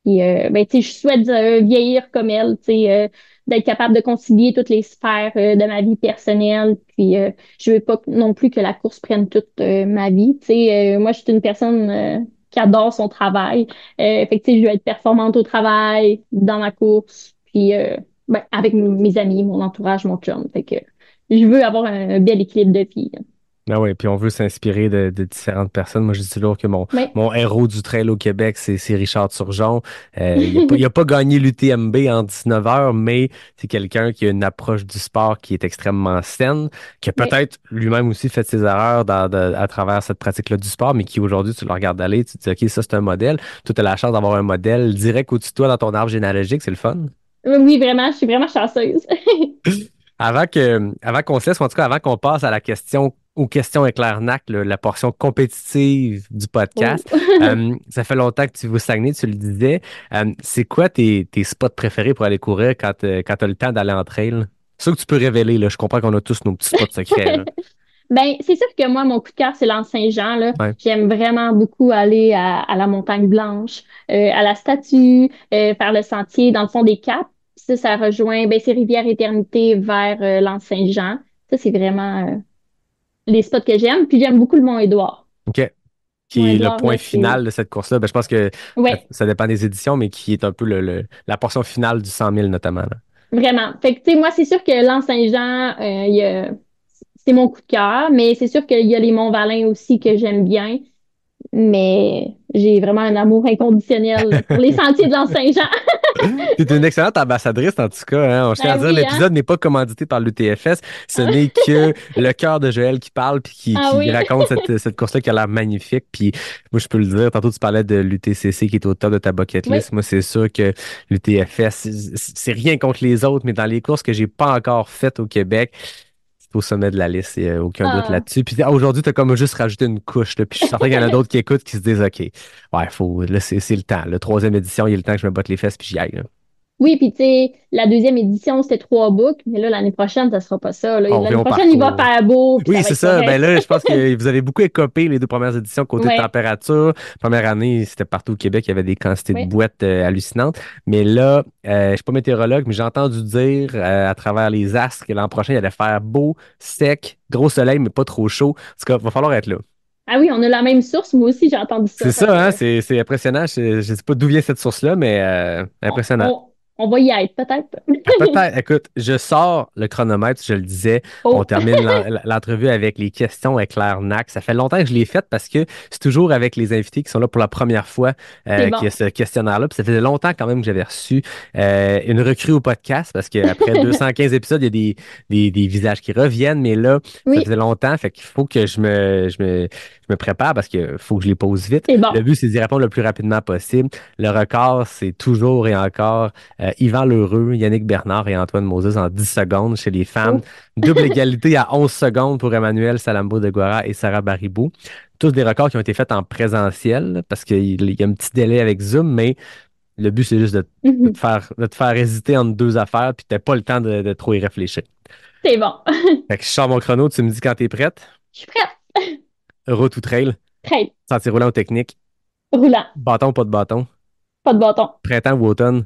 Speaker 1: Puis, ben, tu sais, je souhaite vieillir comme elle, tu sais, d'être capable de concilier toutes les sphères de ma vie personnelle. Puis, je veux pas non plus que la course prenne toute ma vie. Tu sais, moi, je suis une personne qui adore son travail. Fait que, tu sais, je veux être performante au travail, dans ma course, puis ben, avec mes amis, mon entourage, mon chum. Fait que je veux avoir un bel équilibre de vie.
Speaker 5: Ah oui, puis on veut s'inspirer de différentes personnes. Moi, je dis toujours que
Speaker 1: Oui.
Speaker 5: mon héros du trail au Québec, c'est Richard Turgeon. Il a pas gagné l'UTMB en 19 heures, mais c'est quelqu'un qui a une approche du sport qui est extrêmement saine, qui a
Speaker 1: Oui.
Speaker 5: peut-être lui-même aussi fait ses erreurs à travers cette pratique-là du sport, mais qui aujourd'hui, tu le regardes aller, tu te dis, OK, ça, c'est un modèle. Toi, tu as la chance d'avoir un modèle direct au-dessus de toi dans ton arbre généalogique, c'est le fun.
Speaker 1: Oui, vraiment, je suis vraiment chanceuse.
Speaker 5: Avant qu'on se laisse, ou en tout cas, avant qu'on passe à la question, aux questions éclair-nac, la portion compétitive du
Speaker 1: Oh.
Speaker 5: podcast, ça fait longtemps que tu vas au Saguenay, tu le disais. C'est quoi tes spots préférés pour aller courir quand tu as le temps d'aller en trail? C'est sûr que tu peux révéler, là. Je comprends qu'on a tous nos petits spots secrets, là.
Speaker 1: Ben, c'est sûr que moi, mon coup de cœur, c'est l'Anse-Saint-Jean, là.
Speaker 5: Ouais.
Speaker 1: J'aime vraiment beaucoup aller à la Montagne Blanche, à la statue, faire le sentier dans le fond des Caps. Ça rejoint, ben, c'est Rivière-Éternité vers l'Anse-Saint-Jean. Ça, c'est vraiment les spots que j'aime. Puis j'aime beaucoup le Mont-Édouard.
Speaker 5: OK. Qui est le
Speaker 1: Mont-Édouard,
Speaker 5: point
Speaker 1: là, c'est...
Speaker 5: final de cette course-là. Ben, je pense que
Speaker 1: Ouais,
Speaker 5: ça dépend des éditions, mais qui est un peu la portion finale du 100 000 notamment, là.
Speaker 1: vraiment. Fait que, tu sais, moi, c'est sûr que l'Anse-Saint-Jean, c'est mon coup de cœur, mais c'est sûr qu'il y a les Monts-Valin aussi que j'aime bien. Mais j'ai vraiment un amour inconditionnel pour les sentiers de l'Anse-Saint-Jean.
Speaker 5: Tu es une excellente ambassadrice, en tout cas. Hein. Je tiens à
Speaker 1: Ben
Speaker 5: dire,
Speaker 1: oui, hein?
Speaker 5: l'épisode n'est pas commandité par l'UTFS. Ce n'est que le cœur de Joël qui parle puis
Speaker 1: Ah
Speaker 5: qui
Speaker 1: oui.
Speaker 5: raconte cette course-là qui a l'air magnifique. Puis moi, je peux le dire. Tantôt, tu parlais de l'UTCC qui est au top de ta bucket
Speaker 1: Oui.
Speaker 5: list. Moi, c'est sûr que l'UTFS, c'est rien contre les autres, mais dans les courses que j'ai pas encore faites au Québec, c'est au sommet de la liste, il n'y a aucun doute
Speaker 1: Ah.
Speaker 5: là-dessus. Puis aujourd'hui, tu as comme juste rajouté une couche, là, puis je suis certain qu'il y en a d'autres qui écoutent qui se disent OK, ouais, là, c'est le temps. La troisième édition, il est le temps que je me botte les fesses puis j'y aille, là.
Speaker 1: Oui, puis tu sais, la deuxième édition, c'était 3 boucles, mais là, l'année prochaine, ça sera pas ça, là.
Speaker 5: On revient
Speaker 1: L'année
Speaker 5: au
Speaker 1: prochaine, il va
Speaker 5: parcours.
Speaker 1: faire beau, puis ça
Speaker 5: Oui,
Speaker 1: va
Speaker 5: c'est
Speaker 1: être
Speaker 5: ça. Ben
Speaker 1: correct.
Speaker 5: là, je pense que vous avez beaucoup écopé les deux premières éditions côté
Speaker 1: Ouais,
Speaker 5: température. Première année, c'était partout au Québec, il y avait des quantités de
Speaker 1: ouais.
Speaker 5: boîtes hallucinantes. Mais là, je suis pas météorologue, mais j'ai entendu dire à travers les astres que l'an prochain, il allait faire beau, sec, gros soleil, mais pas trop chaud. En tout cas, il va falloir être là.
Speaker 1: Ah oui, on a la même source. Moi aussi, j'ai entendu
Speaker 5: C'est
Speaker 1: ça. Fait
Speaker 5: ça, hein?
Speaker 1: que,
Speaker 5: C'est impressionnant. Je sais pas d'où vient cette source-là, mais
Speaker 1: on,
Speaker 5: impressionnant.
Speaker 1: on, on va y être, peut-être.
Speaker 5: Ah, peut-être, écoute, je sors le chronomètre, je le disais. On
Speaker 1: Oh,
Speaker 5: termine l'entrevue avec les questions éclair-nac. Ça fait longtemps que je l'ai faite parce que c'est toujours avec les invités qui sont là pour la première fois
Speaker 1: c'est
Speaker 5: qu'il y
Speaker 1: bon.
Speaker 5: a ce questionnaire-là. Puis ça faisait longtemps quand même que j'avais reçu une recrue au podcast parce qu'après 215 épisodes, il y a des visages qui reviennent. Mais là, ça
Speaker 1: Oui,
Speaker 5: faisait longtemps, fait qu'il faut que je me prépare parce qu'il faut que je les pose vite.
Speaker 1: c'est bon.
Speaker 5: Le but, c'est d'y répondre le plus rapidement possible. Le record, c'est toujours et encore Yvan Lheureux, Yannick Bernard et Antoine Moses en 10 secondes chez les femmes.
Speaker 1: Oh,
Speaker 5: Double égalité à 11 secondes pour Emmanuel Salambo de Guara et Sarah Baribou. Tous des records qui ont été faits en présentiel parce qu'il y a un petit délai avec Zoom, mais le but, c'est juste de te faire hésiter entre deux affaires puis t'as pas le temps de trop y réfléchir.
Speaker 1: c'est bon.
Speaker 5: Fait que je sors mon chrono, tu me dis quand t'es prête.
Speaker 1: Je suis prête.
Speaker 5: Route ou trail,
Speaker 1: Trail.
Speaker 5: sentier roulant ou technique,
Speaker 1: Roulant.
Speaker 5: bâton ou pas de bâton,
Speaker 1: Pas de bâton.
Speaker 5: printemps ou automne,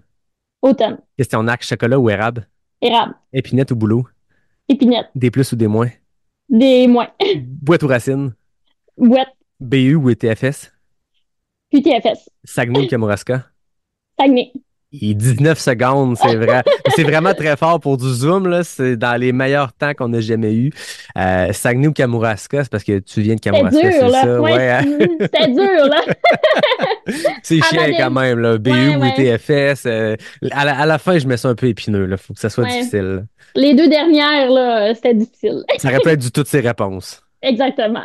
Speaker 1: Automne.
Speaker 5: question NAC, chocolat ou érable,
Speaker 1: Érable.
Speaker 5: épinette ou boulot,
Speaker 1: Épinette.
Speaker 5: des plus ou des moins,
Speaker 1: Des moins.
Speaker 5: boîte ou racine,
Speaker 1: Bouette.
Speaker 5: BU ou ETFS,
Speaker 1: Puis TFS.
Speaker 5: Saguenay ou Kamouraska.
Speaker 1: Saguenay.
Speaker 5: Et 19 secondes, c'est vrai. C'est vraiment très fort pour du Zoom, là. C'est dans les meilleurs temps qu'on a jamais eu. Saguenay ou Kamouraska, c'est parce que tu viens de
Speaker 1: C'était
Speaker 5: Kamouraska,
Speaker 1: dur,
Speaker 5: c'est
Speaker 1: là.
Speaker 5: ça?
Speaker 1: Ouais,
Speaker 5: Ouais, hein?
Speaker 1: c'était dur, là.
Speaker 5: C'est
Speaker 1: Ah,
Speaker 5: chiant
Speaker 1: ben,
Speaker 5: quand même, là. BU
Speaker 1: ouais,
Speaker 5: ou
Speaker 1: ouais.
Speaker 5: ETFS. À la fin, je mets ça un peu épineux, là. Faut que ça soit
Speaker 1: Ouais.
Speaker 5: difficile.
Speaker 1: Les deux dernières, là, c'était difficile.
Speaker 5: Ça aurait pu être du toutes ces réponses.
Speaker 1: Exactement.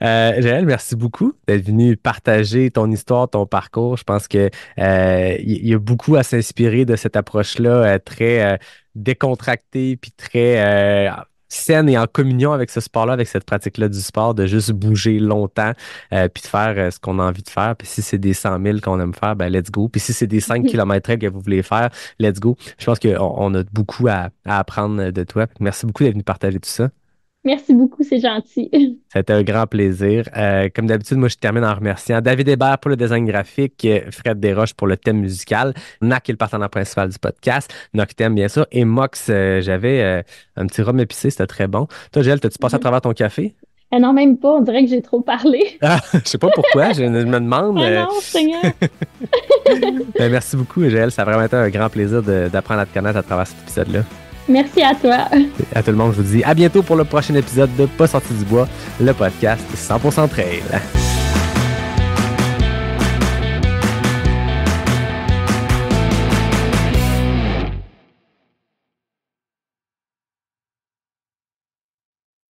Speaker 5: Jaël, merci beaucoup d'être venu partager ton histoire, ton parcours. Je pense que il y a beaucoup à s'inspirer de cette approche-là, très décontractée puis très saine et en communion avec ce sport-là, avec cette pratique-là du sport, de juste bouger longtemps puis de faire ce qu'on a envie de faire. Puis si c'est des 100 000 qu'on aime faire, ben let's go. Puis si c'est des 5 km que vous voulez faire, let's go. Je pense qu'on a beaucoup à apprendre de toi. Merci beaucoup d'être venu partager tout ça.
Speaker 1: Merci beaucoup, c'est gentil.
Speaker 5: Ça a été un grand plaisir. Comme d'habitude, moi, je termine en remerciant David Hébert pour le design graphique, Fred Desroches pour le thème musical, NAC qui est le partenaire principal du podcast, Noctem, bien sûr, et Mox, j'avais un petit rhum épicé, c'était très bon. Toi, Gilles, t'as-tu passé à travers ton café?
Speaker 1: Non, même pas, on dirait que j'ai trop parlé.
Speaker 5: Ah, je sais pas pourquoi, je me demande.
Speaker 1: Ah non, Seigneur.
Speaker 5: Ben, merci beaucoup, Gilles. Ça a vraiment été un grand plaisir d'apprendre à te connaître à travers cet épisode-là.
Speaker 1: Merci à toi.
Speaker 5: À tout le monde, je vous dis à bientôt pour le prochain épisode de Pas sorti du bois, le podcast 100% trail.